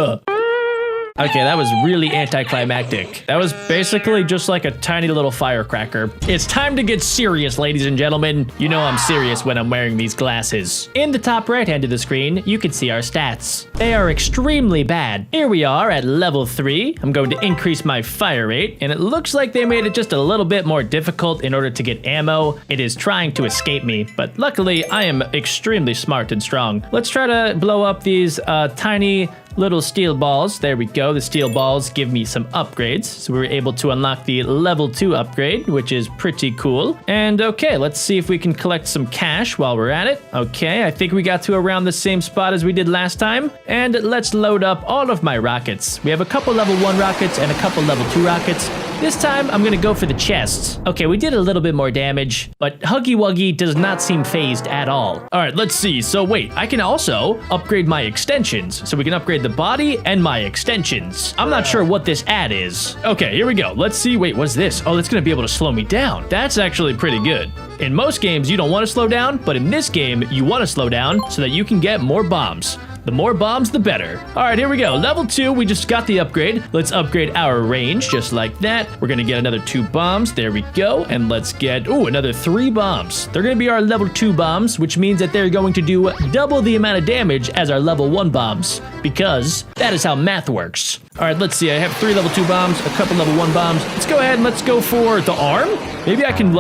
Okay, that was really anticlimactic. That was basically just like a tiny little firecracker. It's time to get serious, ladies and gentlemen. You know I'm serious when I'm wearing these glasses. In the top right hand of the screen, you can see our stats. They are extremely bad. Here we are at level 3. I'm going to increase my fire rate, and it looks like they made it just a little bit more difficult in order to get ammo. It is trying to escape me, but luckily I am extremely smart and strong. Let's try to blow up these tiny little steel balls. There we go. The steel balls give me some upgrades. So we were able to unlock the level 2 upgrade, which is pretty cool. And okay, let's see if we can collect some cash while we're at it. Okay, I think we got to around the same spot as we did last time. And let's load up all of my rockets. We have a couple level 1 rockets and a couple level 2 rockets. This time, I'm gonna go for the chests. Okay, we did a little bit more damage, but Huggy Wuggy does not seem phased at all. All right, let's see. So wait, I can also upgrade my extensions. So we can upgrade the body and my extensions. I'm not sure what this ad is. Okay, here we go. Let's see. Wait, what's this? Oh, it's gonna be able to slow me down. That's actually pretty good. In most games, you don't want to slow down, but in this game, you want to slow down so that you can get more bombs. The more bombs, the better. All right, here we go. Level 2, we just got the upgrade. Let's upgrade our range just like that. We're gonna get another 2 bombs. There we go. And let's get, another 3 bombs. They're gonna be our level 2 bombs, which means that they're going to do double the amount of damage as our level 1 bombs, because that is how math works. All right, let's see. I have 3 level 2 bombs, a couple level 1 bombs. Let's go ahead and let's go for the arm. Maybe I can,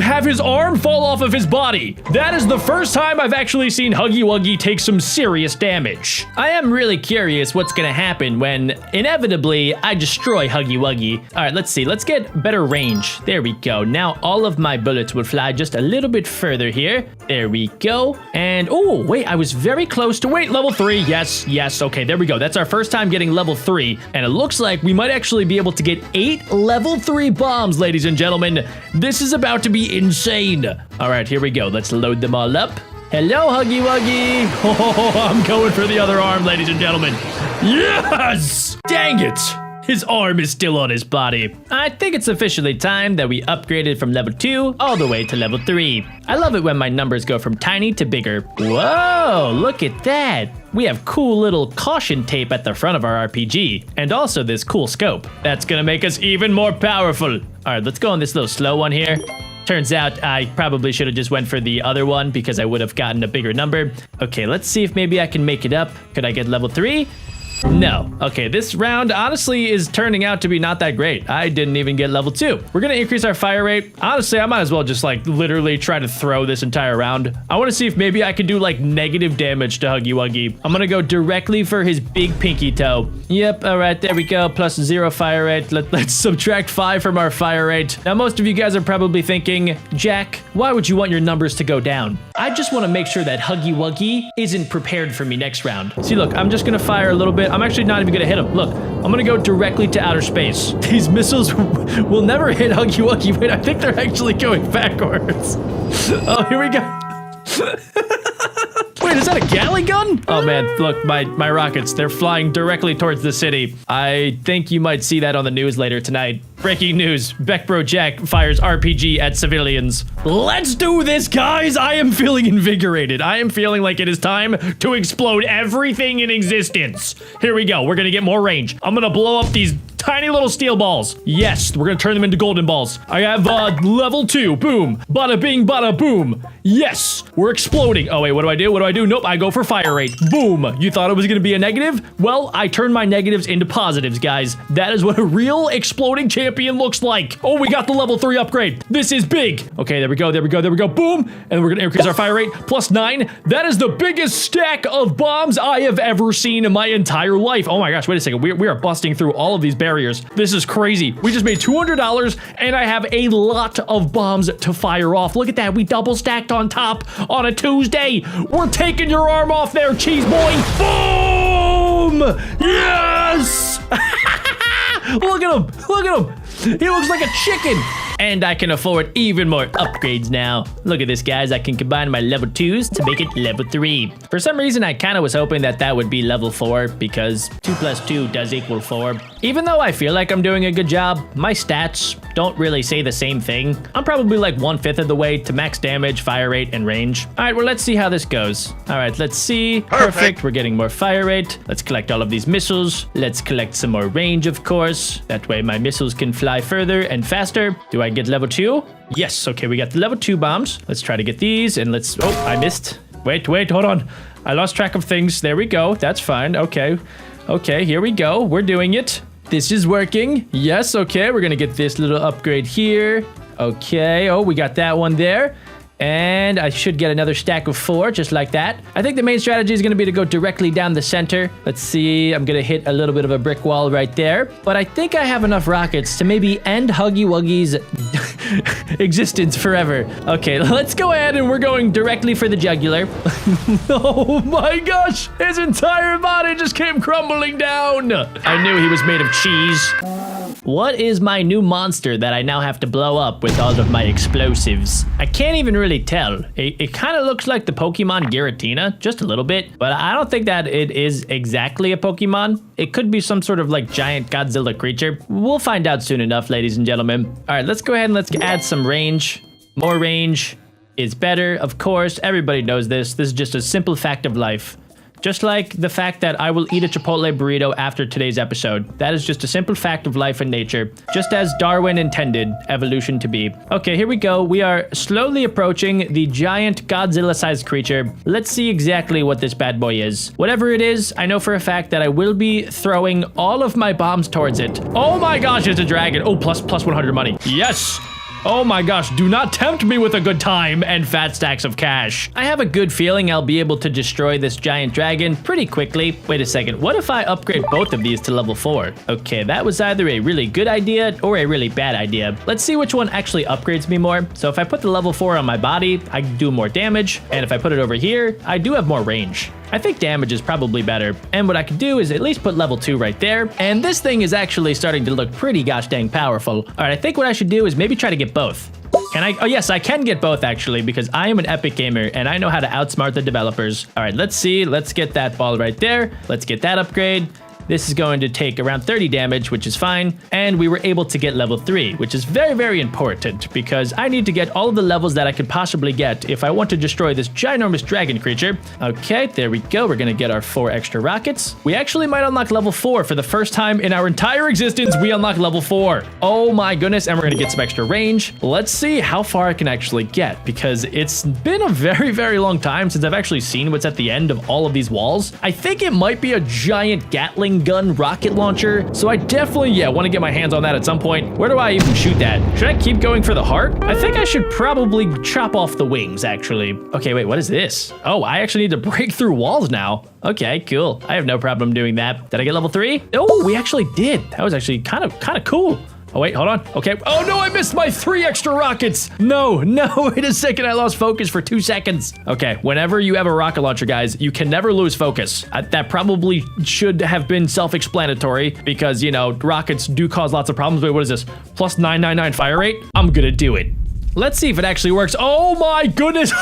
have his arm fall off of his body. That is the first time I've actually seen Huggy Wuggy take some serious damage. I am really curious what's gonna happen when, inevitably, I destroy Huggy Wuggy. All right, let's see. Let's get better range. There we go. Now all of my bullets will fly just a little bit further here. There we go. And, wait, I was very close to, level 3. Yes. Okay, there we go. That's our first time getting level 3. And it looks like we might actually be able to get 8 level 3 bombs, ladies and gentlemen. This is about to be insane. All right, here we go. Let's load them all up. Hello, Huggy Wuggy. Oh, I'm going for the other arm, ladies and gentlemen. Yes! Dang it. His arm is still on his body. I think it's officially time that we upgraded from level 2 all the way to level 3. I love it when my numbers go from tiny to bigger. Whoa, look at that. We have cool little caution tape at the front of our RPG, and also this cool scope. That's gonna make us even more powerful. All right, let's go on this little slow one here. Turns out I probably should have just went for the other one because I would have gotten a bigger number. Okay, let's see if maybe I can make it up. Could I get level 3? No. Okay, this round honestly is turning out to be not that great. I didn't even get level 2. We're gonna increase our fire rate. Honestly, I might as well just like literally try to throw this entire round. I wanna see if maybe I can do like negative damage to Huggy Wuggy. I'm gonna go directly for his big pinky toe. Yep, all right, there we go. Plus 0 fire rate. Let's subtract 5 from our fire rate. Now, most of you guys are probably thinking, Jack, why would you want your numbers to go down? I just wanna make sure that Huggy Wuggy isn't prepared for me next round. See, look, I'm just gonna fire a little bit. I'm actually not even gonna hit him. Look, I'm gonna go directly to outer space. These missiles will never hit Huggy Wuggy. Wait, I think they're actually going backwards. Oh, here we go. Wait, is that a galley gun? Oh man, look, my rockets, they're flying directly towards the city. I think you might see that on the news later tonight. Breaking news, BeckBroJack fires RPG at civilians. Let's do this, guys! I am feeling invigorated. I am feeling like it is time to explode everything in existence. Here we go, we're gonna get more range. I'm gonna blow up these tiny little steel balls. Yes, we're gonna turn them into golden balls. I have level 2, boom. Bada bing, bada boom. Yes, we're exploding. Oh wait, what do I do? What do I do? Nope, I go for fire rate. Boom. You thought it was gonna be a negative? Well, I turned my negatives into positives, guys. That is what a real exploding champion looks like. Oh, we got the level 3 upgrade. This is big. Okay, there we go, there we go, there we go. Boom. And we're gonna increase our fire rate. Plus 9. That is the biggest stack of bombs I have ever seen in my entire life. Oh my gosh, wait a second. We are busting through all of these barriers. This is crazy. We just made $200 and I have a lot of bombs to fire off. Look at that. We double stacked on top on a Tuesday. We're taking your arm off there, cheese boy. Boom! Yes! Look at him. Look at him. He looks like a chicken. And I can afford even more upgrades now. Look at this, guys. I can combine my level 2s to make it level 3. For some reason, I kind of was hoping that that would be level 4 because 2 plus 2 does equal 4. Even though I feel like I'm doing a good job, my stats don't really say the same thing. I'm probably like 1/5 of the way to max damage, fire rate, and range. All right, well, let's see how this goes. All right, let's see. Perfect. We're getting more fire rate. Let's collect all of these missiles. Let's collect some more range, of course. That way my missiles can fly further and faster. Do I get level 2? Yes. Okay, we got the level 2 bombs. Let's try to get these and let's... Oh, I missed. Wait, hold on. I lost track of things. There we go. That's fine. Okay. Okay, here we go. We're doing it. This is working. Yes, okay. We're gonna get this little upgrade here. Okay. Oh, we got that one there. And I should get another stack of 4, just like that. I think the main strategy is going to be to go directly down the center. Let's see. I'm going to hit a little bit of a brick wall right there. But I think I have enough rockets to maybe end Huggy Wuggy's existence forever. Okay, let's go ahead and we're going directly for the jugular. Oh my gosh. His entire body just came crumbling down. I knew he was made of cheese. What is my new monster that I now have to blow up with all of my explosives? I can't even really tell. It kind of looks like the Pokemon Giratina, just a little bit, but I don't think that it is exactly a Pokemon. It could be some sort of like giant Godzilla creature. We'll find out soon enough, ladies and gentlemen. All right, let's go ahead and let's add some range. More range is better, of course. Everybody knows this. This is just a simple fact of life. Just like the fact that I will eat a Chipotle burrito after today's episode. That is just a simple fact of life and nature. Just as Darwin intended evolution to be. Okay, here we go. We are slowly approaching the giant Godzilla-sized creature. Let's see exactly what this bad boy is. Whatever it is, I know for a fact that I will be throwing all of my bombs towards it. Oh my gosh, it's a dragon. Oh, plus 100 money. Yes! Oh my gosh, do not tempt me with a good time and fat stacks of cash. I have a good feeling I'll be able to destroy this giant dragon pretty quickly. Wait a second, what if I upgrade both of these to level 4? Okay, that was either a really good idea or a really bad idea. Let's see which one actually upgrades me more. So if I put the level 4 on my body, I do more damage. And if I put it over here, I do have more range. I think damage is probably better. And what I could do is at least put level 2 right there. And this thing is actually starting to look pretty gosh dang powerful. All right, I think what I should do is maybe try to get both. Can I? Oh yes, I can get both actually because I am an epic gamer and I know how to outsmart the developers. All right, let's see. Let's get that ball right there. Let's get that upgrade. This is going to take around 30 damage, which is fine. And we were able to get level 3, which is very, very important because I need to get all of the levels that I could possibly get if I want to destroy this ginormous dragon creature. Okay, there we go. We're going to get our 4 extra rockets. We actually might unlock level 4 for the first time in our entire existence. We unlock level 4. Oh my goodness. And we're going to get some extra range. Let's see how far I can actually get because it's been a very, very long time since I've actually seen what's at the end of all of these walls. I think it might be a giant Gatling gun rocket launcher. So I definitely, want to get my hands on that at some point. Where do I even shoot that? Should I keep going for the heart? I think I should probably chop off the wings, actually. Okay, wait, what is this? Oh, I actually need to break through walls now. Okay, cool. I have no problem doing that. Did I get level 3? Oh, we actually did. That was actually kind of cool. Oh, wait, hold on. Okay. Oh, no, I missed my 3 extra rockets. No, wait a second. I lost focus for 2 seconds. Okay, whenever you have a rocket launcher, guys, you can never lose focus. That probably should have been self-explanatory because, you know, rockets do cause lots of problems. Wait, what is this? Plus 999 fire rate? I'm gonna do it. Let's see if it actually works. Oh, my goodness.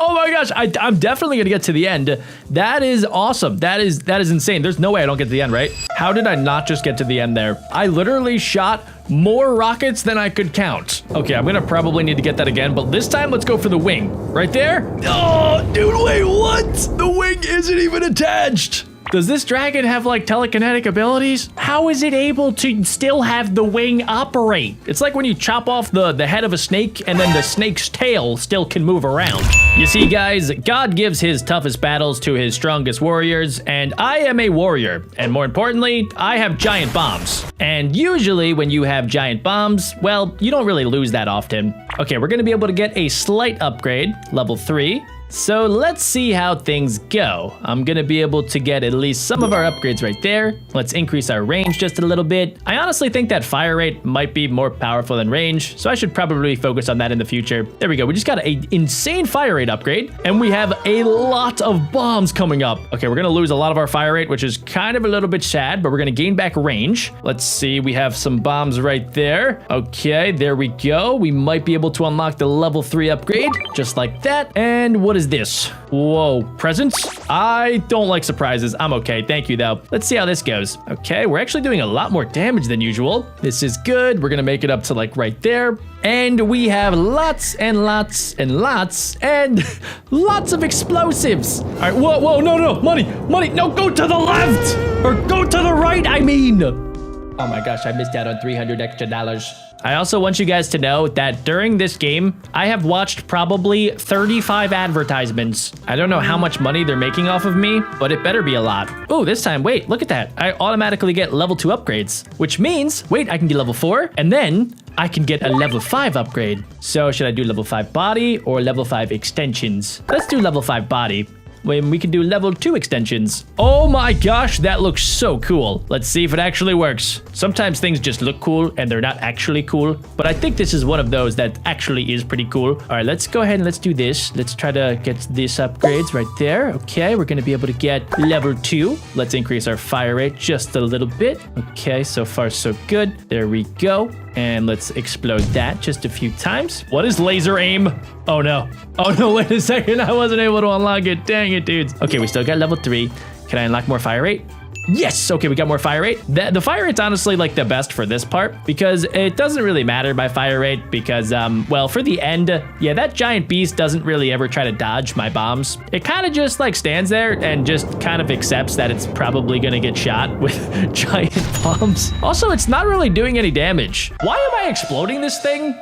Oh my gosh, I'm definitely gonna get to the end. That is awesome. That is insane. There's no way I don't get to the end, right? How did I not just get to the end there? I literally shot more rockets than I could count. Okay, I'm gonna probably need to get that again, but this time let's go for the wing. Right there? Oh, dude, wait, what? The wing isn't even attached. Does this dragon have like telekinetic abilities? How is it able to still have the wing operate? It's like when you chop off the head of a snake and then the snake's tail still can move around. You see, guys, God gives his toughest battles to his strongest warriors, and I am a warrior. And more importantly, I have giant bombs. And usually when you have giant bombs, well, you don't really lose that often. Okay, we're gonna be able to get a slight upgrade, level 3. So let's see how things go. I'm gonna be able to get at least some of our upgrades right there. Let's increase our range just a little bit. I honestly think that fire rate might be more powerful than range, so I should probably focus on that in the future. There we go, we just got an insane fire rate upgrade, and we have a lot of bombs coming up. Okay, we're gonna lose a lot of our fire rate, which is kind of a little bit sad, but we're gonna gain back range. Let's see, we have some bombs right there. Okay, there we go. We might be able to unlock the level 3 upgrade, just like that. And what is this? Whoa, presents? I don't like surprises. I'm okay, thank you though. Let's see how this goes. Okay, we're actually doing a lot more damage than usual. This is good. We're gonna make it up to like right there. And we have lots and lots and lots and lots of explosives. All right, whoa, no, money, no, go to the left or go to the right, I mean. Oh my gosh, I missed out on $300 extra. I also want you guys to know that during this game, I have watched probably 35 advertisements. I don't know how much money they're making off of me, but it better be a lot. Oh, this time, wait, look at that. I automatically get level 2 upgrades, which means, wait, I can get level 4, and then I can get a level 5 upgrade. So should I do level 5 body or level 5 extensions? Let's do level 5 body. When we can do level 2 extensions. Oh my gosh, that looks so cool. Let's see if it actually works. Sometimes things just look cool and they're not actually cool, but I think this is one of those that actually is pretty cool. All right, let's go ahead and let's do this. Let's try to get these upgrades right there. Okay, we're gonna be able to get level 2. Let's increase our fire rate just a little bit. Okay, so far so good. There we go. And let's explode that just a few times. What is laser aim? Oh no, wait a second. I wasn't able to unlock it. Dang it, dudes. Okay, we still got level 3. Can I unlock more fire rate? Yes, okay, we got more fire rate. The fire rate's honestly like the best for this part because it doesn't really matter by fire rate because, well, for the end, yeah, that giant beast doesn't really ever try to dodge my bombs. It kind of just like stands there and just kind of accepts that it's probably gonna get shot with giant bombs. Also, it's not really doing any damage. Why am I exploding this thing?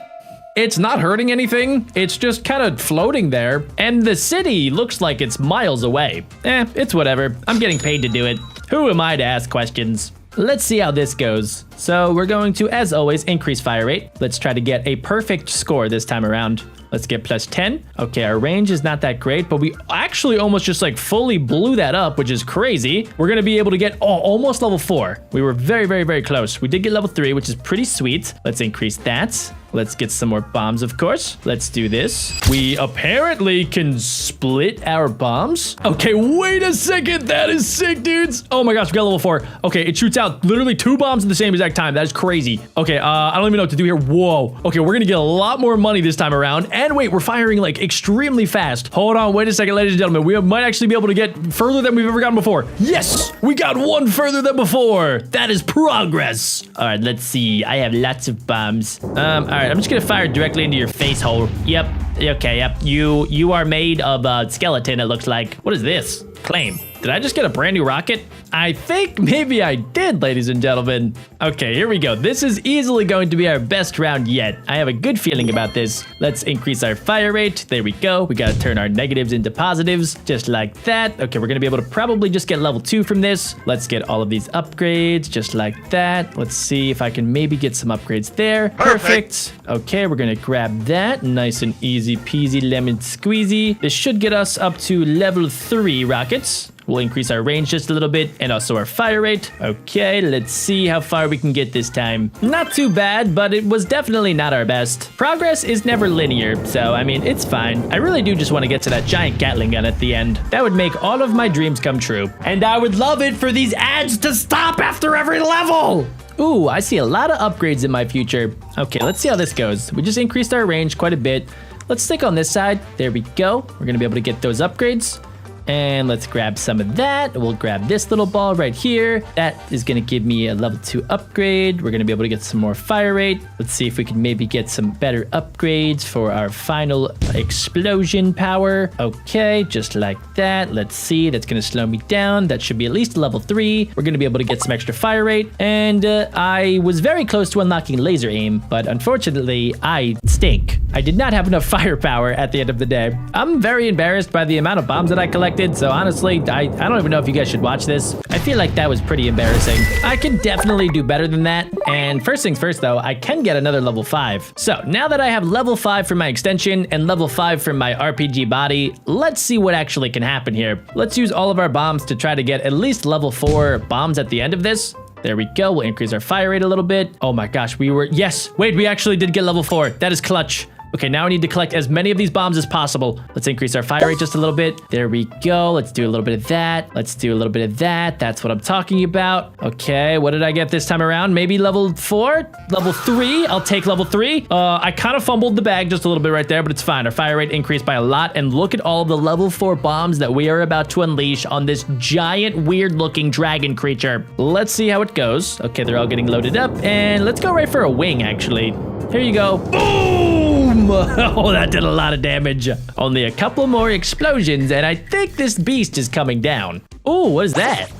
It's not hurting anything. It's just kind of floating there. And the city looks like it's miles away. It's whatever. I'm getting paid to do it. Who am I to ask questions? Let's see how this goes. So we're going to, as always, increase fire rate. Let's try to get a perfect score this time around. Let's get plus 10. Okay, our range is not that great, but we actually almost just like fully blew that up, which is crazy. We're gonna be able to get almost level 4. We were very, very, very close. We did get level 3, which is pretty sweet. Let's increase that. Let's get some more bombs, of course. Let's do this. We apparently can split our bombs. Okay, wait a second. That is sick, dudes. Oh my gosh, we got level 4. Okay, it shoots out literally 2 bombs at the same exact time. That is crazy. Okay, I don't even know what to do here. Whoa. Okay, we're gonna get a lot more money this time around. And wait, we're firing like extremely fast. Hold on, wait a second, ladies and gentlemen. We might actually be able to get further than we've ever gotten before. Yes, we got one further than before. That is progress. All right, let's see. I have lots of bombs. All right, I'm just gonna fire directly into your face hole. Yep. Okay, yep. You are made of a skeleton, it looks like. What is this? Claim. Did I just get a brand new rocket? I think maybe I did, ladies and gentlemen. Okay, here we go. This is easily going to be our best round yet. I have a good feeling about this. Let's increase our fire rate. There we go. We got to turn our negatives into positives, just like that. Okay, we're going to be able to probably just get level 2 from this. Let's get all of these upgrades, just like that. Let's see if I can maybe get some upgrades there. Perfect. Okay, we're going to grab that. Nice and easy peasy lemon squeezy. This should get us up to level 3 rockets. We'll increase our range just a little bit and also our fire rate. Okay, let's see how far we can get this time. Not too bad, but it was definitely not our best. Progress is never linear, so I mean, it's fine. I really do just want to get to that giant Gatling gun at the end. That would make all of my dreams come true. And I would love it for these ads to stop after every level. Ooh, I see a lot of upgrades in my future. Okay, let's see how this goes. We just increased our range quite a bit. Let's stick on this side. There we go. We're going to be able to get those upgrades. And let's grab some of that. We'll grab this little ball right here. That is going to give me a level 2 upgrade. We're going to be able to get some more fire rate. Let's see if we can maybe get some better upgrades for our final explosion power. Okay, just like that. Let's see. That's going to slow me down. That should be at least level 3. We're going to be able to get some extra fire rate. And I was very close to unlocking laser aim, but unfortunately, I stink. I did not have enough firepower at the end of the day. I'm very embarrassed by the amount of bombs that I collected. So honestly, I don't even know if you guys should watch this. I feel like that was pretty embarrassing. I can definitely do better than that. And first things first though, I can get another level 5. So now that I have level 5 for my extension and level 5 for my RPG body, let's see what actually can happen here. Let's use all of our bombs to try to get at least level 4 bombs at the end of this. There we go. We'll increase our fire rate a little bit. Oh my gosh, yes. Wait, we actually did get level 4. That is clutch. Okay, now we need to collect as many of these bombs as possible. Let's increase our fire rate just a little bit. There we go. Let's do a little bit of that. Let's do a little bit of that. That's what I'm talking about. Okay, what did I get this time around? Maybe level 4? Level 3? I'll take level 3. I kind of fumbled the bag just a little bit right there, but it's fine. Our fire rate increased by a lot. And look at all of the level 4 bombs that we are about to unleash on this giant, weird-looking dragon creature. Let's see how it goes. Okay, they're all getting loaded up. And let's go right for a wing, actually. Here you go. Boom! Oh, that did a lot of damage. Only a couple more explosions, and I think this beast is coming down. Oh, what is that?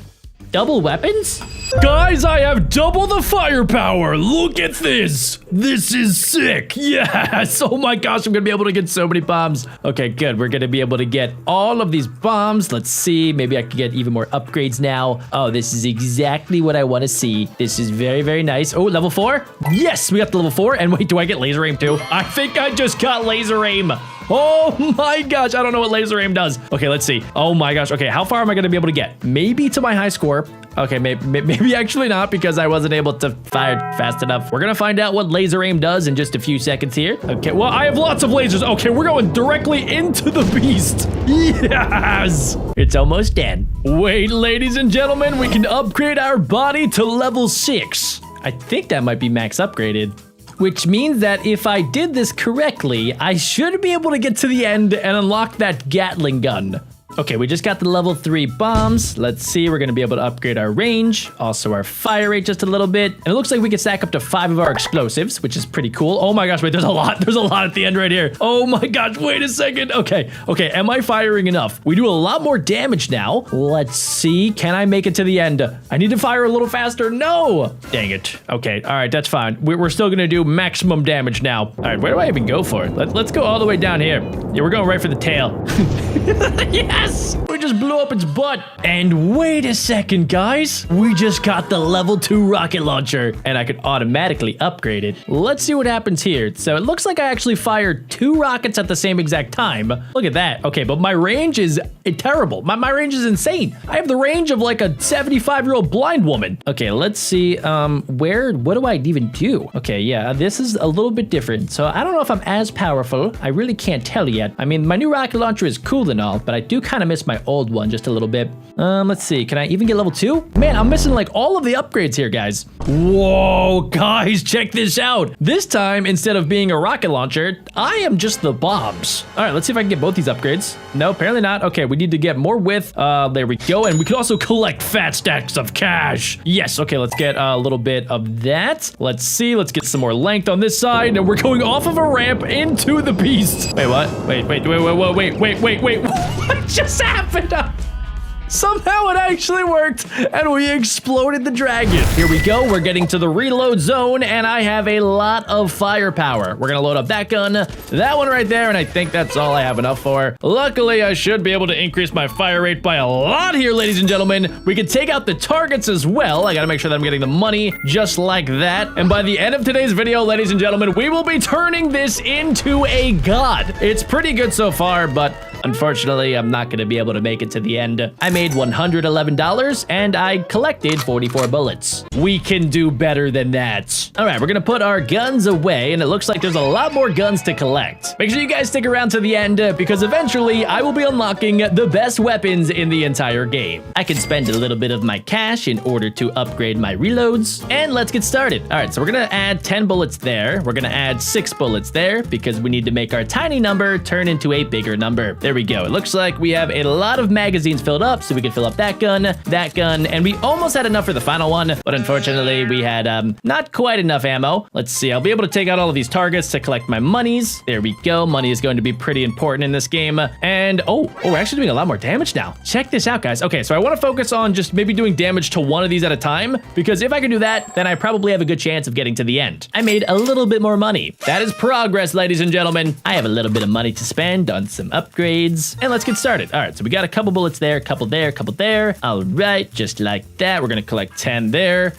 Double weapons? Guys, I have double the firepower. Look at this. This is sick. Yes. Oh my gosh, I'm going to be able to get so many bombs. Okay, good. We're going to be able to get all of these bombs. Let's see. Maybe I can get even more upgrades now. Oh, this is exactly what I want to see. This is very, very nice. Oh, level 4? Yes, we got the level 4. And wait, do I get laser aim too? I think I just got laser aim. Oh my gosh, I don't know what laser aim does. Okay, let's see. Oh my gosh. Okay, how far am I going to be able to get? Maybe to my high score. Okay, maybe actually not because I wasn't able to fire fast enough. We're going to find out what laser aim does in just a few seconds here. Okay, well, I have lots of lasers. Okay, we're going directly into the beast. Yes! It's almost dead. Wait, ladies and gentlemen, we can upgrade our body to level 6. I think that might be max upgraded. Which means that if I did this correctly, I should be able to get to the end and unlock that Gatling gun. Okay, we just got the level 3 bombs. Let's see, we're gonna be able to upgrade our range, also our fire rate just a little bit. And it looks like we can stack up to 5 of our explosives, which is pretty cool. Oh my gosh, wait, there's a lot at the end right here. Oh my gosh, wait a second. Okay, am I firing enough? We do a lot more damage now. Let's see, can I make it to the end? I need to fire a little faster. No! Dang it. Okay, all right, that's fine. We're still gonna do maximum damage now. All right, where do I even go for it? Let's go all the way down here. Yeah, we're going right for the tail. Yeah! Yes! We just blew up its butt. And wait a second, guys. We just got the level 2 rocket launcher, and I could automatically upgrade it. Let's see what happens here. So it looks like I actually fired 2 rockets at the same exact time. Look at that. Okay, but my range is terrible. My range is insane. I have the range of like a 75-year-old blind woman. Okay, let's see. What do I even do? Okay, yeah, this is a little bit different. So I don't know if I'm as powerful. I really can't tell yet. I mean, my new rocket launcher is cool and all, but I do kind of miss my old one just a little bit. Let's see. Can I even get level 2? Man, I'm missing like all of the upgrades here, guys. Whoa, guys, check this out. This time, instead of being a rocket launcher, I am just the bombs. All right, let's see if I can get both these upgrades. No, apparently not. Okay, we need to get more width. There we go. And we can also collect fat stacks of cash. Yes, okay, let's get a little bit of that. Let's see. Let's get some more length on this side. And we're going off of a ramp into the beast. Wait, what? Wait. What just happened? Somehow it actually worked, and we exploded the dragon. Here we go. We're getting to the reload zone, and I have a lot of firepower. We're gonna load up that gun, that one right there, and I think that's all I have enough for. Luckily, I should be able to increase my fire rate by a lot here, ladies and gentlemen. We can take out the targets as well. I gotta make sure that I'm getting the money just like that. And by the end of today's video, ladies and gentlemen, we will be turning this into a god. It's pretty good so far, but unfortunately, I'm not gonna be able to make it to the end. I made $111 and I collected 44 bullets. We can do better than that. All right, we're gonna put our guns away, and it looks like there's a lot more guns to collect. Make sure you guys stick around to the end because eventually I will be unlocking the best weapons in the entire game. I can spend a little bit of my cash in order to upgrade my reloads, and let's get started. All right, so we're gonna add 10 bullets there. We're gonna add 6 bullets there because we need to make our tiny number turn into a bigger number. There we go. It looks like we have a lot of magazines filled up, so we can fill up that gun, and we almost had enough for the final one, but unfortunately we had not quite enough ammo. Let's see. I'll be able to take out all of these targets to collect my monies. There we go. Money is going to be pretty important in this game. And we're actually doing a lot more damage now. Check this out, guys. Okay, so I want to focus on just maybe doing damage to one of these at a time, because if I can do that, then I probably have a good chance of getting to the end. I made a little bit more money. That is progress, ladies and gentlemen. I have a little bit of money to spend on some upgrades. And let's get started. All right, so we got a couple bullets there, couple there, couple there. All right, just like that. We're gonna collect 10 there.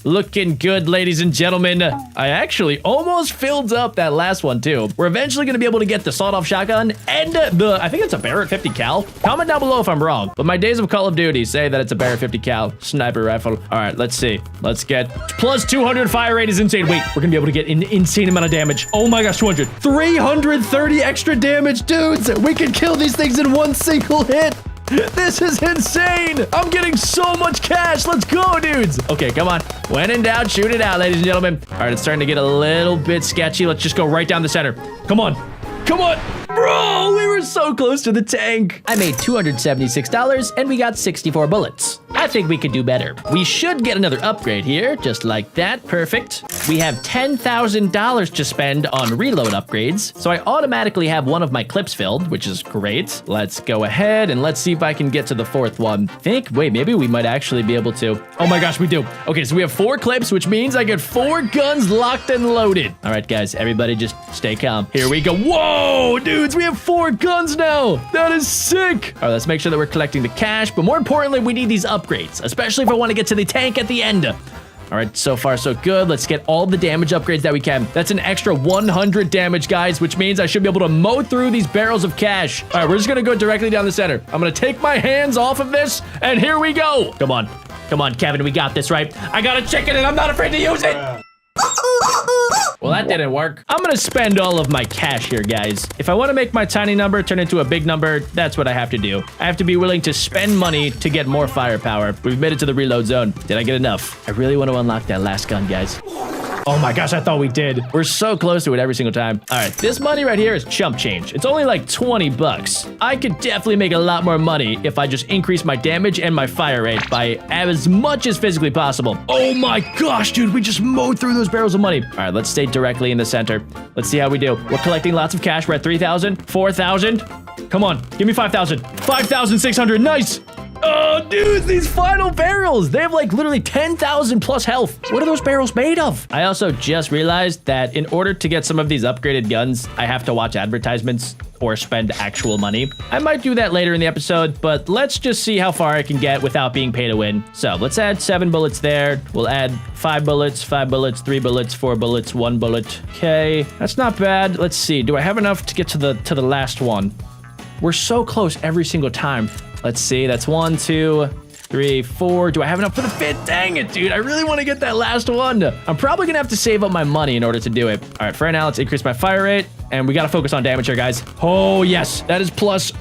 Looking good, ladies and gentlemen. I actually almost filled up that last one too. We're eventually gonna be able to get the sawed-off shotgun and I think it's a Barrett 50 cal. Comment down below if I'm wrong, but my days of Call of Duty say that it's a Barrett 50 cal sniper rifle. All right, let's see. Let's get plus 200 fire rate is insane. Wait, we're gonna be able to get an insane amount of damage. Oh my gosh, 200. 330 extra damage, dudes. We can kill these things in one single hit. This is insane! I'm getting so much cash! Let's go, dudes! Okay, come on. When in doubt, shoot it out, ladies and gentlemen. All right, it's starting to get a little bit sketchy. Let's just go right down the center. Come on. Come on. Bro, we were so close to the tank. I made $276 and we got 64 bullets. I think we could do better. We should get another upgrade here, just like that. Perfect. We have $10,000 to spend on reload upgrades, so I automatically have one of my clips filled, which is great. Let's go ahead and let's see if I can get to the 4th one. Wait, maybe we might actually be able to. Oh my gosh, we do. Okay, so we have 4 clips, which means I get 4 guns locked and loaded. All right, guys, everybody just stay calm. Here we go. Whoa, dudes, we have 4 guns now. That is sick. All right, let's make sure that we're collecting the cash, but more importantly, we need these upgrades, especially if I want to get to the tank at the end. All right, so far so good. Let's get all the damage upgrades that we can. That's an extra 100 damage, guys, which means I should be able to mow through these barrels of cash. All right, we're just gonna go directly down the center. I'm gonna take my hands off of this, and here we go. Come on, Kevin, we got this, right? I got a chicken, and I'm not afraid to use it. Well, that didn't work. I'm gonna spend all of my cash here, guys. If I want to make my tiny number turn into a big number, that's what I have to do. I have to be willing to spend money to get more firepower. We've made it to the reload zone. Did I get enough? I really want to unlock that last gun, guys. Oh my gosh, I thought we did. We're so close to it every single time. All right, this money right here is chump change. It's only like 20 bucks. I could definitely make a lot more money if I just increase my damage and my fire rate by as much as physically possible. Oh my gosh, dude, we just mowed through those barrels of money. All right, let's stay directly in the center. Let's see how we do. We're collecting lots of cash. We're at 3,000, 4,000. Come on, give me 5,000. 5,600, nice. Oh, dudes, these final barrels. They have like literally 10,000 plus health. What are those barrels made of? I also just realized that in order to get some of these upgraded guns, I have to watch advertisements or spend actual money. I might do that later in the episode, but let's just see how far I can get without being pay to win. So let's add 7 bullets there. We'll add 5 bullets, 5 bullets, 3 bullets, 4 bullets, 1 bullet. Okay, that's not bad. Let's see. Do I have enough to get to the last one? We're so close every single time. Let's see. That's 1, 2, 3, 4. Do I have enough for the 5th? Dang it, dude. I really want to get that last one. I'm probably going to have to save up my money in order to do it. All right, for now, let's increase my fire rate. And we got to focus on damage here, guys. Oh, yes. That is plus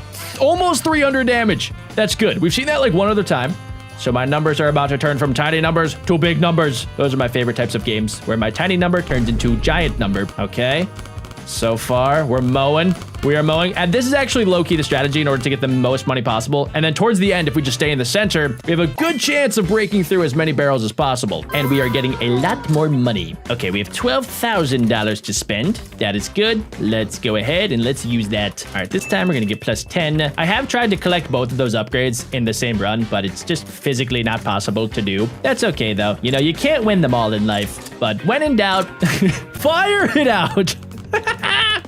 almost 300 damage. That's good. We've seen that like one other time. So my numbers are about to turn from tiny numbers to big numbers. Those are my favorite types of games, where my tiny number turns into giant number. Okay. So far, we're mowing. We are mowing. And this is actually low-key the strategy in order to get the most money possible. And then towards the end, if we just stay in the center, we have a good chance of breaking through as many barrels as possible. And we are getting a lot more money. Okay, we have $12,000 to spend. That is good. Let's go ahead and let's use that. All right, this time we're going to get plus 10. I have tried to collect both of those upgrades in the same run, but it's just physically not possible to do. That's okay, though. You know, you can't win them all in life. But when in doubt, fire it out.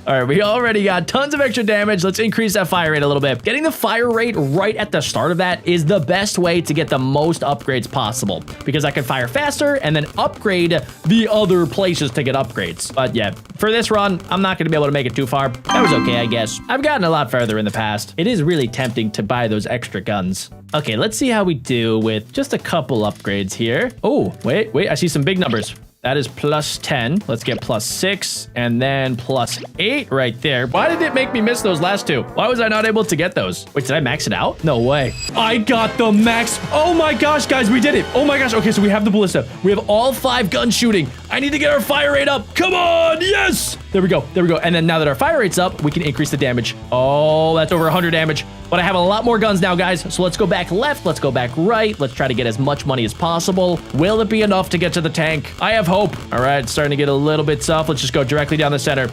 All right, we already got tons of extra damage. Let's increase that fire rate a little bit. Getting the fire rate right at the start of that is the best way to get the most upgrades possible, because I can fire faster and then upgrade the other places to get upgrades. But yeah, for this run, I'm not going to be able to make it too far. That was okay, I guess. I've gotten a lot further in the past. It is really tempting to buy those extra guns. Okay, let's see how we do with just a couple upgrades here. Oh, wait, I see some big numbers. That is plus 10. Let's get plus 6 and then plus 8 right there. Why did it make me miss those last two? Why was I not able to get those? Wait, did I max it out? No way. I got the max. Oh my gosh, guys, we did it. Oh my gosh. Okay, so we have the ballista. We have all 5 guns shooting. I need to get our fire rate up. Come on. Yes. There we go. There we go. And then now that our fire rate's up, we can increase the damage. Oh, that's over 100 damage. But I have a lot more guns now, guys. So let's go back left. Let's go back right. Let's try to get as much money as possible. Will it be enough to get to the tank? I have hope. All right, it's starting to get a little bit tough. Let's just go directly down the center.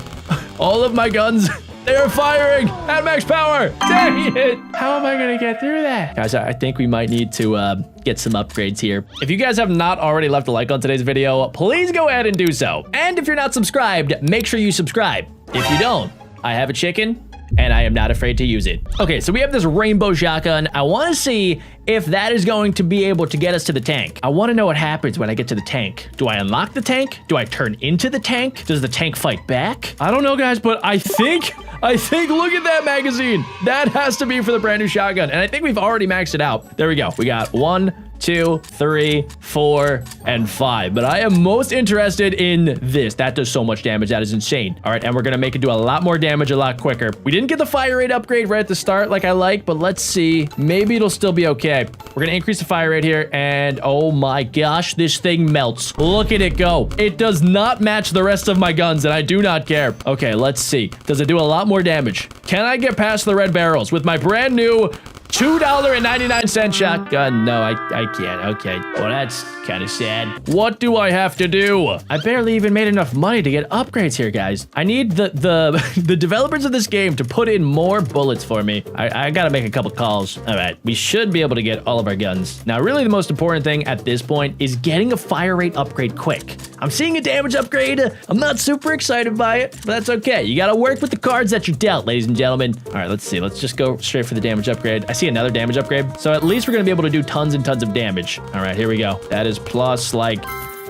All of my guns, they are firing at max power. Dang it. How am I going to get through that? Guys, I think we might need to get some upgrades here. If you guys have not already left a like on today's video, please go ahead and do so. And if you're not subscribed, make sure you subscribe. If you don't, I have a chicken and I am not afraid to use it. Okay, so we have this rainbow shotgun. I want to see if that is going to be able to get us to the tank. I want to know what happens when I get to the tank. Do I unlock the tank? Do I turn into the tank? Does the tank fight back? I don't know, guys, but I think, look at that magazine. That has to be for the brand new shotgun. And I think we've already maxed it out. There we go. We got 1, 2, 3, 4, and 5. But I am most interested in this. That does so much damage. That is insane. All right, and we're going to make it do a lot more damage a lot quicker. We didn't get the fire rate upgrade right at the start like I like, but let's see. Maybe it'll still be okay. We're going to increase the fire rate here, and oh my gosh, this thing melts. Look at it go. It does not match the rest of my guns, and I do not care. Okay, let's see. Does it do a lot more damage? Can I get past the red barrels with my brand new $2.99 shotgun? No, I can't. Okay. Well, that's kind of sad. What do I have to do? I barely even made enough money to get upgrades here, guys. I need the developers of this game to put in more bullets for me. I gotta make a couple calls. All right. We should be able to get all of our guns. Now, really the most important thing at this point is getting a fire rate upgrade quick. I'm seeing a damage upgrade. I'm not super excited by it, but that's okay. You gotta work with the cards that you're dealt, ladies and gentlemen. All right, let's see. Let's just go straight for the damage upgrade. I see another damage upgrade. So at least we're gonna be able to do tons and tons of damage. All right, here we go. That is plus like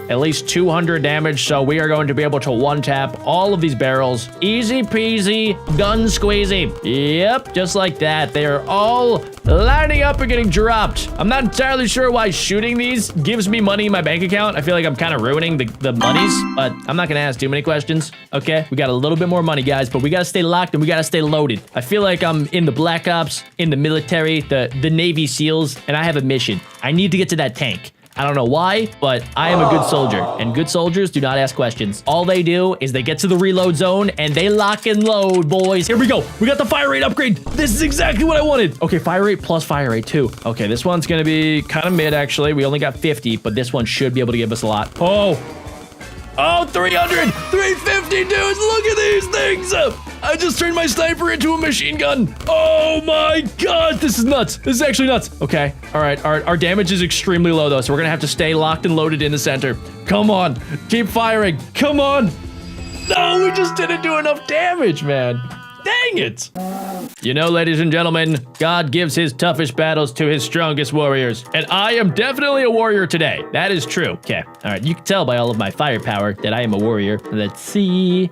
at least 200 damage. So we are going to be able to one-tap all of these barrels. Easy peasy, gun squeezy. Yep, just like that. They are all lining up and getting dropped. I'm not entirely sure why shooting these gives me money in my bank account. I feel like I'm kind of ruining the monies, but I'm not going to ask too many questions. Okay, we got a little bit more money, guys, but we got to stay locked and we got to stay loaded. I feel like I'm in the Black Ops, in the military, the Navy SEALs, and I have a mission. I need to get to that tank. I don't know why, but I am a good soldier, and good soldiers do not ask questions. All they do is they get to the reload zone, and they lock and load, boys. Here we go. We got the fire rate upgrade. This is exactly what I wanted. Okay, fire rate plus fire rate too. Okay, this one's gonna be kind of mid, actually. We only got 50, but this one should be able to give us a lot. Oh, 300, 350, dudes. Look at these things. I just turned my sniper into a machine gun. Oh my God, this is nuts. This is actually nuts. Okay, All right, our damage is extremely low, though, so we're going to have to stay locked and loaded in the center. Come on. Keep firing. Come on. No, we just didn't do enough damage, man. Dang it. You know, ladies and gentlemen, God gives his toughest battles to his strongest warriors. And I am definitely a warrior today. That is true. Okay. All right. You can tell by all of my firepower that I am a warrior. Let's see.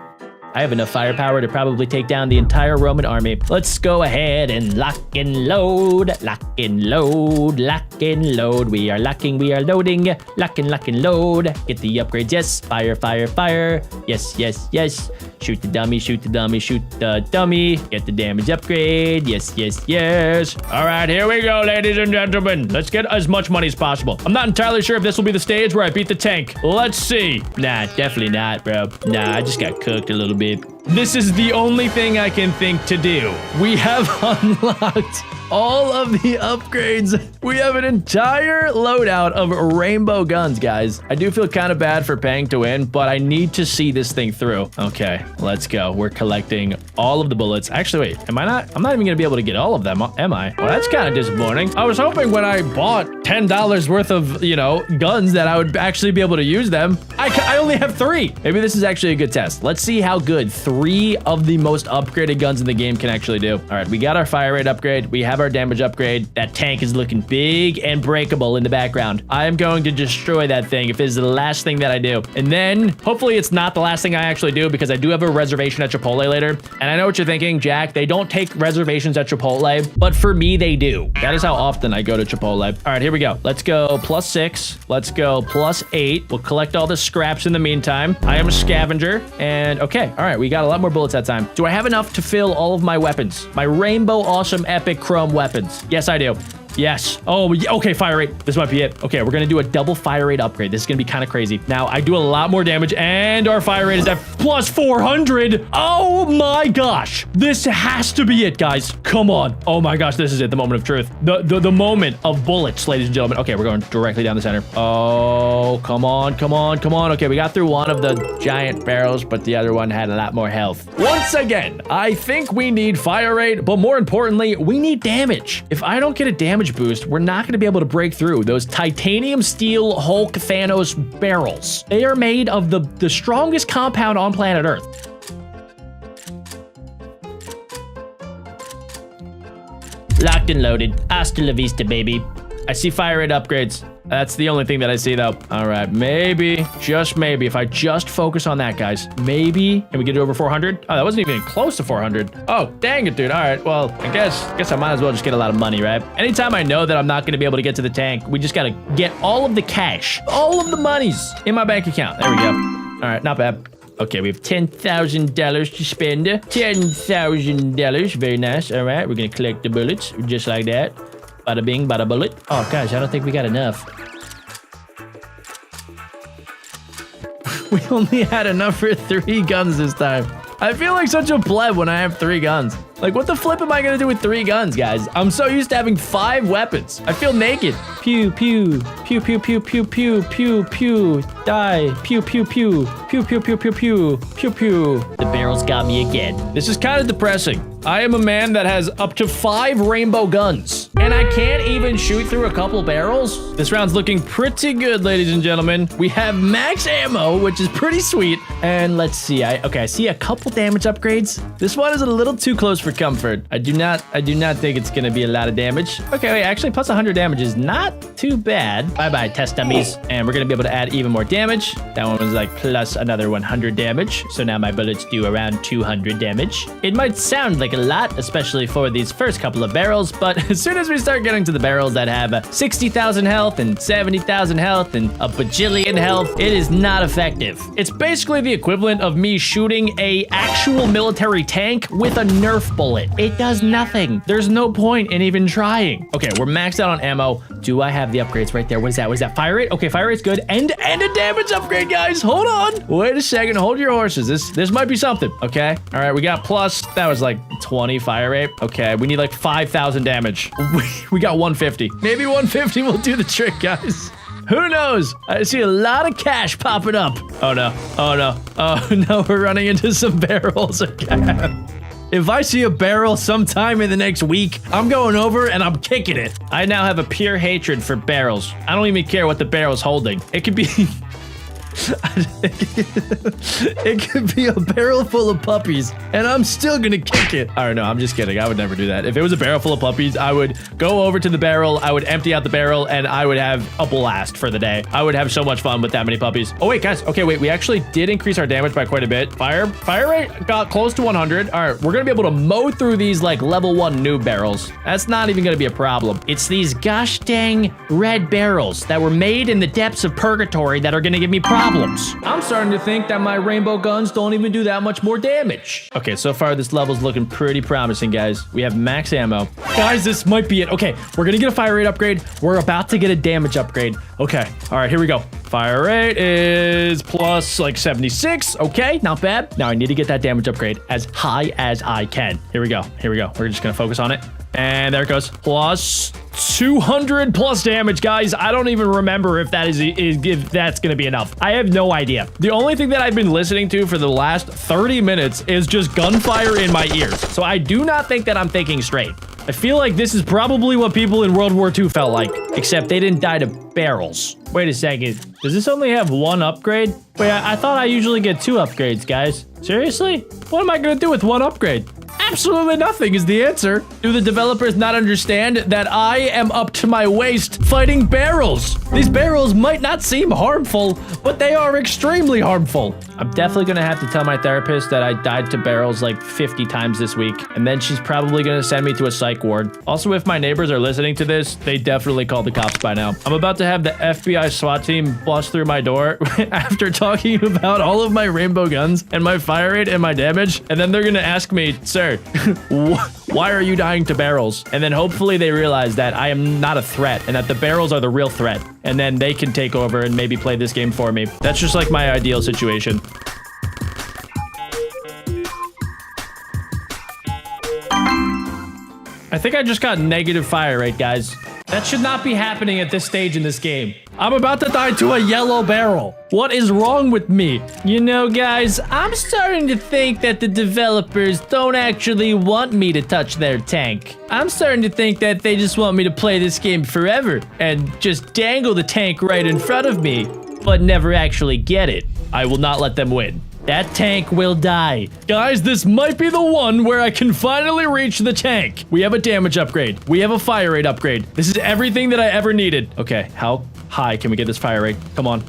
I have enough firepower to probably take down the entire Roman army. Let's go ahead and lock and load. Lock and load. Lock and load. We are locking. We are loading. Lock and load. Get the upgrades. Yes. Fire, fire, fire. Yes, yes, yes. Shoot the dummy. Shoot the dummy. Shoot the dummy. Get the damage upgrade. Yes, yes, yes. All right, here we go, ladies and gentlemen. Let's get as much money as possible. I'm not entirely sure if this will be the stage where I beat the tank. Let's see. Nah, definitely not, bro. Nah, I just got cooked a little bit. This is the only thing I can think to do. We have unlocked all of the upgrades. We have an entire loadout of rainbow guns, guys. I do feel kind of bad for paying to win, but I need to see this thing through. Okay, let's go. We're collecting all of the bullets. Actually, wait, I'm not even gonna be able to get all of them, am I? Well, that's kind of disappointing. I was hoping when I bought $10 worth of, you know, guns that I would actually be able to use them. I only have 3. Maybe this is actually a good test. Let's see how good 3 of the most upgraded guns in the game can actually do. All right, we got our fire rate upgrade. We have our damage upgrade. That tank is looking big and breakable in the background. I am going to destroy that thing if it's the last thing that I do. And then hopefully it's not the last thing I actually do, because I do have a reservation at Chipotle later. And I know what you're thinking, Jack, they don't take reservations at Chipotle, but for me, they do. That is how often I go to Chipotle. All right, here we go. Let's go +6. Let's go +8. We'll collect all the scraps in the meantime. I am a scavenger. And okay, all right, we got a lot more bullets that time. Do I have enough to fill all of my weapons? My rainbow awesome epic chrome weapons. Yes, I do. Yes. Oh, okay, fire rate. This might be it. Okay, we're gonna do a double fire rate upgrade. This is gonna be kind of crazy. Now, I do a lot more damage, and our fire rate is at +400. Oh my gosh. This has to be it, guys. Come on. Oh my gosh, this is it, the moment of truth. The moment of bullets, ladies and gentlemen. Okay, we're going directly down the center. Oh, come on, come on, come on. Okay, we got through one of the giant barrels, but the other one had a lot more health. Once again, I think we need fire rate, but more importantly, we need damage. If I don't get a damage boost, we're not going to be able to break through those titanium steel Hulk Thanos barrels. They are made of the strongest compound on planet Earth. Locked and loaded. Hasta la vista, baby. I see fire rate upgrades. That's the only thing that I see, though. All right, maybe, just maybe, if I just focus on that, guys, maybe, can we get it over 400? Oh, that wasn't even close to 400. Oh, dang it, dude. All right, well, I guess I might as well just get a lot of money, right? Anytime I know that I'm not going to be able to get to the tank, we just got to get all of the cash, all of the monies in my bank account. There we go. All right, not bad. Okay, we have $10,000 to spend. $10,000. Very nice. All right, we're going to collect the bullets just like that. Bada bing, bada bullet. Oh, gosh, I don't think we got enough. We only had enough for 3 guns this time. I feel like such a pleb when I have 3 guns. Like, what the flip am I gonna do with 3 guns, guys? I'm so used to having 5 weapons. I feel naked. Pew, pew, pew, pew, pew, pew, pew, pew, pew, die. Pew, pew, pew, pew, pew, pew, pew, pew, pew, pew. The barrels got me again. This is kind of depressing. I am a man that has up to 5 rainbow guns, and I can't even shoot through a couple barrels. This round's looking pretty good, ladies and gentlemen. We have max ammo, which is pretty sweet. And let's see. I see a couple damage upgrades. This one is a little too close for comfort. I do not think it's gonna be a lot of damage. Okay, wait, actually plus 100 damage is not too bad. Bye-bye, test dummies. And we're gonna be able to add even more damage. That one was like plus another 100 damage. So now my bullets do around 200 damage. It might sound like a lot, especially for these first couple of barrels, but as soon as we start getting to the barrels that have 60,000 health and 70,000 health and a bajillion health, it is not effective. It's basically the equivalent of me shooting a actual military tank with a Nerf bullet. It does nothing. There's no point in even trying. Okay, we're maxed out on ammo. Do I have the upgrades right there? What is that? What is that? Fire rate? Okay, fire rate's good. And a damage upgrade, guys. Hold on. Wait a second. Hold your horses. This might be something. Okay. All right, we got plus. That was like 20 fire rate. Okay, we need like 5,000 damage. We got 150. Maybe 150 will do the trick, guys. Who knows? I see a lot of cash popping up. Oh no. Oh no. Oh no, we're running into some barrels again. If I see a barrel sometime in the next week, I'm going over and I'm kicking it. I now have a pure hatred for barrels. I don't even care what the barrel's holding. It could be... it could be a barrel full of puppies and I'm still gonna kick it. I don't know, I'm just kidding. I would never do that. If it was a barrel full of puppies, I would go over to the barrel, I would empty out the barrel, and I would have a blast for the day. I would have so much fun with that many puppies. Oh wait, guys. Okay, wait, we actually did increase our damage by quite a bit. Fire rate got close to 100. All right, we're gonna be able to mow through these like level 1 noob barrels. That's not even gonna be a problem. It's these gosh dang red barrels that were made in the depths of purgatory that are gonna give me problems. I'm starting to think that my rainbow guns don't even do that much more damage. Okay, so far this level's looking pretty promising, guys. We have max ammo. Guys, this might be it. Okay, we're gonna get a fire rate upgrade. We're about to get a damage upgrade. Okay, all right, here we go. Fire rate is plus like 76. Okay, not bad. Now I need to get that damage upgrade as high as I can. Here we go. Here we go. We're just gonna focus on it. And there it goes. Plus 200 plus damage, guys. I don't even remember if that is if that's gonna be enough. I have no idea. The only thing that I've been listening to for the last 30 minutes is just gunfire in my ears. So I do not think that I'm thinking straight. I feel like this is probably what people in World War II felt like, except they didn't die to barrels. Wait a second. Does this only have 1 upgrade? Wait, I thought I usually get 2 upgrades, guys. Seriously? What am I gonna do with 1 upgrade? Absolutely nothing is the answer. Do the developers not understand that I am up to my waist fighting barrels? These barrels might not seem harmful, but they are extremely harmful. I'm definitely gonna have to tell my therapist that I died to barrels like 50 times this week, and then she's probably gonna send me to a psych ward. Also, if my neighbors are listening to this, they definitely called the cops by now. I'm about to have the FBI SWAT team bust through my door after talking about all of my rainbow guns and my fire rate and my damage, and then they're gonna ask me, sir, why are you dying to barrels? And then hopefully they realize that I am not a threat and that the barrels are the real threat. And then they can take over and maybe play this game for me. That's just like my ideal situation. I think I just got negative fire rate, guys. That should not be happening at this stage in this game. I'm about to die to a yellow barrel. What is wrong with me? You know, guys, I'm starting to think that the developers don't actually want me to touch their tank. I'm starting to think that they just want me to play this game forever and just dangle the tank right in front of me, but never actually get it. I will not let them win. That tank will die. Guys, this might be the one where I can finally reach the tank. We have a damage upgrade. We have a fire rate upgrade. This is everything that I ever needed. Okay, how high can we get this fire rate? Come on.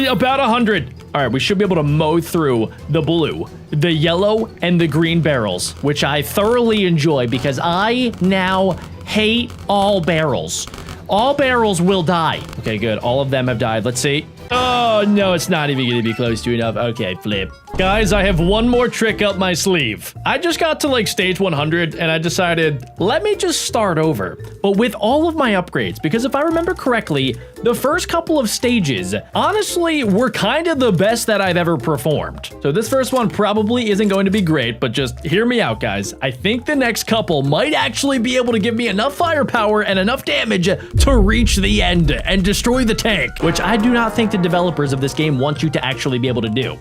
About 100. All right, we should be able to mow through the blue, the yellow, and the green barrels, which I thoroughly enjoy because I now hate all barrels. All barrels will die. Okay, good. All of them have died. Let's see. Oh, no, it's not even going to be close to enough. Okay, flip. Guys, I have one more trick up my sleeve. I just got to like stage 100 and I decided, let me just start over, but with all of my upgrades, because if I remember correctly, the first couple of stages, honestly, were kind of the best that I've ever performed. So this first one probably isn't going to be great, but just hear me out, guys. I think the next couple might actually be able to give me enough firepower and enough damage to reach the end and destroy the tank, which I do not think the developers of this game want you to actually be able to do.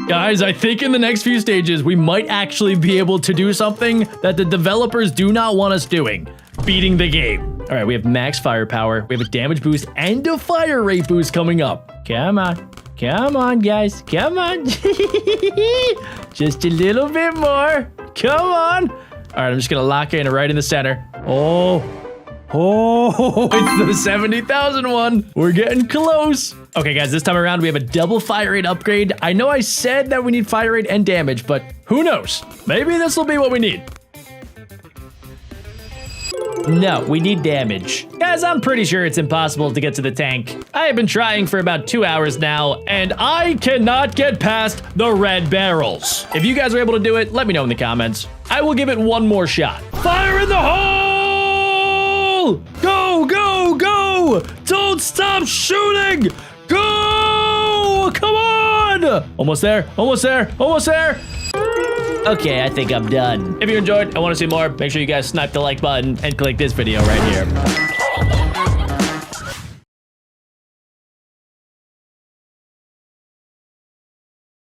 Guys, I think in the next few stages, we might actually be able to do something that the developers do not want us doing. Beating the game. All right, we have max firepower. We have a damage boost and a fire rate boost coming up. Come on. Come on, guys. Come on. Just a little bit more. Come on. All right, I'm just going to lock in right in the center. Oh, it's the 70,000 one. We're getting close. Okay, guys, this time around, we have a double fire rate upgrade. I know I said that we need fire rate and damage, but who knows? Maybe this will be what we need. No, we need damage. Guys, I'm pretty sure it's impossible to get to the tank. I have been trying for about 2 hours now, and I cannot get past the red barrels. If you guys are able to do it, let me know in the comments. I will give it one more shot. Fire in the hole! Go, go, go! Don't stop shooting! Go! Come on! Almost there, almost there, almost there! Okay, I think I'm done. If you enjoyed and want to see more, make sure you guys snipe the like button and click this video right here.